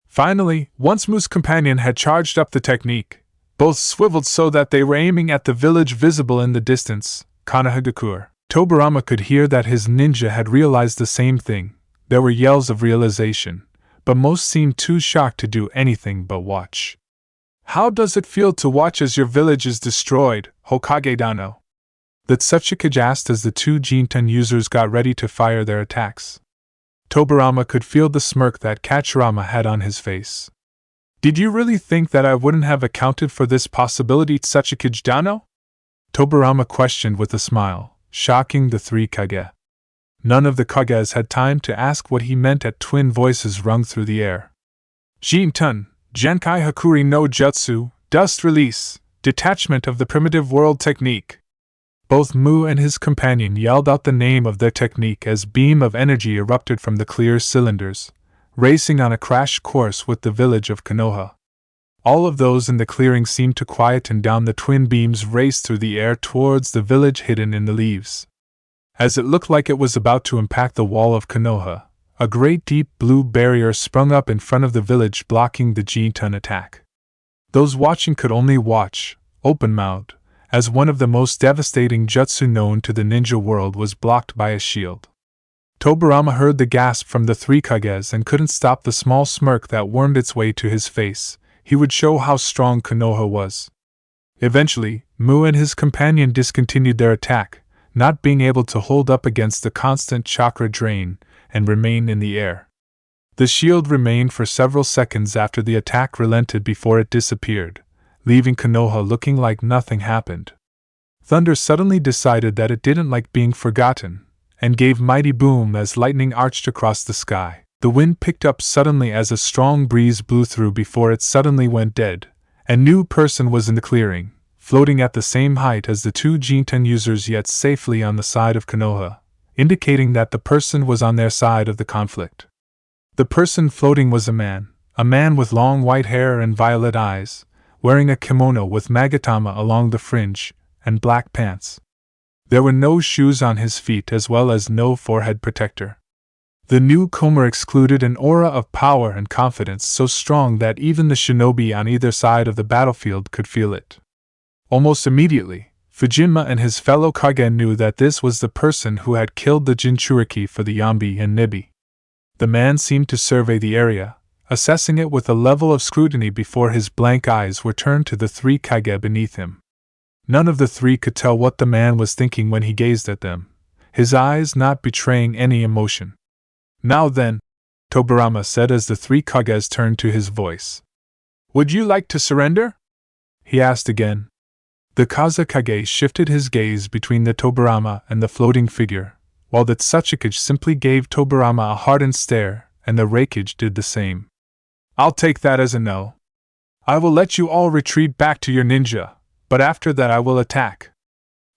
Finally, once Mu's companion had charged up the technique, both swiveled so that they were aiming at the village visible in the distance, Konohagakure. Tobarama could hear that his ninja had realized the same thing. There were yells of realization, but most seemed too shocked to do anything but watch. How does it feel to watch as your village is destroyed, Hokage Dano? The Otsutsuki asked as the two jinchūriki users got ready to fire their attacks. Tobarama could feel the smirk that Kachirama had on his face. Did you really think that I wouldn't have accounted for this possibility, Otsutsuki Dano? Tobarama questioned with a smile, shocking the three Kage. None of the Kages had time to ask what he meant at twin voices rung through the air. Jinchūriki, Genkai Hakuri no Jutsu, dust release, detachment of the primitive world technique. Both Mu and his companion yelled out the name of their technique as beam of energy erupted from the clear cylinders, racing on a crash course with the village of Konoha. All of those in the clearing seemed to quieten down. The twin beams raced through the air towards the village hidden in the leaves. As it looked like it was about to impact the wall of Konoha, a great deep blue barrier sprung up in front of the village blocking the jinchūriki attack. Those watching could only watch, open-mouthed, as one of the most devastating jutsu known to the ninja world was blocked by a shield. Tobarama heard the gasp from the three Kages and couldn't stop the small smirk that wormed its way to his face. He would show how strong Konoha was. Eventually, Mu and his companion discontinued their attack, not being able to hold up against the constant chakra drain, and remained in the air. The shield remained for several seconds after the attack relented before it disappeared, leaving Konoha looking like nothing happened. Thunder suddenly decided that it didn't like being forgotten, and gave mighty boom as lightning arched across the sky. The wind picked up suddenly as a strong breeze blew through before it suddenly went dead. A new person was in the clearing, floating at the same height as the two jinchūriki users yet safely on the side of Konoha, indicating that the person was on their side of the conflict. The person floating was a man with long white hair and violet eyes, wearing a kimono with magatama along the fringe, and black pants. There were no shoes on his feet as well as no forehead protector. The newcomer excluded an aura of power and confidence so strong that even the shinobi on either side of the battlefield could feel it. Almost immediately, Fujinma and his fellow Kage knew that this was the person who had killed the jinchūriki for the Yambi and Nibi. The man seemed to survey the area, assessing it with a level of scrutiny before his blank eyes were turned to the three Kage beneath him. None of the three could tell what the man was thinking when he gazed at them, his eyes not betraying any emotion. Now then, Tobarama said as the three Kages turned to his voice. Would you like to surrender? He asked again. The Kazekage shifted his gaze between the Tobarama and the floating figure, while the Otsutsuki simply gave Tobarama a hardened stare, and the Reikage did the same. I'll take that as a no. I will let you all retreat back to your ninja, but after that I will attack.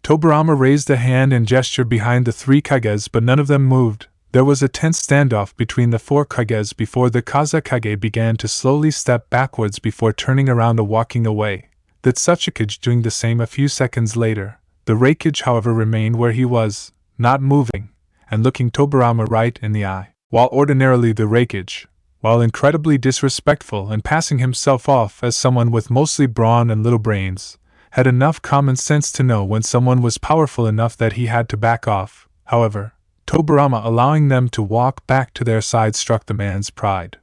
Tobirama raised a hand and gestured behind the 3 Kages, but none of them moved. There was a tense standoff between the 4 Kages before the Kazekage began to slowly step backwards before turning around and walking away. The Otsutsuki doing the same a few seconds later. The Reikage, however, remained where he was, not moving, and looking Tobirama right in the eye. While ordinarily the Reikage, while incredibly disrespectful and passing himself off as someone with mostly brawn and little brains, had enough common sense to know when someone was powerful enough that he had to back off. However, Tobirama allowing them to walk back to their side struck the man's pride.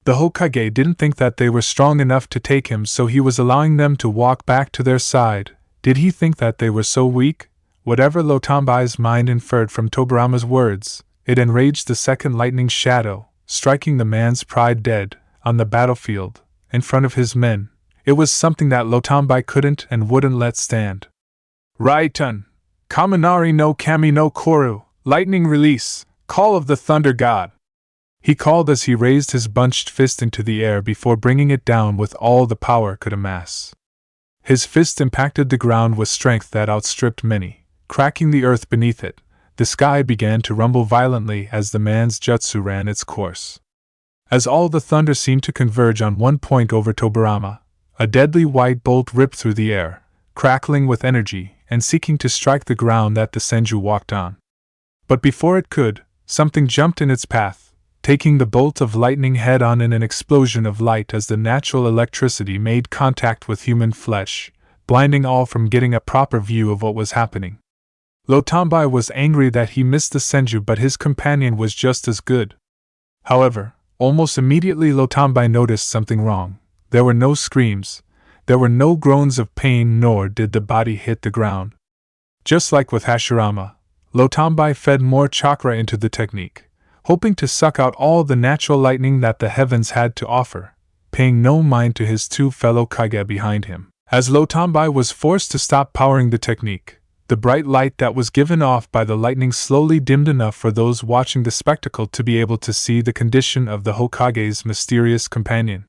The Hokage didn't think that they were strong enough to take him, so he was allowing them to walk back to their side. Did he think that they were so weak? Whatever Lotanbai's mind inferred from Tobirama's words, it enraged the second lightning shadow, striking the man's pride dead, on the battlefield, in front of his men. It was something that Lotanbai couldn't and wouldn't let stand. Raitun! Kaminari no Kami no Koru! Lightning release! Call of the Thunder God! He called as he raised his bunched fist into the air before bringing it down with all the power could amass. His fist impacted the ground with strength that outstripped many, cracking the earth beneath it. The sky began to rumble violently as the man's jutsu ran its course. As all the thunder seemed to converge on one point over Tobirama, a deadly white bolt ripped through the air, crackling with energy and seeking to strike the ground that the Senju walked on. But before it could, something jumped in its path, taking the bolt of lightning head-on in an explosion of light as the natural electricity made contact with human flesh, blinding all from getting a proper view of what was happening. Lotanbai was angry that he missed the Senju, but his companion was just as good. However, almost immediately Lotanbai noticed something wrong. There were no screams, there were no groans of pain, nor did the body hit the ground. Just like with Hashirama, Lotanbai fed more chakra into the technique, hoping to suck out all the natural lightning that the heavens had to offer, paying no mind to his 2 fellow Kage behind him. As Lotanbai was forced to stop powering the technique, the bright light that was given off by the lightning slowly dimmed enough for those watching the spectacle to be able to see the condition of the Hokage's mysterious companion.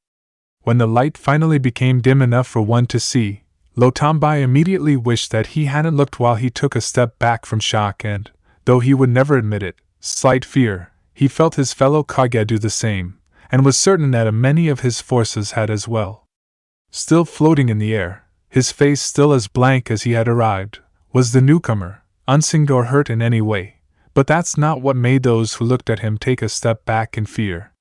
When the light finally became dim enough for one to see, Lotanbai immediately wished that he hadn't looked while he took a step back from shock and, though he would never admit it, slight fear, he felt his fellow Kage do the same, and was certain that many of his forces had as well. Still floating in the air, his face still as blank as he had arrived, was the newcomer, unsinged or hurt in any way, but that's not what made those who looked at him take a step back in fear.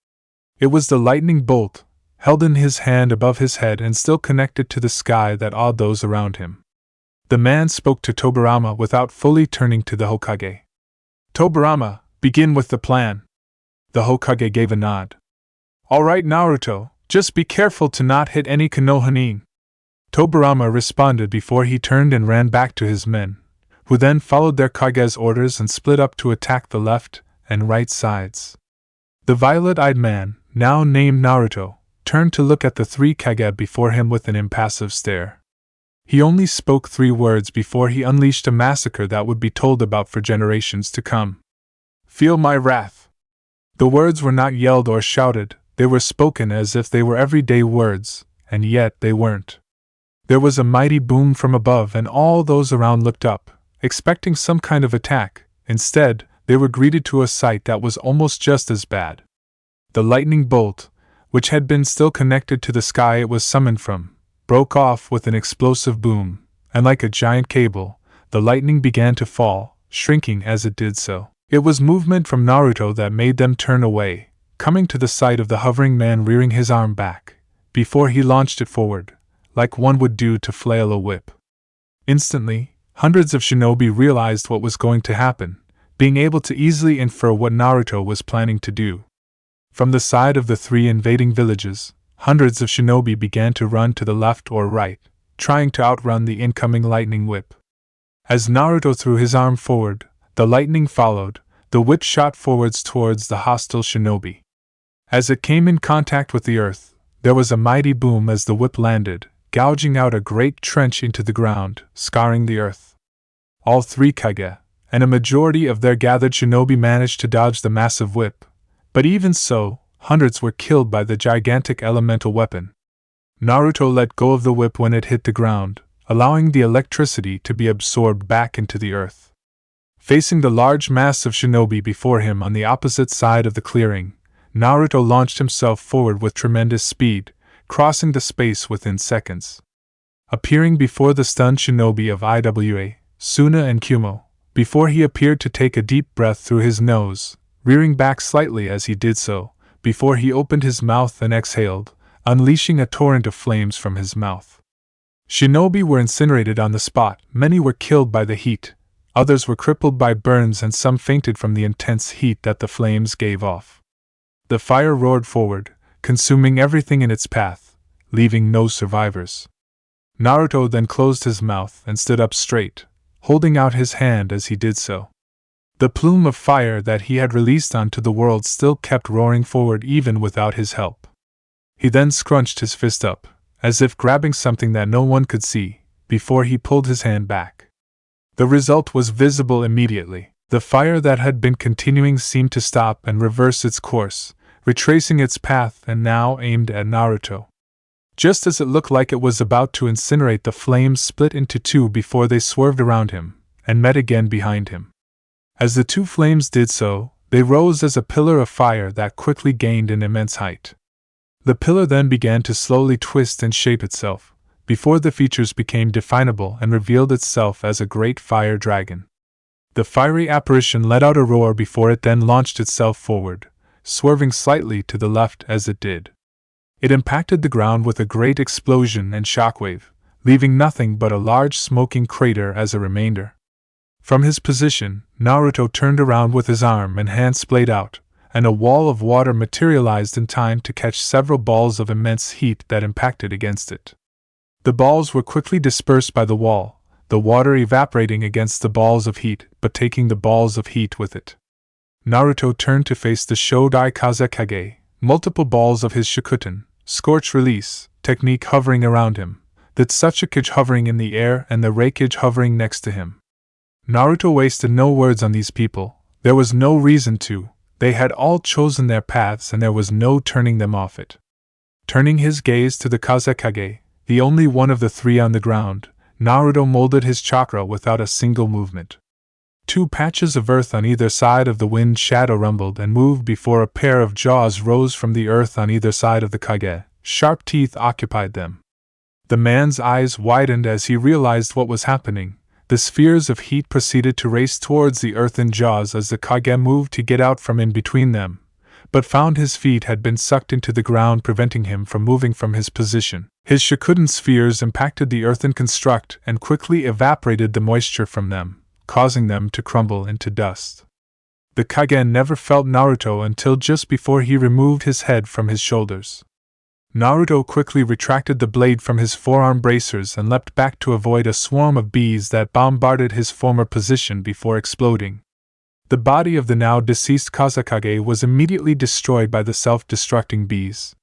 It was the lightning bolt, held in his hand above his head and still connected to the sky, that awed those around him. The man spoke to Tobirama without fully turning to the Hokage. Tobirama, begin with the plan. The Hokage gave a nod. All right, Naruto, just be careful to not hit any Konohanin. Tobirama responded before he turned and ran back to his men, who then followed their Kage's orders and split up to attack the left and right sides. The violet-eyed man, now named Naruto, turned to look at the 3 Kage before him with an impassive stare. He only spoke 3 words before he unleashed a massacre that would be told about for generations to come. Feel my wrath. The words were not yelled or shouted, they were spoken as if they were everyday words, and yet they weren't. There was a mighty boom from above and all those around looked up, expecting some kind of attack. Instead, they were greeted to a sight that was almost just as bad. The lightning bolt, which had been still connected to the sky it was summoned from, broke off with an explosive boom, and like a giant cable, the lightning began to fall, shrinking as it did so. It was movement from Naruto that made them turn away, coming to the sight of the hovering man rearing his arm back, before he launched it forward, like one would do to flail a whip. Instantly, hundreds of shinobi realized what was going to happen, being able to easily infer what Naruto was planning to do. From the side of the 3 invading villages, hundreds of shinobi began to run to the left or right, trying to outrun the incoming lightning whip. As Naruto threw his arm forward, the lightning followed, the whip shot forwards towards the hostile shinobi. As it came in contact with the earth, there was a mighty boom as the whip landed, gouging out a great trench into the ground, scarring the earth. All 3 Kage, and a majority of their gathered shinobi managed to dodge the massive whip, but even so, hundreds were killed by the gigantic elemental weapon. Naruto let go of the whip when it hit the ground, allowing the electricity to be absorbed back into the earth. Facing the large mass of shinobi before him on the opposite side of the clearing, Naruto launched himself forward with tremendous speed, crossing the space within seconds. Appearing before the stunned shinobi of Iwa, Suna and Kumo, before he appeared to take a deep breath through his nose, rearing back slightly as he did so, before he opened his mouth and exhaled, unleashing a torrent of flames from his mouth. Shinobi were incinerated on the spot, many were killed by the heat, others were crippled by burns, and some fainted from the intense heat that the flames gave off. The fire roared forward, consuming everything in its path, leaving no survivors. Naruto then closed his mouth and stood up straight, holding out his hand as he did so. The plume of fire that he had released onto the world still kept roaring forward even without his help. He then scrunched his fist up, as if grabbing something that no one could see, before he pulled his hand back. The result was visible immediately. The fire that had been continuing seemed to stop and reverse its course, retracing its path and now aimed at Naruto. Just as it looked like it was about to incinerate, the flames split into two before they swerved around him, and met again behind him. As the two flames did so, they rose as a pillar of fire that quickly gained an immense height. The pillar then began to slowly twist and shape itself, before the features became definable and revealed itself as a great fire dragon. The fiery apparition let out a roar before it then launched itself forward, swerving slightly to the left as it did. It impacted the ground with a great explosion and shockwave, leaving nothing but a large smoking crater as a remainder. From his position, Naruto turned around with his arm and hand splayed out, and a wall of water materialized in time to catch several balls of immense heat that impacted against it. The balls were quickly dispersed by the wall, the water evaporating against the balls of heat but taking the balls of heat with it. Naruto turned to face the Shodai Kazekage, multiple balls of his Shikuten, Scorch Release, technique hovering around him, the Otsutsuki hovering in the air and the Reikage hovering next to him. Naruto wasted no words on these people. There was no reason to. They had all chosen their paths and there was no turning them off it. Turning his gaze to the Kazekage, the only one of the three on the ground, Naruto molded his chakra without a single movement. Two patches of earth on either side of the wind shadow rumbled and moved before a pair of jaws rose from the earth on either side of the Kage. Sharp teeth occupied them. The man's eyes widened as he realized what was happening. The spheres of heat proceeded to race towards the earthen jaws as the Kage moved to get out from in between them, but found his feet had been sucked into the ground, preventing him from moving from his position. His Shikuten spheres impacted the earthen construct and quickly evaporated the moisture from them, causing them to crumble into dust. The Kage never felt Naruto until just before he removed his head from his shoulders. Naruto quickly retracted the blade from his forearm bracers and leapt back to avoid a swarm of bees that bombarded his former position before exploding. The body of the now deceased Kazekage was immediately destroyed by the self-destructing bees.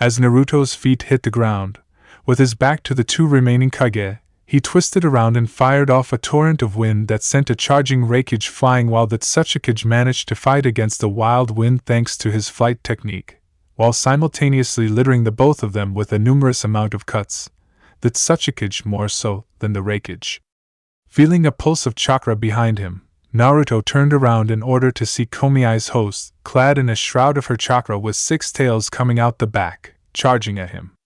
As Naruto's feet hit the ground, with his back to the two remaining Kage, he twisted around and fired off a torrent of wind that sent a charging Reikage flying, while the Otsutsuki managed to fight against the wild wind thanks to his flight technique, while simultaneously littering the both of them with a numerous amount of cuts, the Otsutsuki more so than the Reikage. Feeling a pulse of chakra behind him, Naruto turned around in order to see Komiai's host, clad in a shroud of her chakra with 6 tails coming out the back, charging at him.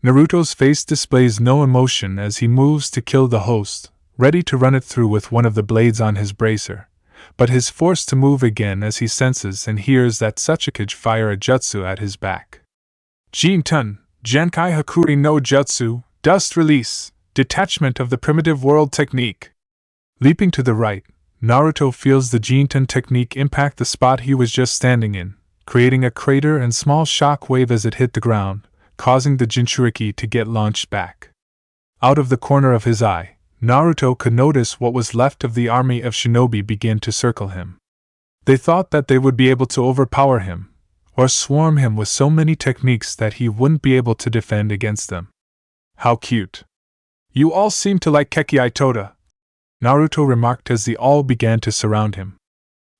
Naruto's face displays no emotion as he moves to kill the host, ready to run it through with one of the blades on his bracer, but is forced to move again as he senses and hears that Otsutsuki fire a jutsu at his back. Jinten, Genkai Hakuri no Jutsu, Dust Release, Detachment of the Primitive World Technique. Leaping to the right, Naruto feels the Jinten technique impact the spot he was just standing in, creating a crater and small shock wave as it hit the ground, causing the jinchūriki to get launched back. Out of the corner of his eye, Naruto could notice what was left of the army of shinobi begin to circle him. They thought that they would be able to overpower him, or swarm him with so many techniques that he wouldn't be able to defend against them. How cute. You all seem to like Kekiai Toda, Naruto remarked as they all began to surround him.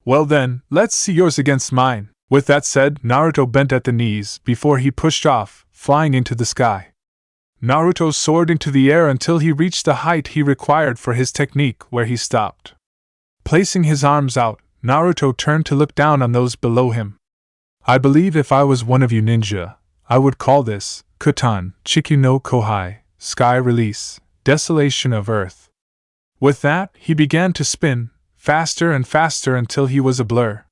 Well then, let's see yours against mine. With that said, Naruto bent at the knees before he pushed off, flying into the sky. Naruto soared into the air until he reached the height he required for his technique, where he stopped. Placing his arms out, Naruto turned to look down on those below him. I believe if I was one of you ninja, I would call this Kutan Chikyu no Kohai, Sky Release, Desolation of Earth. With that, he began to spin, faster and faster until he was a blur.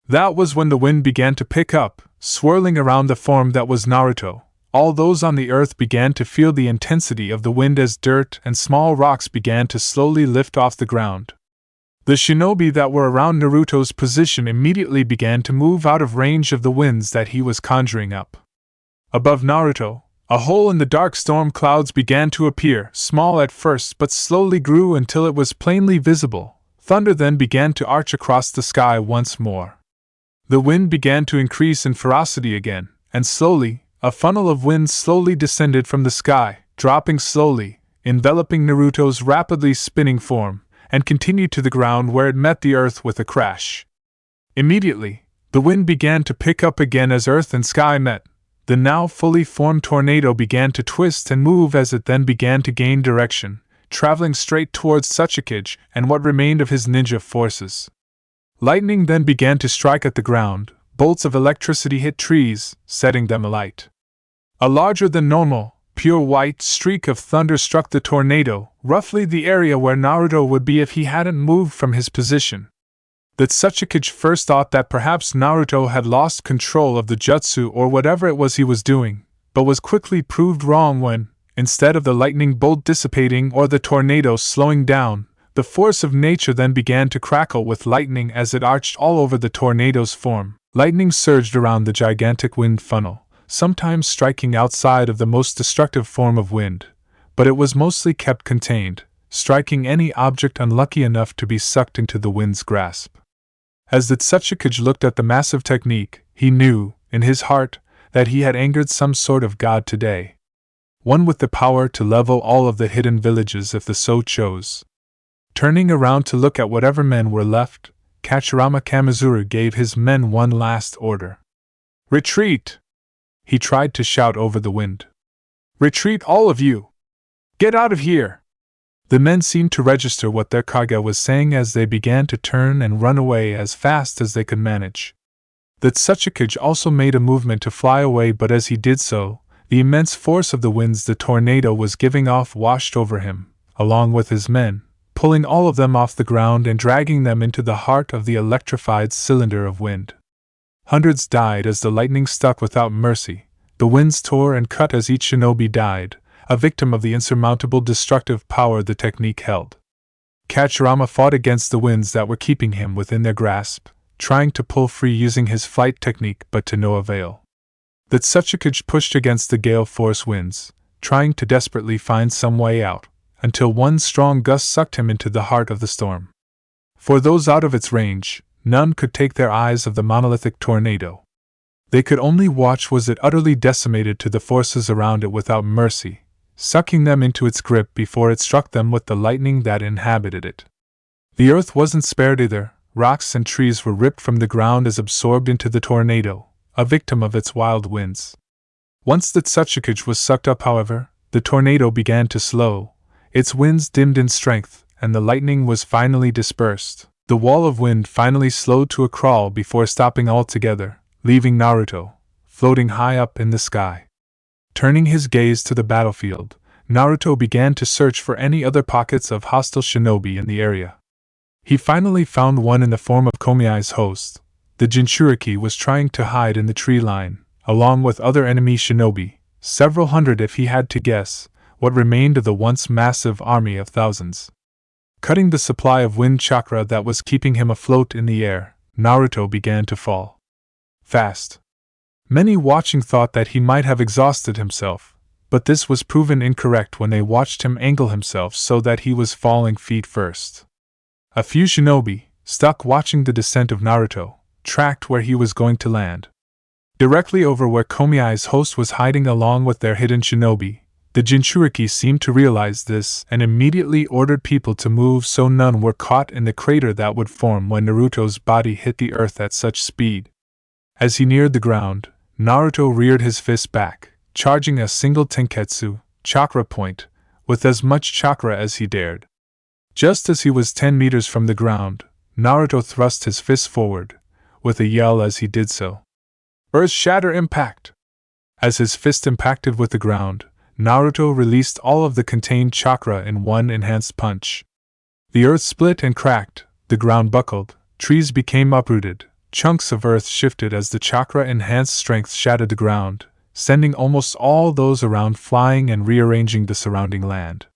That was when the wind began to pick up, swirling around the form that was Naruto. All those on the earth began to feel the intensity of the wind as dirt and small rocks began to slowly lift off the ground. The shinobi that were around Naruto's position immediately began to move out of range of the winds that he was conjuring up. Above Naruto, a hole in the dark storm clouds began to appear, small at first but slowly grew until it was plainly visible. Thunder then began to arch across the sky once more. The wind began to increase in ferocity again, and slowly, a funnel of wind slowly descended from the sky, dropping slowly, enveloping Naruto's rapidly spinning form, and continued to the ground where it met the earth with a crash. Immediately, the wind began to pick up again as earth and sky met. The now fully formed tornado began to twist and move as it then began to gain direction, traveling straight towards Otsutsuki and what remained of his ninja forces. Lightning then began to strike at the ground, bolts of electricity hit trees, setting them alight. A larger than normal, pure white streak of thunder struck the tornado, roughly the area where Naruto would be if he hadn't moved from his position. The Otsutsuki first thought that perhaps Naruto had lost control of the jutsu or whatever it was he was doing, but was quickly proved wrong when, instead of the lightning bolt dissipating or the tornado slowing down, the force of nature then began to crackle with lightning as it arched all over the tornado's form. Lightning surged around the gigantic wind funnel, sometimes striking outside of the most destructive form of wind, but it was mostly kept contained, striking any object unlucky enough to be sucked into the wind's grasp. As the Otsutsuki looked at the massive technique, he knew, in his heart, that he had angered some sort of god today. One with the power to level all of the hidden villages if the so chose. Turning around to look at whatever men were left, Hagoromo Kamizuru gave his men one last order. Retreat! He tried to shout over the wind. Retreat all of you! Get out of here! The men seemed to register what their Kage was saying as they began to turn and run away as fast as they could manage. The Otsutsuki also made a movement to fly away, but as he did so, the immense force of the winds the tornado was giving off washed over him, along with his men, pulling all of them off the ground and dragging them into the heart of the electrified cylinder of wind. Hundreds died as the lightning struck without mercy, the winds tore and cut as each shinobi died, a victim of the insurmountable destructive power the technique held. Hagoromo fought against the winds that were keeping him within their grasp, trying to pull free using his flight technique but to no avail. The Otsutsuki pushed against the gale force winds, trying to desperately find some way out, until one strong gust sucked him into the heart of the storm. For those out of its range, none could take their eyes off the monolithic tornado. They could only watch as it utterly decimated to the forces around it without mercy, sucking them into its grip before it struck them with the lightning that inhabited it. The earth wasn't spared either. Rocks and trees were ripped from the ground as absorbed into the tornado, a victim of its wild winds. Once the Otsutsuki was sucked up, however, the tornado began to slow, its winds dimmed in strength, and the lightning was finally dispersed. The wall of wind finally slowed to a crawl before stopping altogether, leaving Naruto, floating high up in the sky. Turning his gaze to the battlefield, Naruto began to search for any other pockets of hostile shinobi in the area. He finally found one in the form of Komiai's host. The jinchūriki was trying to hide in the tree line, along with other enemy shinobi, several hundred if he had to guess, what remained of the once massive army of thousands. Cutting the supply of wind chakra that was keeping him afloat in the air, Naruto began to fall fast. Many watching thought that he might have exhausted himself, but this was proven incorrect when they watched him angle himself so that he was falling feet first. A few shinobi, stuck watching the descent of Naruto, tracked where he was going to land. Directly over where Komiai's host was hiding along with their hidden shinobi, the jinchūriki seemed to realize this and immediately ordered people to move so none were caught in the crater that would form when Naruto's body hit the earth at such speed. As he neared the ground, Naruto reared his fist back, charging a single tenketsu, chakra point, with as much chakra as he dared. Just as he was 10 meters from the ground, Naruto thrust his fist forward, with a yell as he did so. Earth Shatter Impact! As his fist impacted with the ground, Naruto released all of the contained chakra in one enhanced punch. The earth split and cracked, the ground buckled, trees became uprooted, chunks of earth shifted as the chakra-enhanced strength shattered the ground, sending almost all those around flying and rearranging the surrounding land.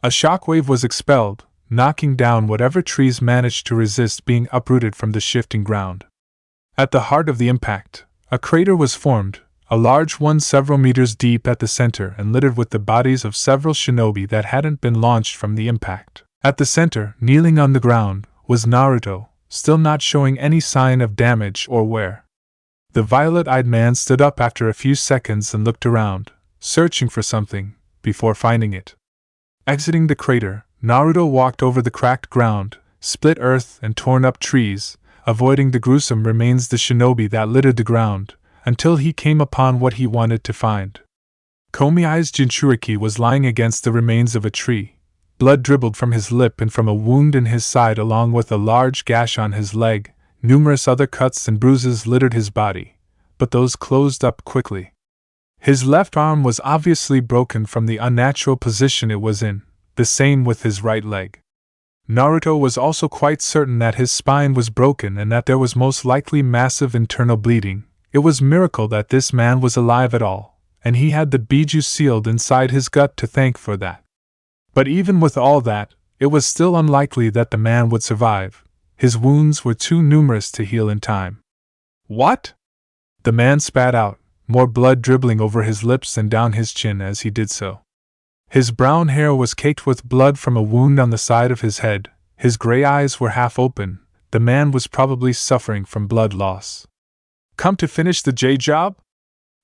A shockwave was expelled, knocking down whatever trees managed to resist being uprooted from the shifting ground. At the heart of the impact, a crater was formed, a large one several meters deep at the center and littered with the bodies of several shinobi that hadn't been launched from the impact. At the center, kneeling on the ground, was Naruto, still not showing any sign of damage or wear. The violet-eyed man stood up after a few seconds and looked around, searching for something, before finding it. Exiting the crater, Naruto walked over the cracked ground, split earth and torn up trees, avoiding the gruesome remains the shinobi that littered the ground, until he came upon what he wanted to find. Komiai's jinchūriki was lying against the remains of a tree. Blood dribbled from his lip and from a wound in his side along with a large gash on his leg. Numerous other cuts and bruises littered his body, but those closed up quickly. His left arm was obviously broken from the unnatural position it was in, the same with his right leg. Naruto was also quite certain that his spine was broken and that there was most likely massive internal bleeding. It was a miracle that this man was alive at all, and he had the biju sealed inside his gut to thank for that. But even with all that, it was still unlikely that the man would survive. His wounds were too numerous to heal in time. What? The man spat out, more blood dribbling over his lips and down his chin as he did so. His brown hair was caked with blood from a wound on the side of his head, his gray eyes were half open, the man was probably suffering from blood loss. Come to finish the job?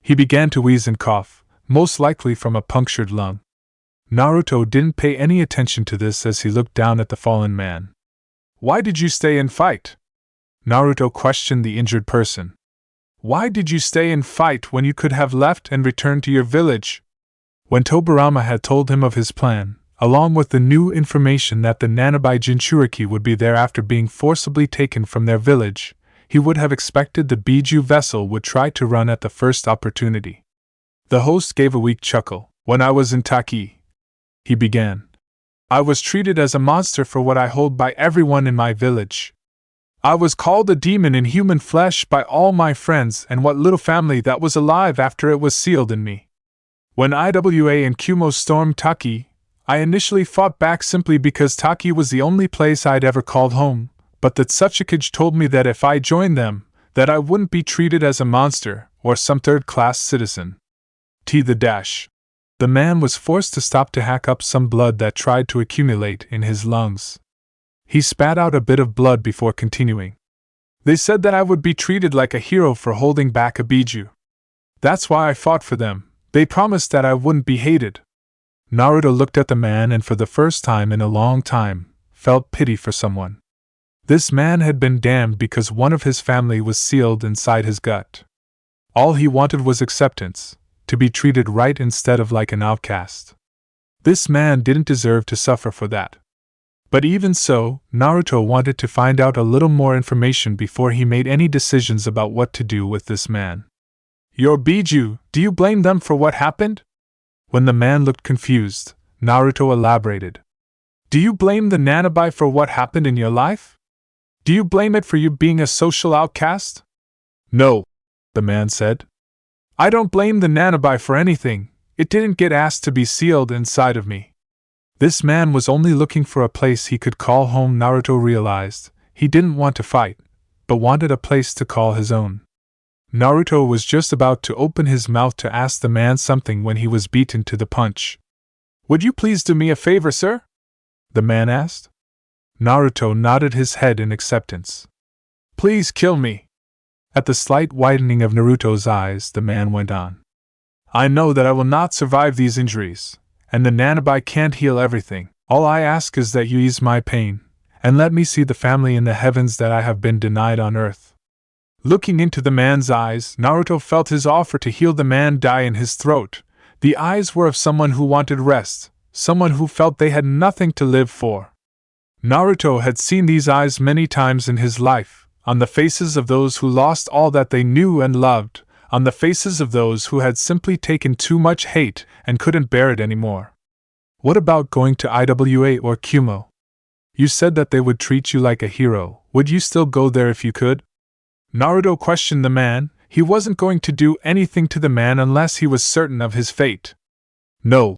He began to wheeze and cough, most likely from a punctured lung. Naruto didn't pay any attention to this as he looked down at the fallen man. Why did you stay and fight? Naruto questioned the injured person. Why did you stay and fight when you could have left and returned to your village? When Tobirama had told him of his plan, along with the new information that the Nanabi Jinchuriki would be there after being forcibly taken from their village, he would have expected the Biju vessel would try to run at the first opportunity. The host gave a weak chuckle. When I was in Taki, he began, I was treated as a monster for what I hold by everyone in my village. I was called a demon in human flesh by all my friends and what little family that was alive after it was sealed in me. When Iwa and Kumo stormed Taki, I initially fought back simply because Taki was the only place I'd ever called home, but the Otsutsuki told me that if I joined them, that I wouldn't be treated as a monster or some third-class citizen. The man was forced to stop to hack up some blood that tried to accumulate in his lungs. He spat out a bit of blood before continuing. They said that I would be treated like a hero for holding back a biju. That's why I fought for them. They promised that I wouldn't be hated. Naruto looked at the man and for the first time in a long time, felt pity for someone. This man had been damned because one of his family was sealed inside his gut. All he wanted was acceptance, to be treated right instead of like an outcast. This man didn't deserve to suffer for that. But even so, Naruto wanted to find out a little more information before he made any decisions about what to do with this man. Your biju, do you blame them for what happened? When the man looked confused, Naruto elaborated. Do you blame the Nanabi for what happened in your life? Do you blame it for you being a social outcast? No, the man said. I don't blame the Nanabi for anything, it didn't get asked to be sealed inside of me. This man was only looking for a place he could call home. Naruto realized. He didn't want to fight, but wanted a place to call his own. Naruto was just about to open his mouth to ask the man something when he was beaten to the punch. Would you please do me a favor, sir? The man asked. Naruto nodded his head in acceptance. Please kill me. At the slight widening of Naruto's eyes, the man went on. I know that I will not survive these injuries, and the Nanabi can't heal everything. All I ask is that you ease my pain, and let me see the family in the heavens that I have been denied on earth. Looking into the man's eyes, Naruto felt his offer to heal the man die in his throat. The eyes were of someone who wanted rest, someone who felt they had nothing to live for. Naruto had seen these eyes many times in his life, on the faces of those who lost all that they knew and loved, on the faces of those who had simply taken too much hate and couldn't bear it anymore. What about going to IWA or Kumo? You said that they would treat you like a hero. Would you still go there if you could? Naruto questioned the man. He wasn't going to do anything to the man unless he was certain of his fate. No,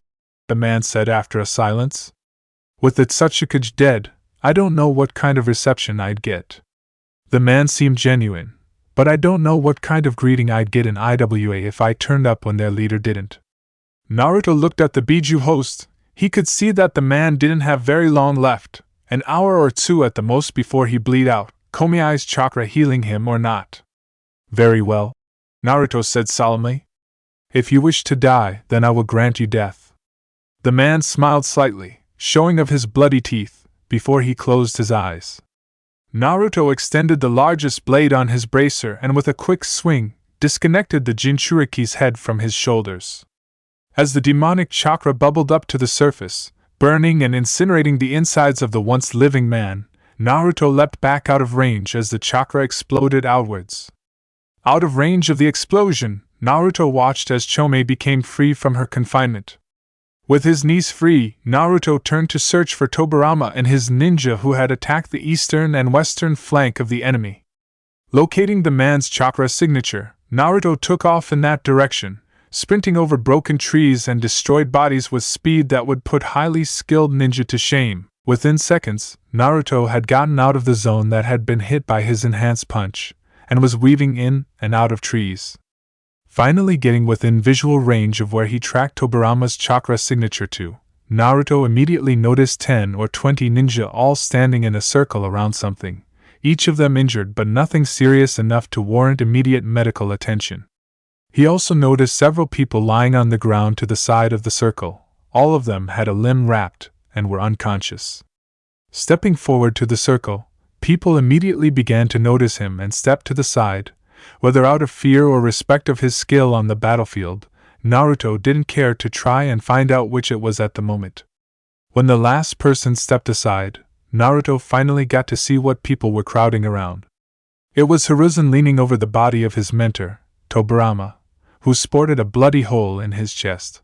the man said after a silence. With Otsutsuki dead, I don't know what kind of reception I'd get. The man seemed genuine, but I don't know what kind of greeting I'd get in IWA if I turned up when their leader didn't. Naruto looked at the Biju host. He could see that the man didn't have very long left, an hour or two at the most before he bleed out, Komiai's chakra healing him or not. Very well, Naruto said solemnly. If you wish to die, then I will grant you death. The man smiled slightly, showing of his bloody teeth, before he closed his eyes. Naruto extended the largest blade on his bracer and with a quick swing, disconnected the jinchūriki's head from his shoulders. As the demonic chakra bubbled up to the surface, burning and incinerating the insides of the once living man, Naruto leapt back out of range as the chakra exploded outwards. Out of range of the explosion, Naruto watched as Chome became free from her confinement. With his knees free, Naruto turned to search for Tobirama and his ninja who had attacked the eastern and western flank of the enemy. Locating the man's chakra signature, Naruto took off in that direction, sprinting over broken trees and destroyed bodies with speed that would put highly skilled ninja to shame. Within seconds, Naruto had gotten out of the zone that had been hit by his enhanced punch, and was weaving in and out of trees. Finally getting within visual range of where he tracked Tobirama's chakra signature to, Naruto immediately noticed 10 or 20 ninja all standing in a circle around something, each of them injured but nothing serious enough to warrant immediate medical attention. He also noticed several people lying on the ground to the side of the circle. All of them had a limb wrapped and were unconscious. Stepping forward to the circle, people immediately began to notice him and step to the side. Whether out of fear or respect of his skill on the battlefield, Naruto didn't care to try and find out which it was at the moment. When the last person stepped aside, Naruto finally got to see what people were crowding around. It was Hiruzen leaning over the body of his mentor, Tobirama, who sported a bloody hole in his chest.